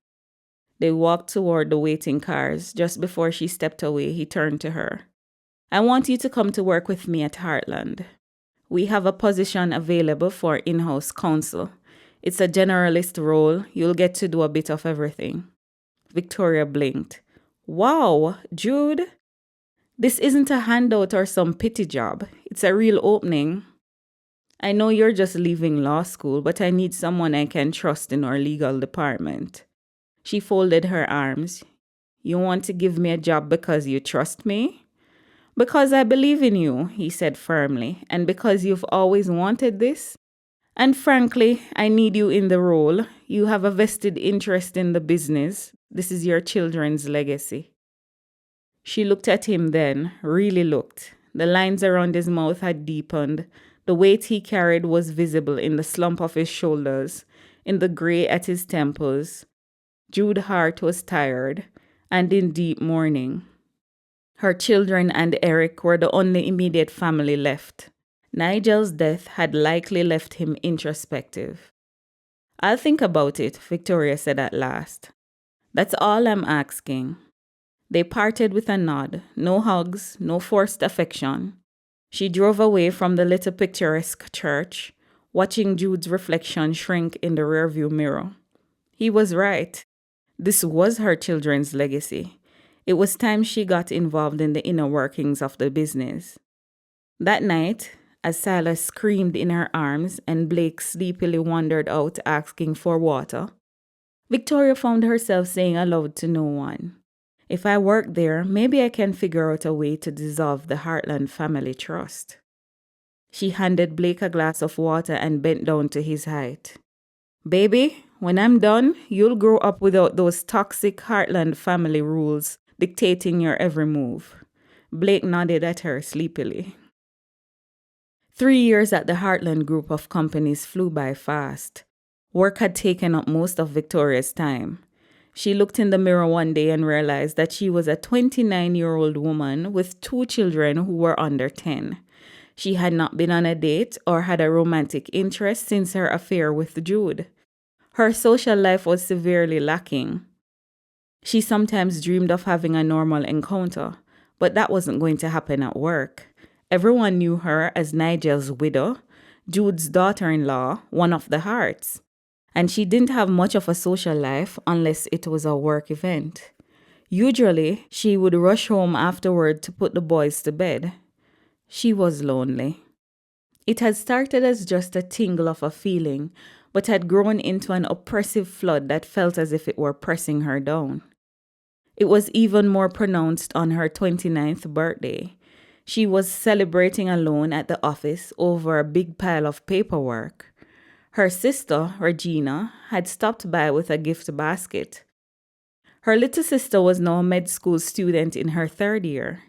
They walked toward the waiting cars. Just before she stepped away, he turned to her. I want you to come to work with me at Hartland. We have a position available for in-house counsel. It's a generalist role. You'll get to do a bit of everything. Victoria blinked. Wow, Jude. This isn't a handout or some pity job. It's a real opening. I know you're just leaving law school, but I need someone I can trust in our legal department. She folded her arms. You want to give me a job because you trust me? Because I believe in you, he said firmly, and because you've always wanted this. And frankly, I need you in the role. You have a vested interest in the business. This is your children's legacy. She looked at him then, really looked. The lines around his mouth had deepened. The weight he carried was visible in the slump of his shoulders, in the gray at his temples. Jude Hart was tired and in deep mourning. Her children and Eric were the only immediate family left. Nigel's death had likely left him introspective. I'll think about it, Victoria said at last. That's all I'm asking. They parted with a nod, no hugs, no forced affection. She drove away from the little picturesque church, watching Jude's reflection shrink in the rearview mirror. He was right. This was her children's legacy. It was time she got involved in the inner workings of the business. That night, as Silas screamed in her arms and Blake sleepily wandered out asking for water, Victoria found herself saying aloud to no one, "If I work there, maybe I can figure out a way to dissolve the Hartland family trust." She handed Blake a glass of water and bent down to his height. "Baby, when I'm done, you'll grow up without those toxic Hartland family rules dictating your every move." Blake nodded at her sleepily. 3 years at the Hartland group of companies flew by fast. Work had taken up most of Victoria's time. She looked in the mirror one day and realized that she was a 29-year-old woman with 2 children who were under 10. She had not been on a date or had a romantic interest since her affair with Jude. Her social life was severely lacking. She sometimes dreamed of having a normal encounter, but that wasn't going to happen at work. Everyone knew her as Nigel's widow, Jude's daughter-in-law, one of the Harts. And she didn't have much of a social life unless it was a work event. Usually, she would rush home afterward to put the boys to bed. She was lonely. It had started as just a tingle of a feeling, but had grown into an oppressive flood that felt as if it were pressing her down. It was even more pronounced on her 29th birthday. She was celebrating alone at the office over a big pile of paperwork. Her sister, Regina, had stopped by with a gift basket. Her little sister was now a med school student in her 3rd year.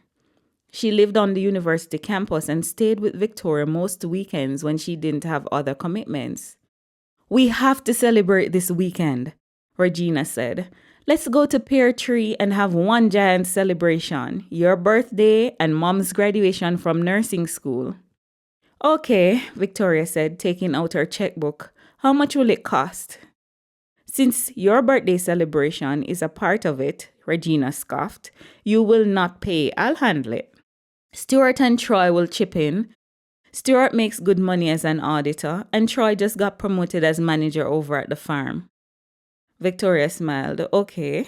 She lived on the university campus and stayed with Victoria most weekends when she didn't have other commitments. "We have to celebrate this weekend," Regina said. "Let's go to Pear Tree and have one giant celebration, your birthday and Mom's graduation from nursing school." "Okay," Victoria said, taking out her checkbook. "How much will it cost?" "Since your birthday celebration is a part of it," Regina scoffed, "you will not pay. I'll handle it. Stewart and Troy will chip in. Stewart makes good money as an auditor, and Troy just got promoted as manager over at the farm." Victoria smiled. "Okay.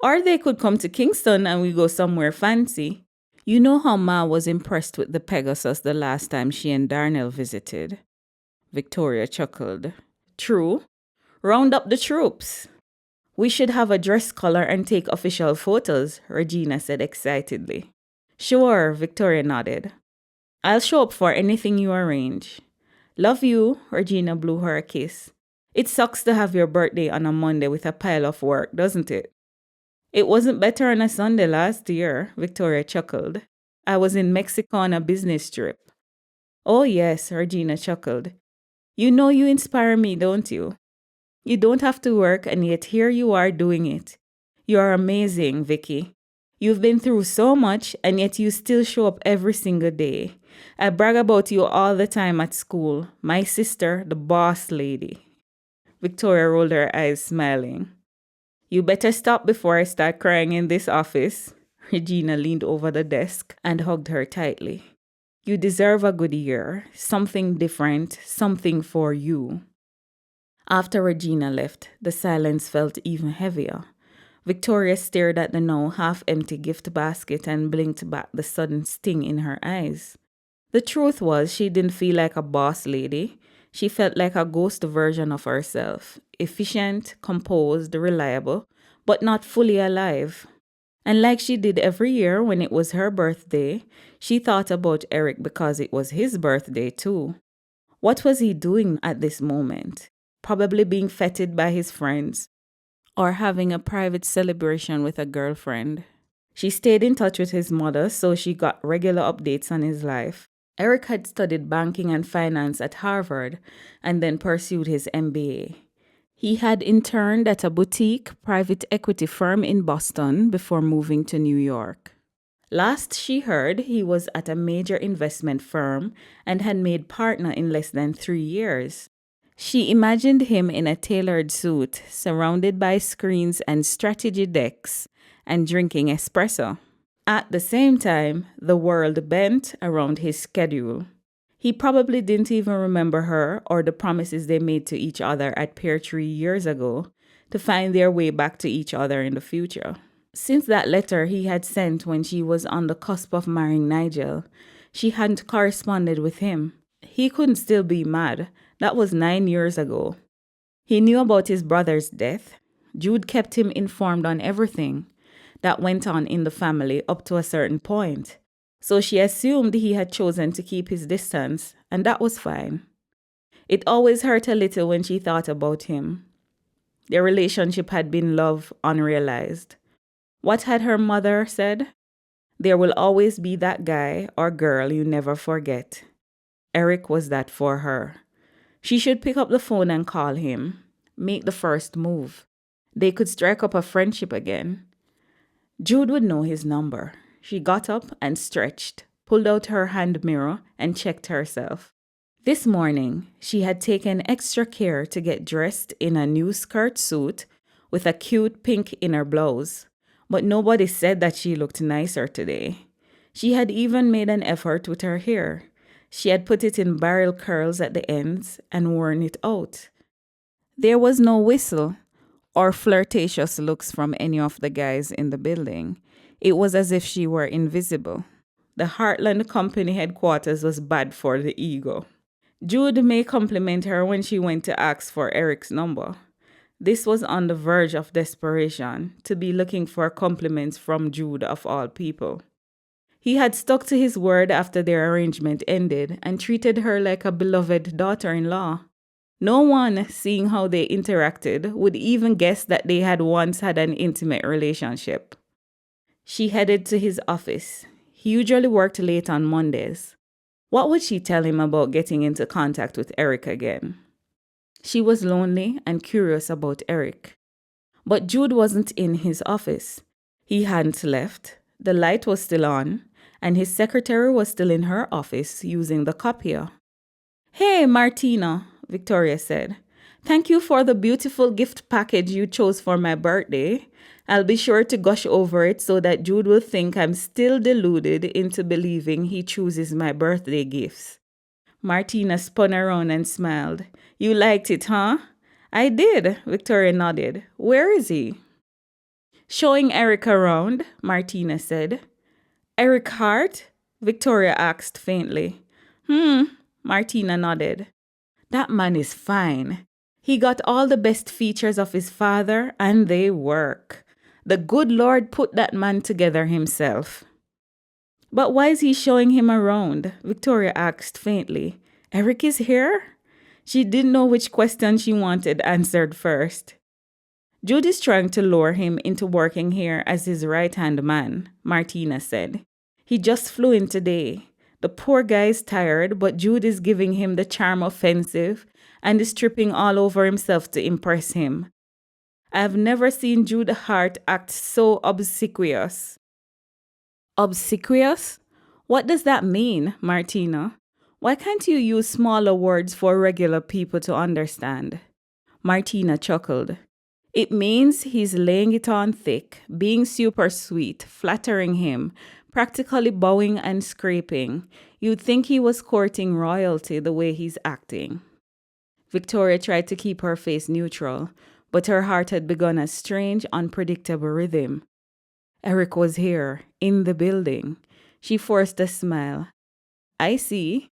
Or they could come to Kingston and we go somewhere fancy. You know how Ma was impressed with the Pegasus the last time she and Darnell visited." Victoria chuckled. "True. Round up the troops." "We should have a dress color and take official photos," Regina said excitedly. "Sure," Victoria nodded. "I'll show up for anything you arrange." "Love you," Regina blew her a kiss. "It sucks to have your birthday on a Monday with a pile of work, doesn't it?" "It wasn't better on a Sunday last year," Victoria chuckled. "I was in Mexico on a business trip." "Oh yes," Regina chuckled. "You know you inspire me, don't you? You don't have to work and yet here you are doing it. You're amazing, Vicky. You've been through so much and yet you still show up every single day. I brag about you all the time at school. My sister, the boss lady." Victoria rolled her eyes, smiling. "You better stop before I start crying in this office." Regina leaned over the desk and hugged her tightly. "You deserve a good year, something different, something for you." After Regina left, the silence felt even heavier. Victoria stared at the now half-empty gift basket and blinked back the sudden sting in her eyes. The truth was, she didn't feel like a boss lady. She felt like a ghost version of herself, efficient, composed, reliable, but not fully alive. And like she did every year when it was her birthday, she thought about Eric because it was his birthday too. What was he doing at this moment? Probably being feted by his friends, or having a private celebration with a girlfriend. She stayed in touch with his mother, so she got regular updates on his life. Eric had studied banking and finance at Harvard and then pursued his MBA. He had interned at a boutique private equity firm in Boston before moving to New York. Last she heard, he was at a major investment firm and had made partner in less than 3 years. She imagined him in a tailored suit, surrounded by screens and strategy decks, and drinking espresso. At the same time, the world bent around his schedule. He probably didn't even remember her or the promises they made to each other at Pear Tree years ago, to find their way back to each other in the future. Since that letter he had sent when she was on the cusp of marrying Nigel, she hadn't corresponded with him. He couldn't still be mad. That was 9 years ago. He knew about his brother's death. Jude kept him informed on everything that went on in the family up to a certain point. So she assumed he had chosen to keep his distance, and that was fine. It always hurt a little when she thought about him. Their relationship had been love unrealized. What had her mother said? There will always be that guy or girl you never forget. Eric was that for her. She should pick up the phone and call him. Make the first move. They could strike up a friendship again. Jude would know his number. She got up and stretched, pulled out her hand mirror, and checked herself. This morning, she had taken extra care to get dressed in a new skirt suit with a cute pink inner blouse. But nobody said that she looked nicer today. She had even made an effort with her hair. She had put it in barrel curls at the ends and worn it out. There was no whistle or flirtatious looks from any of the guys in the building. It was as if she were invisible. The Hartland Company headquarters was bad for the ego. Jude may compliment her when she went to ask for Eric's number. This was on the verge of desperation, to be looking for compliments from Jude of all people. He had stuck to his word after their arrangement ended and treated her like a beloved daughter-in-law. No one, seeing how they interacted, would even guess that they had once had an intimate relationship. She headed to his office. He usually worked late on Mondays. What would she tell him about getting into contact with Eric again? She was lonely and curious about Eric. But Jude wasn't in his office. He hadn't left. The light was still on, and his secretary was still in her office using the copier. "Hey, Martina," Victoria said. "Thank you for the beautiful gift package you chose for my birthday. I'll be sure to gush over it so that Jude will think I'm still deluded into believing he chooses my birthday gifts." Martina spun around and smiled. "You liked it, huh?" "I did," Victoria nodded. "Where is he?" "Showing Eric around," Martina said. "Eric Hart?" Victoria asked faintly. Martina nodded. "That man is fine. He got all the best features of his father, and they work. The good Lord put that man together himself." "But why is he showing him around?" Victoria asked faintly. "Eric is here?" She didn't know which question she wanted answered first. "Jude is trying to lure him into working here as his right-hand man," Martina said. "He just flew in today. The poor guy is tired, but Jude is giving him the charm offensive and is tripping all over himself to impress him. I have never seen Jude Hart act so obsequious." "Obsequious? What does that mean, Martina? Why can't you use smaller words for regular people to understand?" Martina chuckled. "It means he's laying it on thick, being super sweet, flattering him, practically bowing and scraping. You'd think he was courting royalty the way he's acting." Victoria tried to keep her face neutral, but her heart had begun a strange, unpredictable rhythm. Eric was here, in the building. She forced a smile. "I see."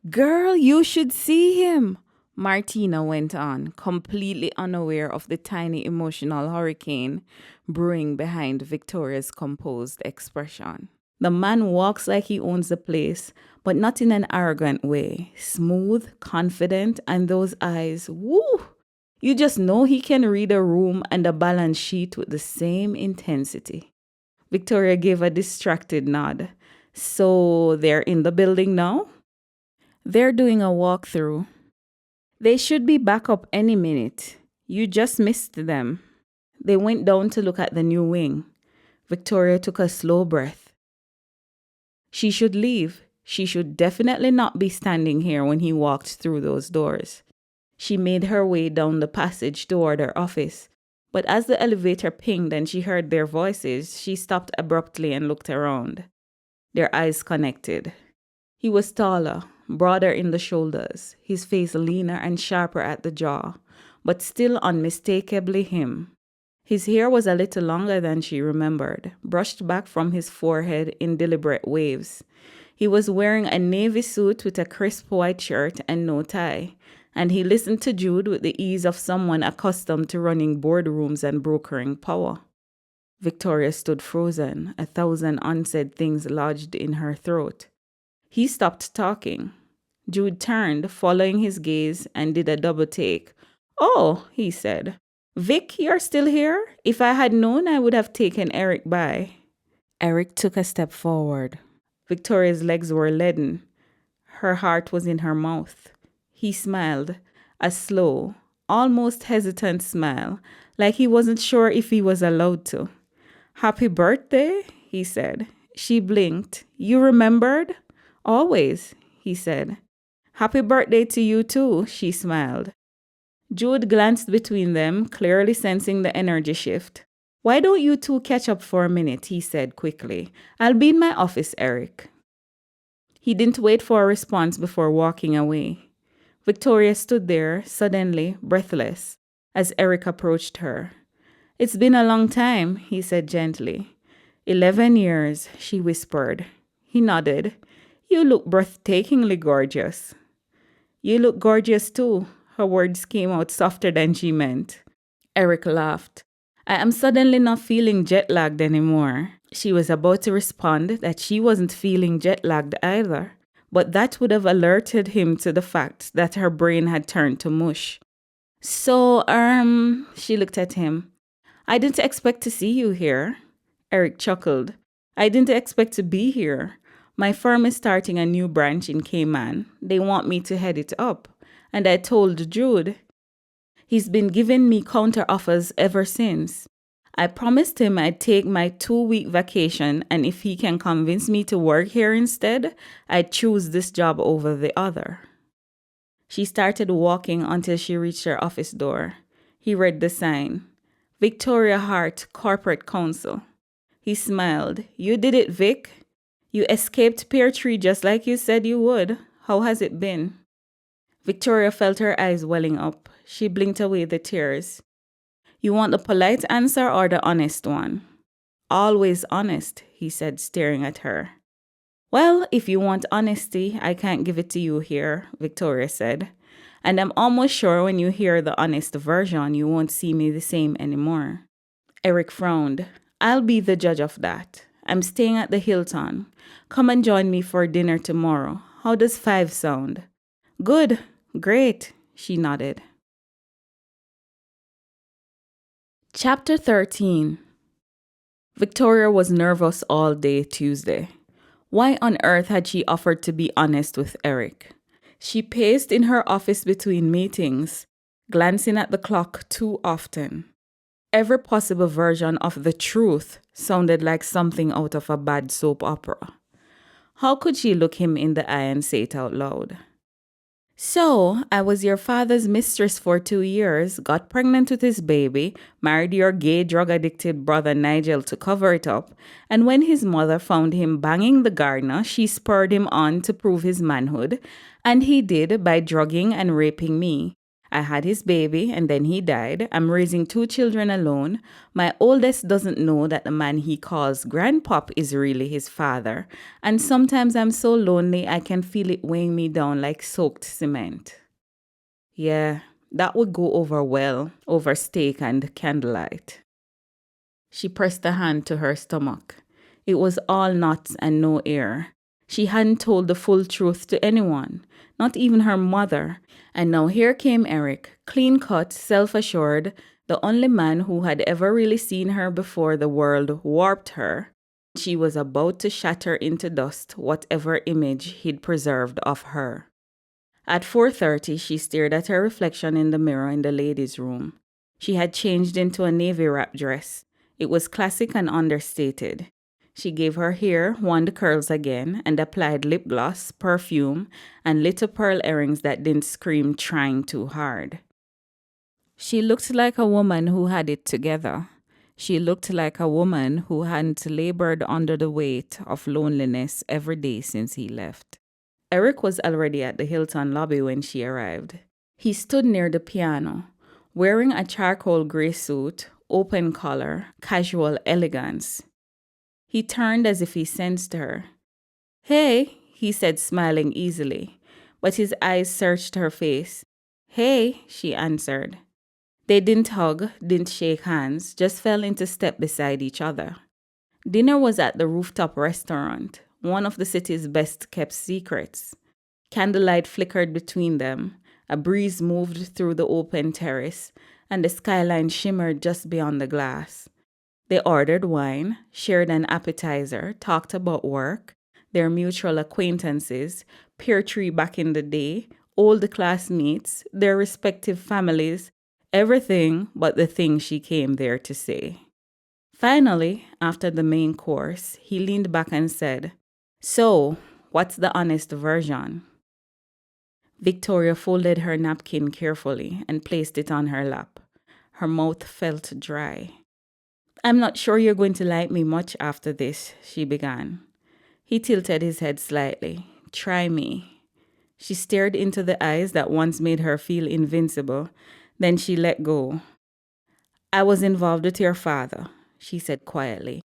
"Girl, you should see him," Martina went on, completely unaware of the tiny emotional hurricane brewing behind Victoria's composed expression. "The man walks like he owns the place, but not in an arrogant way. Smooth, confident, and those eyes, woo! You just know he can read a room and a balance sheet with the same intensity." Victoria gave a distracted nod. "So they're in the building now?" "They're doing a walkthrough. They should be back up any minute. You just missed them. They went down to look at the new wing." Victoria took a slow breath. She should leave. She should definitely not be standing here when he walked through those doors. She made her way down the passage toward her office, but as the elevator pinged and she heard their voices, she stopped abruptly and looked around. Their eyes connected. He was taller, broader in the shoulders, his face leaner and sharper at the jaw, but still unmistakably him. His hair was a little longer than she remembered, brushed back from his forehead in deliberate waves. He was wearing a navy suit with a crisp white shirt and no tie, and he listened to Jude with the ease of someone accustomed to running boardrooms and brokering power. Victoria stood frozen, 1,000 unsaid things lodged in her throat. He stopped talking. Jude turned, following his gaze, and did a double take. "Oh," he said. "Vic, you're still here? If I had known, I would have taken Eric by." Eric took a step forward. Victoria's legs were leaden. Her heart was in her mouth. He smiled, a slow, almost hesitant smile, like he wasn't sure if he was allowed to. "Happy birthday," he said. She blinked. "You remembered?" "Always," he said. "Happy birthday to you too," she smiled. Jude glanced between them, clearly sensing the energy shift. "Why don't you two catch up for a minute?" he said quickly. "I'll be in my office, Eric." He didn't wait for a response before walking away. Victoria stood there, suddenly breathless, as Eric approached her. "It's been a long time," he said gently. 11 years, she whispered. He nodded. "You look breathtakingly gorgeous." "You look gorgeous too." Her words came out softer than she meant. Eric laughed. "I am suddenly not feeling jet-lagged anymore." She was about to respond that she wasn't feeling jet-lagged either, but that would have alerted him to the fact that her brain had turned to mush. "So, she looked at him. "I didn't expect to see you here." Eric chuckled. "I didn't expect to be here. My firm is starting a new branch in Cayman. They want me to head it up. And I told Jude. He's been giving me counter offers ever since. I promised him I'd take my 2-week vacation, and if he can convince me to work here instead, I'd choose this job over the other." She started walking until she reached her office door. He read the sign. "Victoria Hart, Corporate Counsel." He smiled. "You did it, Vic. You escaped Pear Tree just like you said you would. How has it been?" Victoria felt her eyes welling up. She blinked away the tears. "You want the polite answer or the honest one?" "Always honest," he said, staring at her. "Well, if you want honesty, I can't give it to you here," Victoria said. "And I'm almost sure when you hear the honest version, you won't see me the same anymore." Eric frowned. "I'll be the judge of that. I'm staying at the Hilton. Come and join me for dinner tomorrow. How does 5 sound?" "Good. Great," she nodded. Chapter 13. Victoria was nervous all day Tuesday. Why on earth had she offered to be honest with Eric? She paced in her office between meetings, glancing at the clock too often. Every possible version of the truth sounded like something out of a bad soap opera. How could she look him in the eye and say it out loud? "So, I was your father's mistress for 2 years, got pregnant with his baby, married your gay drug-addicted brother Nigel to cover it up, and when his mother found him banging the gardener, she spurred him on to prove his manhood, and he did by drugging and raping me. I had his baby, and then he died. I'm raising 2 children alone. My oldest doesn't know that the man he calls Grandpop is really his father. And sometimes I'm so lonely I can feel it weighing me down like soaked cement." Yeah, that would go over well over steak and candlelight. She pressed a hand to her stomach. It was all knots and no air. She hadn't told the full truth to anyone, not even her mother. And now here came Eric, clean-cut, self-assured, the only man who had ever really seen her before the world warped her. She was about to shatter into dust whatever image he'd preserved of her. At 4:30, she stared at her reflection in the mirror in the ladies' room. She had changed into a navy wrap dress. It was classic and understated. She gave her hair wand curls again and applied lip gloss, perfume, and little pearl earrings that didn't scream trying too hard. She looked like a woman who had it together. She looked like a woman who hadn't labored under the weight of loneliness every day since he left. Eric was already at the Hilton lobby when she arrived. He stood near the piano. wearing a charcoal gray suit, open collar, casual elegance. He turned as if he sensed her. "Hey," he said, smiling easily, but his eyes searched her face. "Hey," she answered. They didn't hug, didn't shake hands, just fell into step beside each other. Dinner was at the rooftop restaurant, one of the city's best kept secrets. Candlelight flickered between them, a breeze moved through the open terrace, and the skyline shimmered just beyond the glass. They ordered wine, shared an appetizer, talked about work, their mutual acquaintances, Pear Tree back in the day, old classmates, their respective families, everything but the thing she came there to say. Finally, after the main course, he leaned back and said, "So, what's the honest version?" Victoria folded her napkin carefully and placed it on her lap. Her mouth felt dry. "I'm not sure you're going to like me much after this," she began. He tilted his head slightly. "Try me." She stared into the eyes that once made her feel invincible. Then she let go. "I was involved with your father," she said quietly.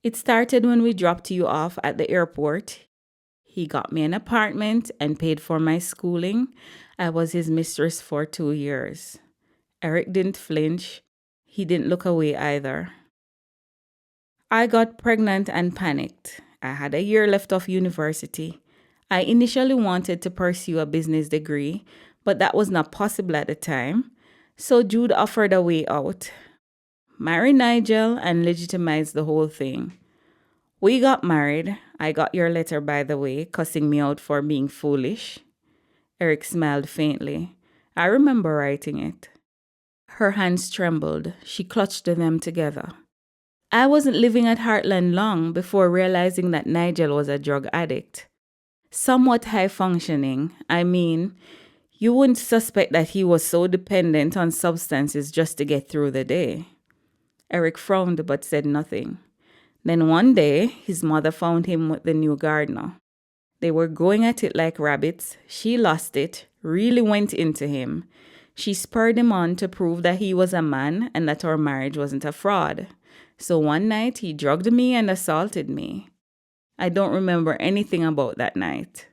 "It started when we dropped you off at the airport. He got me an apartment and paid for my schooling. I was his mistress for 2 years." Eric didn't flinch. He didn't look away either. "I got pregnant and panicked. I had a year left of university. I initially wanted to pursue a business degree, but that was not possible at the time. So Jude offered a way out. Marry Nigel and legitimize the whole thing. We got married. I got your letter, by the way, cussing me out for being foolish." Eric smiled faintly. "I remember writing it." Her hands trembled. She clutched them together. "I wasn't living at Hartland long before realizing that Nigel was a drug addict. Somewhat high functioning. I mean, you wouldn't suspect that he was so dependent on substances just to get through the day." Eric frowned but said nothing. Then one day, his mother found him with the new gardener. They were going at it like rabbits. She lost it, really went into him. She spurred him on to prove that he was a man and that our marriage wasn't a fraud. So one night, he drugged me and assaulted me. I don't remember anything about that night.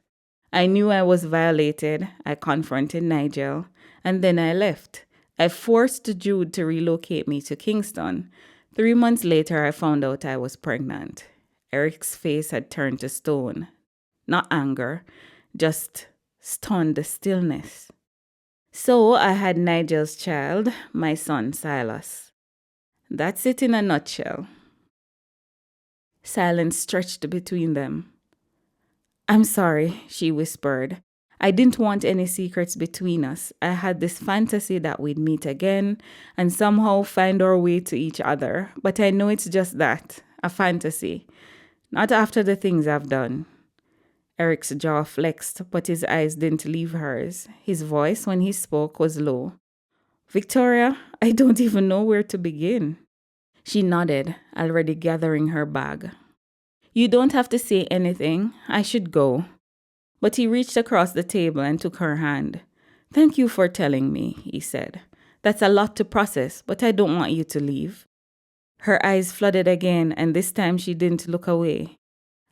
I knew I was violated. I confronted Nigel, and then I left. I forced Jude to relocate me to Kingston. 3 months later, I found out I was pregnant. Eric's face had turned to stone. Not anger, just stunned stillness. So I had Nigel's child, my son Silas. That's it in a nutshell. Silence stretched between them. "I'm sorry," she whispered. "I didn't want any secrets between us. I had this fantasy that we'd meet again and somehow find our way to each other. But I know it's just that, a fantasy. Not after the things I've done." Eric's jaw flexed, but his eyes didn't leave hers. His voice, when he spoke, was low. "Victoria, I don't even know where to begin." She nodded, already gathering her bag. "You don't have to say anything. I should go." But he reached across the table and took her hand. "Thank you for telling me," he said. "That's a lot to process, but I don't want you to leave." Her eyes flooded again, and this time she didn't look away.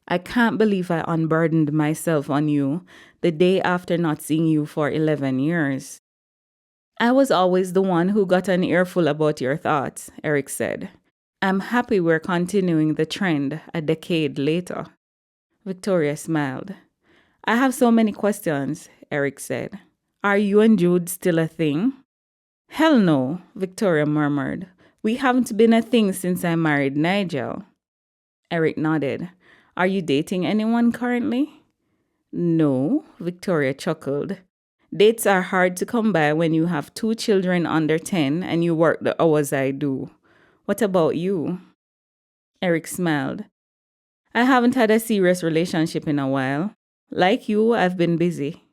"I can't believe I unburdened myself on you the day after not seeing you for 11 years. "I was always the one who got an earful about your thoughts," Eric said. "I'm happy we're continuing the trend a decade later." Victoria smiled. "I have so many questions," Eric said. "Are you and Jude still a thing?" "Hell no," Victoria murmured. "We haven't been a thing since I married Nigel." Eric nodded. "Are you dating anyone currently?" "No," Victoria chuckled. "Dates are hard to come by when you have 2 children under 10 and you work the hours I do. What about you?" Eric smiled. "I haven't had a serious relationship in a while. Like you, I've been busy."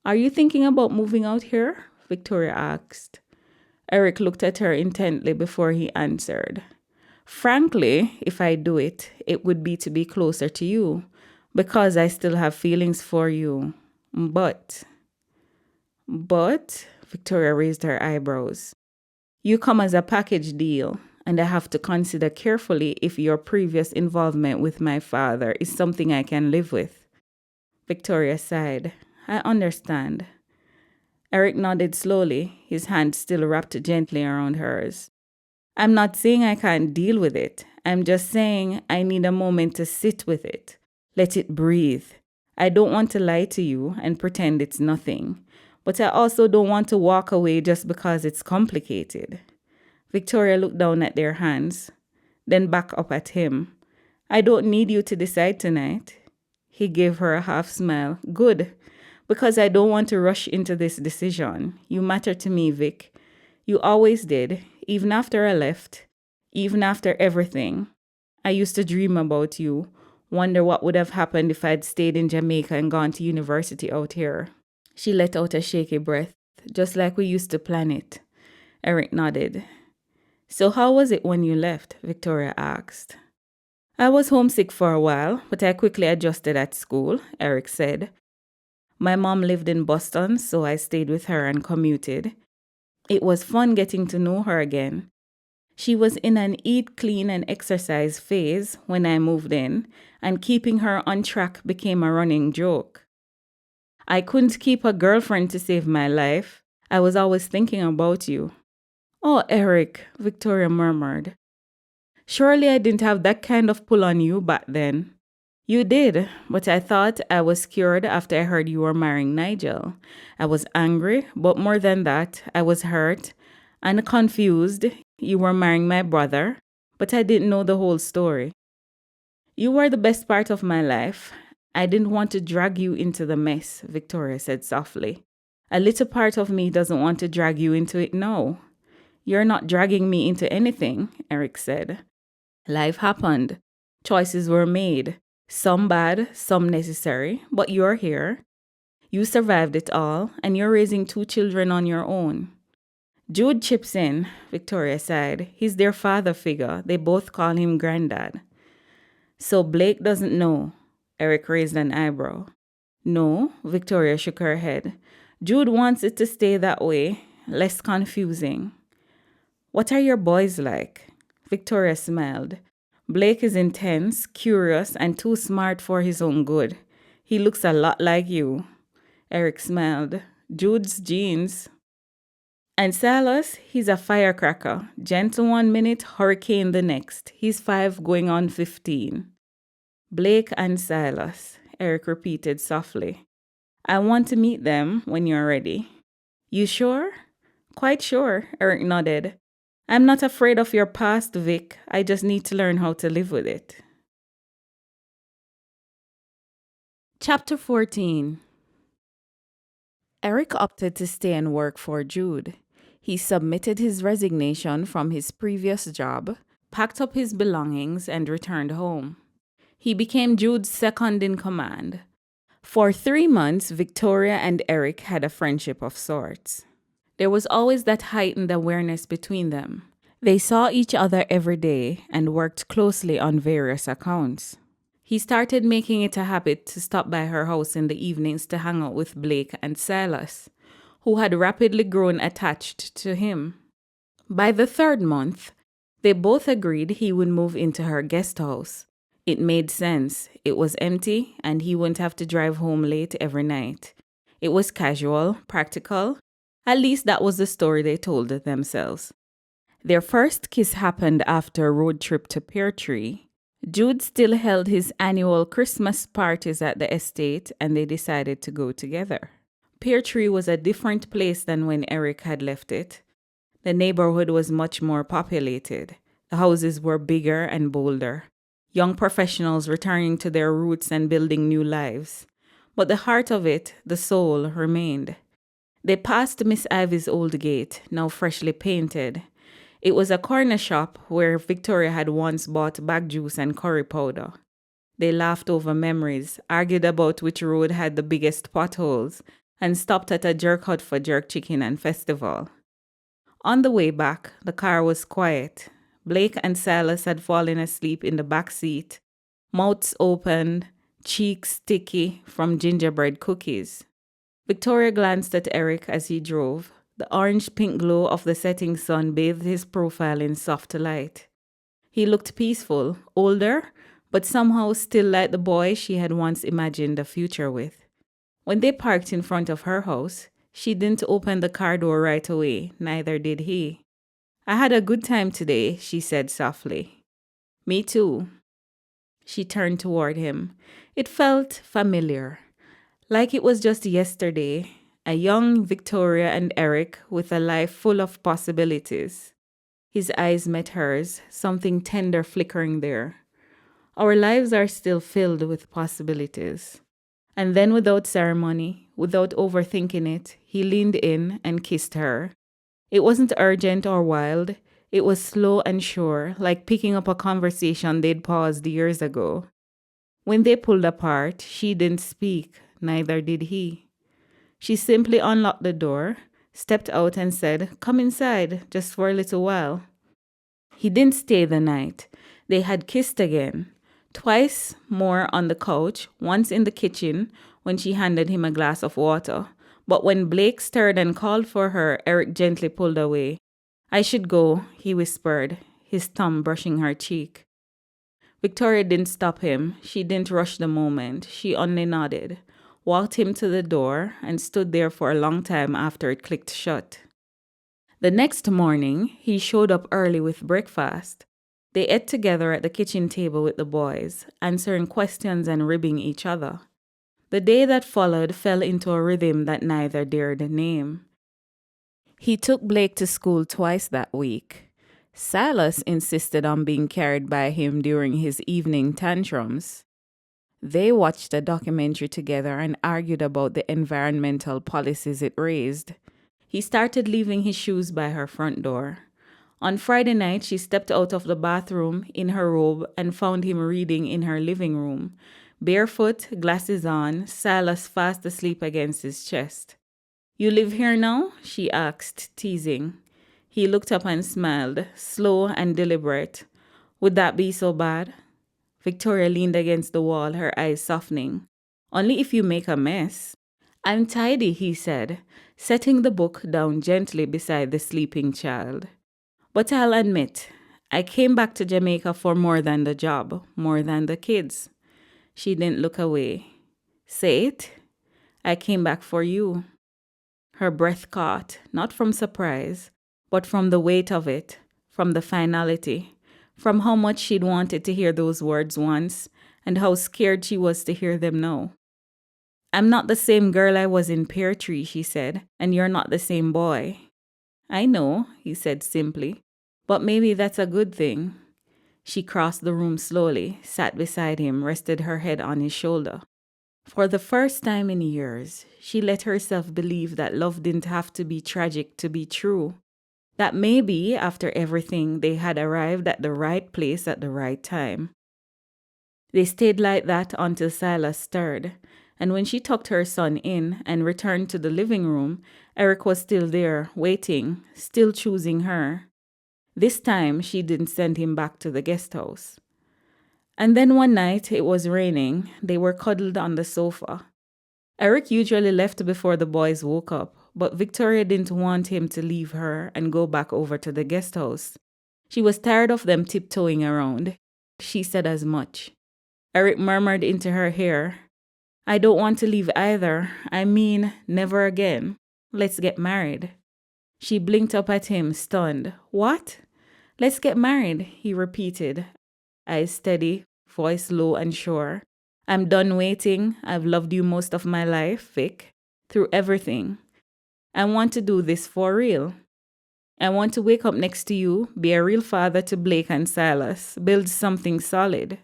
"Are you thinking about moving out here?" Victoria asked. Eric looked at her intently before he answered. "Frankly, if I do it, it would be to be closer to you, because I still have feelings for you. But..." But, Victoria raised her eyebrows, you come as a package deal, and I have to consider carefully if your previous involvement with my father is something I can live with. Victoria sighed. I understand. Eric nodded slowly, his hand still wrapped gently around hers. I'm not saying I can't deal with it. I'm just saying I need a moment to sit with it. Let it breathe. I don't want to lie to you and pretend it's nothing. But I also don't want to walk away just because it's complicated. Victoria looked down at their hands, then back up at him. I don't need you to decide tonight. He gave her a half smile. Good, because I don't want to rush into this decision. You matter to me, Vic. You always did, even after I left, even after everything. I used to dream about you, wonder what would have happened if I'd stayed in Jamaica and gone to university out here. She let out a shaky breath, just like we used to plan it. Eric nodded. So how was it when you left? Victoria asked. I was homesick for a while, but I quickly adjusted at school, Eric said. My mom lived in Boston, so I stayed with her and commuted. It was fun getting to know her again. She was in an eat, clean, and exercise phase when I moved in, and keeping her on track became a running joke. I couldn't keep a girlfriend to save my life. I was always thinking about you. Oh, Eric, Victoria murmured. Surely I didn't have that kind of pull on you back then. You did, but I thought I was cured after I heard you were marrying Nigel. I was angry, but more than that, I was hurt and confused. You were marrying my brother, but I didn't know the whole story. You were the best part of my life. I didn't want to drag you into the mess, Victoria said softly. A little part of me doesn't want to drag you into it now. You're not dragging me into anything, Eric said. Life happened. Choices were made. Some bad, some necessary, but you're here. You survived it all, and you're raising 2 children on your own. Jude chips in, Victoria sighed. He's their father figure. They both call him Granddad. So Blake doesn't know. Eric raised an eyebrow. No, Victoria shook her head. Jude wants it to stay that way, less confusing. What are your boys like? Victoria smiled. Blake is intense, curious, and too smart for his own good. He looks a lot like you. Eric smiled. Jude's genes. And Silas, he's a firecracker. Gentle 1 minute, hurricane the next. He's 5 going on 15. Blake and Silas, Eric repeated softly. I want to meet them when you're ready. You sure? Quite sure, Eric nodded. I'm not afraid of your past, Vic. I just need to learn how to live with it. Chapter 14. Eric opted to stay and work for Jude. He submitted his resignation from his previous job, packed up his belongings, and returned home. He became Jude's second in command. For 3 months, Victoria and Eric had a friendship of sorts. There was always that heightened awareness between them. They saw each other every day and worked closely on various accounts. He started making it a habit to stop by her house in the evenings to hang out with Blake and Silas, who had rapidly grown attached to him. By the 3rd month, they both agreed he would move into her guest house. It made sense. It was empty, and he wouldn't have to drive home late every night. It was casual, practical. At least that was the story they told themselves. Their first kiss happened after a road trip to Pear Tree. Jude still held his annual Christmas parties at the estate, and they decided to go together. Pear Tree was a different place than when Eric had left it. The neighborhood was much more populated. The houses were bigger and bolder. Young professionals returning to their roots and building new lives. But the heart of it, the soul, remained. They passed Miss Ivy's old gate, now freshly painted. It was a corner shop where Victoria had once bought bag juice and curry powder. They laughed over memories, argued about which road had the biggest potholes, and stopped at a jerk hut for jerk chicken and festival. On the way back, the car was quiet. Blake and Silas had fallen asleep in the back seat, mouths open, cheeks sticky from gingerbread cookies. Victoria glanced at Eric as he drove. The orange-pink glow of the setting sun bathed his profile in soft light. He looked peaceful, older, but somehow still like the boy she had once imagined a future with. When they parked in front of her house, she didn't open the car door right away, neither did he. "I had a good time today," she said softly. "Me too." She turned toward him. It felt familiar, like it was just yesterday, a young Victoria and Eric with a life full of possibilities. His eyes met hers, something tender flickering there. Our lives are still filled with possibilities. And then, without ceremony, without overthinking it, he leaned in and kissed her. It wasn't urgent or wild. It was slow and sure, like picking up a conversation they'd paused years ago. When they pulled apart, she didn't speak, neither did he. She simply unlocked the door, stepped out and said, "Come inside, just for a little while." He didn't stay the night. They had kissed again. Twice more on the couch, once in the kitchen when she handed him a glass of water. But when Blake stirred and called for her, Eric gently pulled away. "I should go," he whispered, his thumb brushing her cheek. Victoria didn't stop him. She didn't rush the moment. She only nodded, walked him to the door, and stood there for a long time after it clicked shut. The next morning, he showed up early with breakfast. They ate together at the kitchen table with the boys, answering questions and ribbing each other. The day that followed fell into a rhythm that neither dared name. He took Blake to school twice that week. Silas insisted on being carried by him during his evening tantrums. They watched a documentary together and argued about the environmental policies it raised. He started leaving his shoes by her front door. On Friday night, she stepped out of the bathroom in her robe and found him reading in her living room. Barefoot, glasses on, Silas fast asleep against his chest. "You live here now?" she asked, teasing. He looked up and smiled, slow and deliberate. "Would that be so bad?" Victoria leaned against the wall, her eyes softening. "Only if you make a mess." "I'm tidy," he said, setting the book down gently beside the sleeping child. "But I'll admit, I came back to Jamaica for more than the job, more than the kids." She didn't look away. "Say it." "I came back for you." Her breath caught, not from surprise, but from the weight of it, from the finality, from how much she'd wanted to hear those words once, and how scared she was to hear them now. "I'm not the same girl I was in Pear Tree," she said, "and you're not the same boy." "I know," he said simply, "but maybe that's a good thing." She crossed the room slowly, sat beside him, rested her head on his shoulder. For the first time in years, she let herself believe that love didn't have to be tragic to be true. That maybe, after everything, they had arrived at the right place at the right time. They stayed like that until Silas stirred, and when she tucked her son in and returned to the living room, Eric was still there, waiting, still choosing her. This time, she didn't send him back to the guest house. And then one night, it was raining. They were cuddled on the sofa. Eric usually left before the boys woke up, but Victoria didn't want him to leave her and go back over to the guest house. She was tired of them tiptoeing around. She said as much. Eric murmured into her ear, "I don't want to leave either. I mean, never again. Let's get married." She blinked up at him, stunned. "What?" "Let's get married," he repeated, eyes steady, voice low and sure. "I'm done waiting. I've loved you most of my life, Vic, through everything. I want to do this for real. I want to wake up next to you, be a real father to Blake and Silas, build something solid."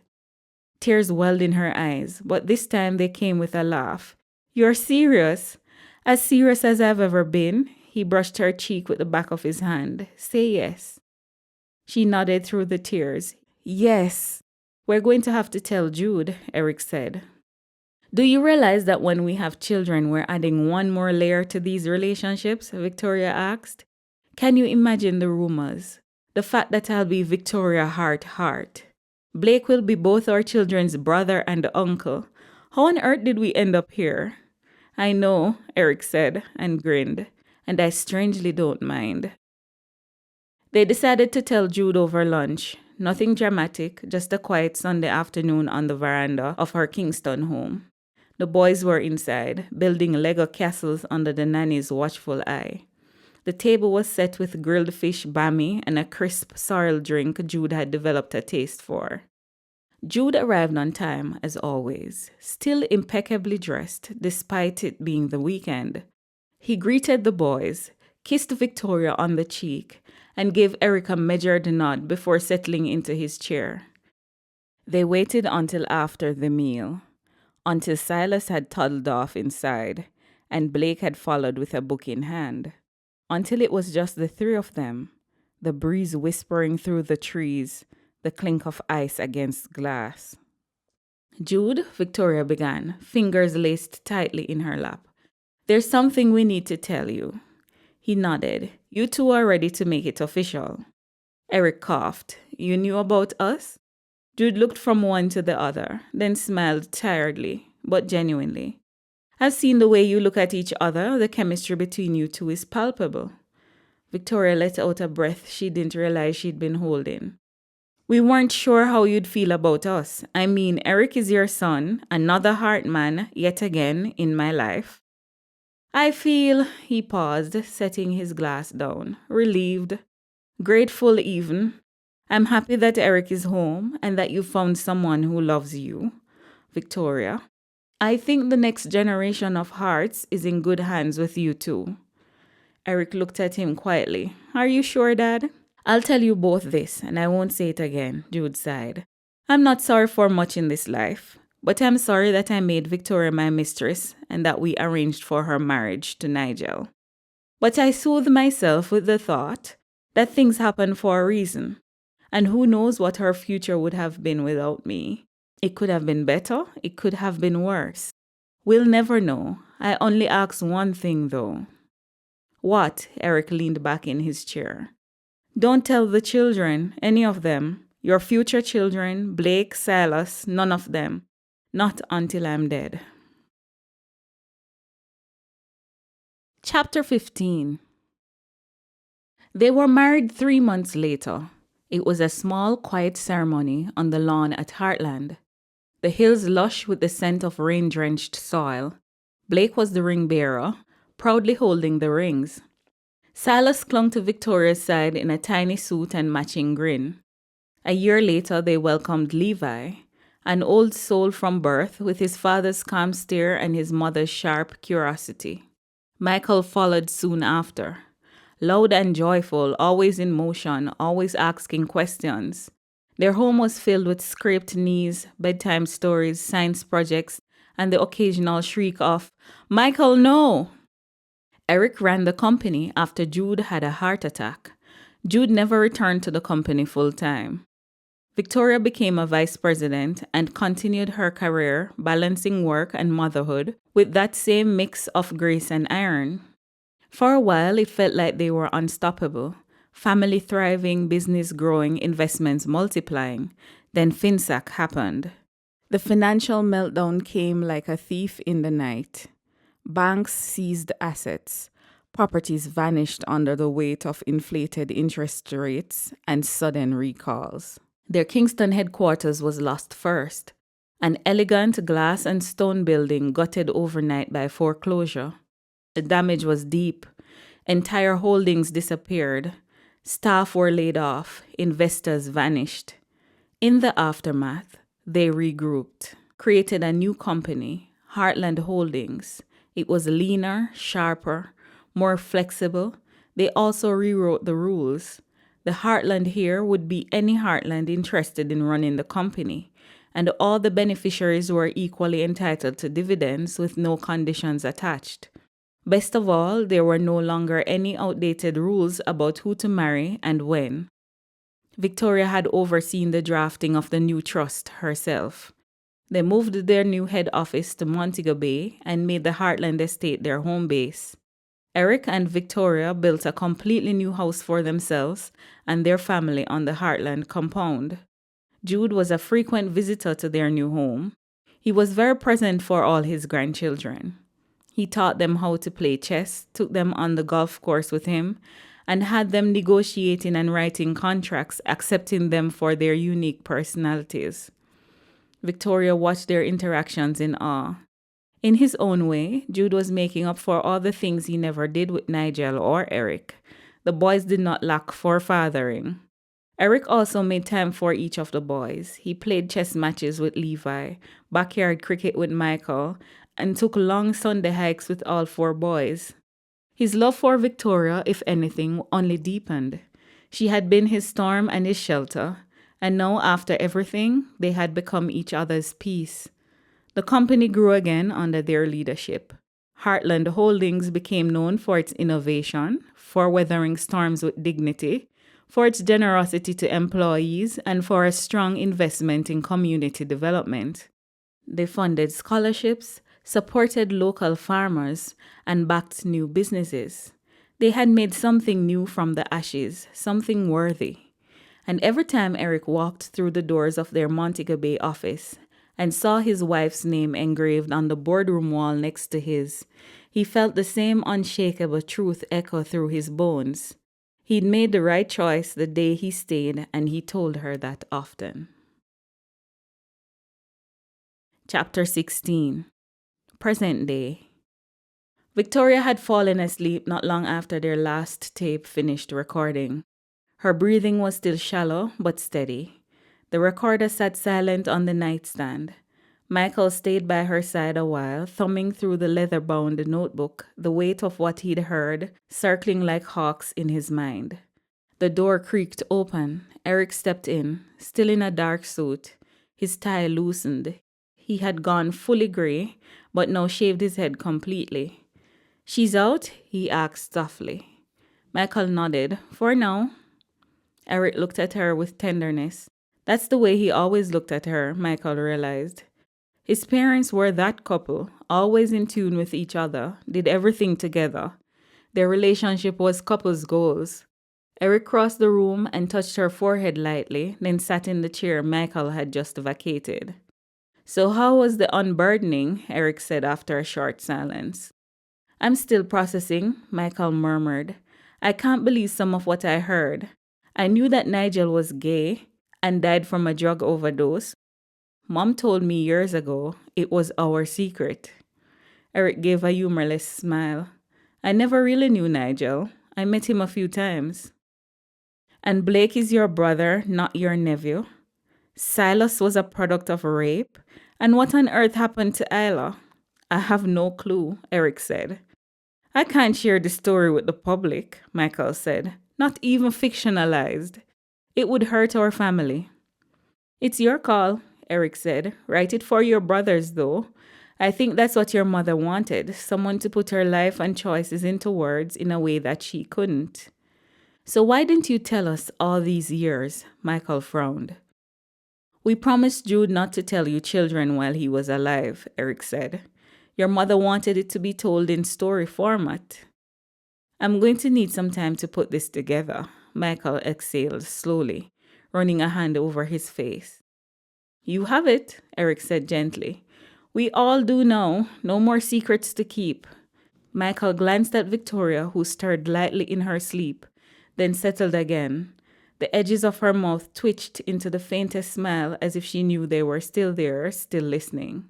Tears welled in her eyes, but this time they came with a laugh. "You're serious?" "As serious as I've ever been." He brushed her cheek with the back of his hand. "Say yes." She nodded through the tears. "Yes." "We're going to have to tell Jude," Eric said. "Do you realize that when we have children, we're adding one more layer to these relationships?" Victoria asked. "Can you imagine the rumors? The fact that I'll be Victoria Hart. Blake will be both our children's brother and uncle. How on earth did we end up here?" I know, Eric said and grinned, and I strangely don't mind. They decided to tell Jude over lunch. Nothing dramatic, just a quiet Sunday afternoon on the veranda of her Kingston home. The boys were inside, building Lego castles under the nanny's watchful eye. The table was set with grilled fish bami and a crisp sorrel drink Jude had developed a taste for. Jude arrived on time, as always, still impeccably dressed despite it being the weekend. He greeted the boys, kissed Victoria on the cheek, and gave Eric a measured nod before settling into his chair. They waited until after the meal, until Silas had toddled off inside, and Blake had followed with a book in hand, until it was just the three of them, the breeze whispering through the trees, the clink of ice against glass. Jude, Victoria began, fingers laced tightly in her lap. There's something we need to tell you. He nodded. You two are ready to make it official. Eric coughed. You knew about us? Jude looked from one to the other, then smiled tiredly, but genuinely. I've seen the way you look at each other. The chemistry between you two is palpable. Victoria let out a breath she didn't realize she'd been holding. We weren't sure how you'd feel about us. I mean, Eric is your son, another Hart man, yet again, in my life. I feel, he paused, setting his glass down, relieved, grateful even. I'm happy that Eric is home and that you found someone who loves you. Victoria. I think the next generation of Harts is in good hands with you too. Eric looked at him quietly. Are you sure, Dad? I'll tell you both this, and I won't say it again, Jude sighed. I'm not sorry for much in this life, but I'm sorry that I made Victoria my mistress and that we arranged for her marriage to Nigel. But I soothe myself with the thought that things happen for a reason, and who knows what her future would have been without me. It could have been better, it could have been worse. We'll never know. I only ask one thing, though. What? Eric leaned back in his chair. Don't tell the children, any of them. Your future children, Blake, Silas, none of them. Not until I'm dead. Chapter 15. They were married 3 months later. It was a small, quiet ceremony on the lawn at Hartland. The hills lush with the scent of rain-drenched soil. Blake was the ring bearer, proudly holding the rings. Silas clung to Victoria's side in a tiny suit and matching grin. A year later, they welcomed Levi, an old soul from birth with his father's calm stare and his mother's sharp curiosity. Michael followed soon after. Loud and joyful, always in motion, always asking questions. Their home was filled with scraped knees, bedtime stories, science projects, and the occasional shriek of, Michael, no! Eric ran the company after Jude had a heart attack. Jude never returned to the company full-time. Victoria became a vice president and continued her career, balancing work and motherhood with that same mix of grace and iron. For a while, it felt like they were unstoppable. Family thriving, business growing, investments multiplying. Then FinSac happened. The financial meltdown came like a thief in the night. Banks seized assets. Properties vanished under the weight of inflated interest rates and sudden recalls. Their Kingston headquarters was lost first. An elegant glass and stone building gutted overnight by foreclosure. The damage was deep. Entire holdings disappeared. Staff were laid off. Investors vanished. In the aftermath, they regrouped, created a new company, Hartland Holdings. It was leaner, sharper, more flexible. They also rewrote the rules. The Hartland here would be any Hartland interested in running the company, and all the beneficiaries were equally entitled to dividends with no conditions attached. Best of all, there were no longer any outdated rules about who to marry and when. Victoria had overseen the drafting of the new trust herself. They moved their new head office to Montego Bay and made the Hartland Estate their home base. Eric and Victoria built a completely new house for themselves and their family on the Hartland compound. Jude was a frequent visitor to their new home. He was very present for all his grandchildren. He taught them how to play chess, took them on the golf course with him, and had them negotiating and writing contracts, accepting them for their unique personalities. Victoria watched their interactions in awe. In his own way, Jude was making up for all the things he never did with Nigel or Eric. The boys did not lack forefathering. Eric also made time for each of the boys. He played chess matches with Levi, backyard cricket with Michael, and took long Sunday hikes with all four boys. His love for Victoria, if anything, only deepened. She had been his storm and his shelter, and now after everything, they had become each other's peace. The company grew again under their leadership. Hartland Holdings became known for its innovation, for weathering storms with dignity, for its generosity to employees, and for a strong investment in community development. They funded scholarships, supported local farmers, and backed new businesses. They had made something new from the ashes, something worthy. And every time Eric walked through the doors of their Montego Bay office and saw his wife's name engraved on the boardroom wall next to his, he felt the same unshakable truth echo through his bones. He'd made the right choice the day he stayed, and he told her that often. Chapter 16. Present day. Victoria had fallen asleep not long after their last tape finished recording. Her breathing was still shallow but steady. The recorder sat silent on the nightstand. Michael stayed by her side a while, thumbing through the leather-bound notebook, the weight of what he'd heard circling like hawks in his mind. The door creaked open. Eric stepped in, still in a dark suit. His tie loosened. He had gone fully gray, but now shaved his head completely. "She's out?" he asked softly. Michael nodded. "For now." Eric looked at her with tenderness. That's the way he always looked at her, Michael realized. His parents were that couple, always in tune with each other, did everything together. Their relationship was couple's goals. Eric crossed the room and touched her forehead lightly, then sat in the chair Michael had just vacated. "So how was the unburdening?" Eric said after a short silence. "I'm still processing," Michael murmured. "I can't believe some of what I heard. I knew that Nigel was gay and died from a drug overdose. Mom told me years ago it was our secret." Eric gave a humorless smile. "I never really knew Nigel. I met him a few times." "And Blake is your brother, not your nephew? Silas was a product of rape? And what on earth happened to Isla?" "I have no clue," Eric said. "I can't share the story with the public," Michael said. "Not even fictionalized. It would hurt our family." "It's your call," Eric said. "Write it for your brothers, though. I think that's what your mother wanted, someone to put her life and choices into words in a way that she couldn't." "So why didn't you tell us all these years?" Michael frowned. "We promised Jude not to tell you children while he was alive," Eric said. "Your mother wanted it to be told in story format." "I'm going to need some time to put this together," Michael exhaled slowly, running a hand over his face. "You have it," Eric said gently. "We all do now. No more secrets to keep." Michael glanced at Victoria, who stirred lightly in her sleep, then settled again. The edges of her mouth twitched into the faintest smile as if she knew they were still there, still listening.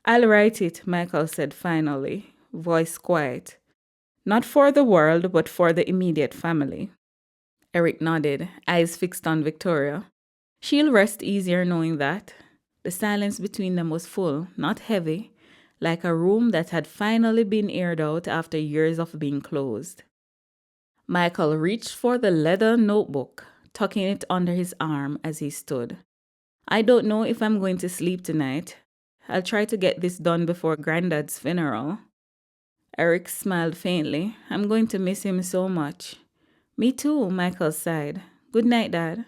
"I'll write it," Michael said finally, voice quiet. "Not for the world, but for the immediate family." Eric nodded, eyes fixed on Victoria. She'll rest easier knowing that. The silence between them was full, not heavy, like a room that had finally been aired out after years of being closed. Michael reached for the leather notebook, tucking it under his arm as he stood. "I don't know if I'm going to sleep tonight. I'll try to get this done before Granddad's funeral." Eric smiled faintly. "I'm going to miss him so much." "Me too," Michael sighed. "Good night, Dad."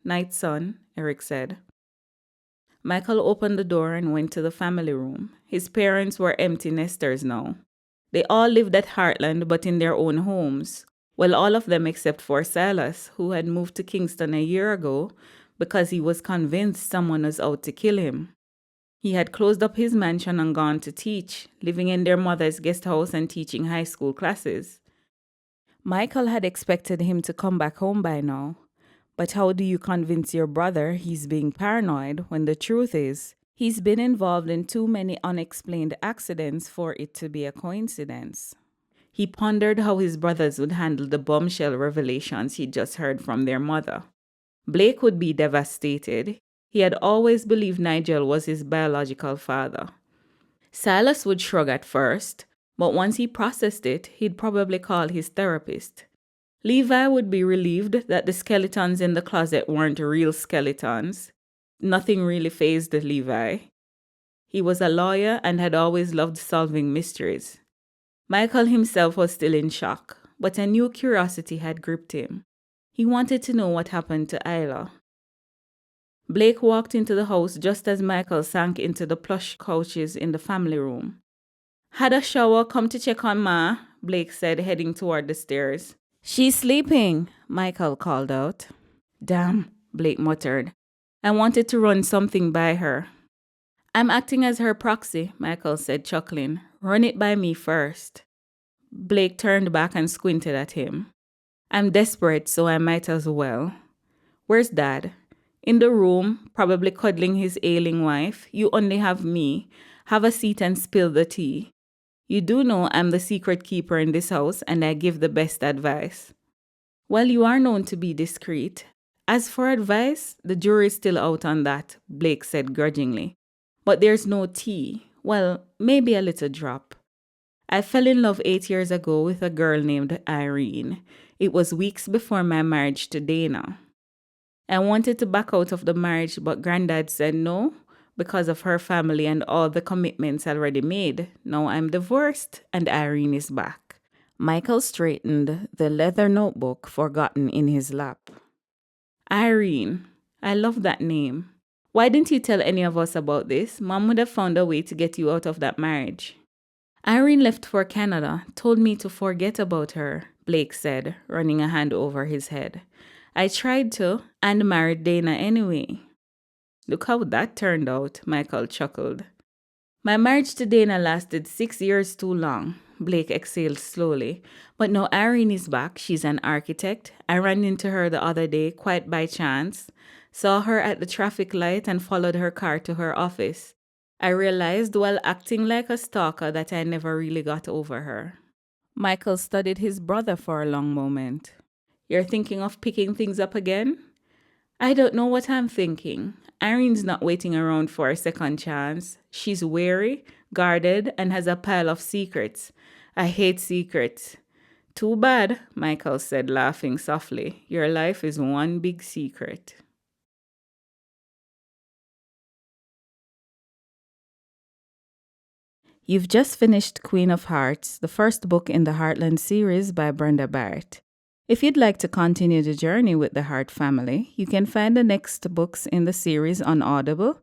"Night, son," Eric said. Michael opened the door and went to the family room. His parents were empty nesters now. They all lived at Hartland, but in their own homes. Well, all of them except for Silas, who had moved to Kingston a year ago because he was convinced someone was out to kill him. He had closed up his mansion and gone to teach, living in their mother's guest house and teaching high school classes. Michael had expected him to come back home by now. But how do you convince your brother he's being paranoid when the truth is, he's been involved in too many unexplained accidents for it to be a coincidence? He pondered how his brothers would handle the bombshell revelations he'd just heard from their mother. Blake would be devastated. He had always believed Nigel was his biological father. Silas would shrug at first, but once he processed it, he'd probably call his therapist. Levi would be relieved that the skeletons in the closet weren't real skeletons. Nothing really fazed Levi. He was a lawyer and had always loved solving mysteries. Michael himself was still in shock, but a new curiosity had gripped him. He wanted to know what happened to Isla. Blake walked into the house just as Michael sank into the plush couches in the family room. "Had a shower, come to check on Ma," Blake said, heading toward the stairs. "She's sleeping," Michael called out. "Damn," Blake muttered. "I wanted to run something by her." "I'm acting as her proxy," Michael said, chuckling. "Run it by me first." Blake turned back and squinted at him. "I'm desperate, so I might as well." "Where's Dad?" "In the room, probably cuddling his ailing wife. You only have me. Have a seat and spill the tea. You do know I'm the secret keeper in this house and I give the best advice." "Well, you are known to be discreet. As for advice, the jury's still out on that," Blake said grudgingly. "But there's no tea. Well, maybe a little drop. I fell in love 8 years ago with a girl named Irene. It was weeks before my marriage to Dana. I wanted to back out of the marriage, but Granddad said no, because of her family and all the commitments already made. Now I'm divorced, and Irene is back." Michael straightened the leather notebook forgotten in his lap. "Irene. I love that name. Why didn't you tell any of us about this? Mom would have found a way to get you out of that marriage." "Irene left for Canada, told me to forget about her," Blake said, running a hand over his head. "I tried to, and married Dana anyway." "Look how that turned out," Michael chuckled. "My marriage to Dana lasted 6 years too long," Blake exhaled slowly. "But now Irene is back. She's an architect. I ran into her the other day, quite by chance. Saw her at the traffic light and followed her car to her office. I realized while acting like a stalker that I never really got over her." Michael studied his brother for a long moment. "You're thinking of picking things up again?" "I don't know what I'm thinking. Irene's not waiting around for a second chance. She's wary, guarded, and has a pile of secrets. I hate secrets." "Too bad," Michael said, laughing softly. "Your life is one big secret." You've just finished Queen of Hearts, the first book in the Hartland series by Brenda Barrett. If you'd like to continue the journey with the Hart family, you can find the next books in the series on Audible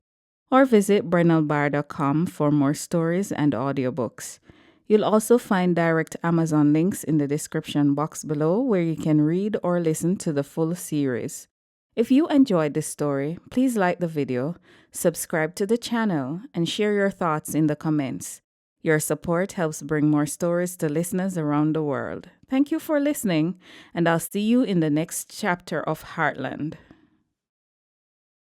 or visit brennelbar.com for more stories and audiobooks. You'll also find direct Amazon links in the description box below where you can read or listen to the full series. If you enjoyed this story, please like the video, subscribe to the channel, and share your thoughts in the comments. Your support helps bring more stories to listeners around the world. Thank you for listening, and I'll see you in the next chapter of Hartland.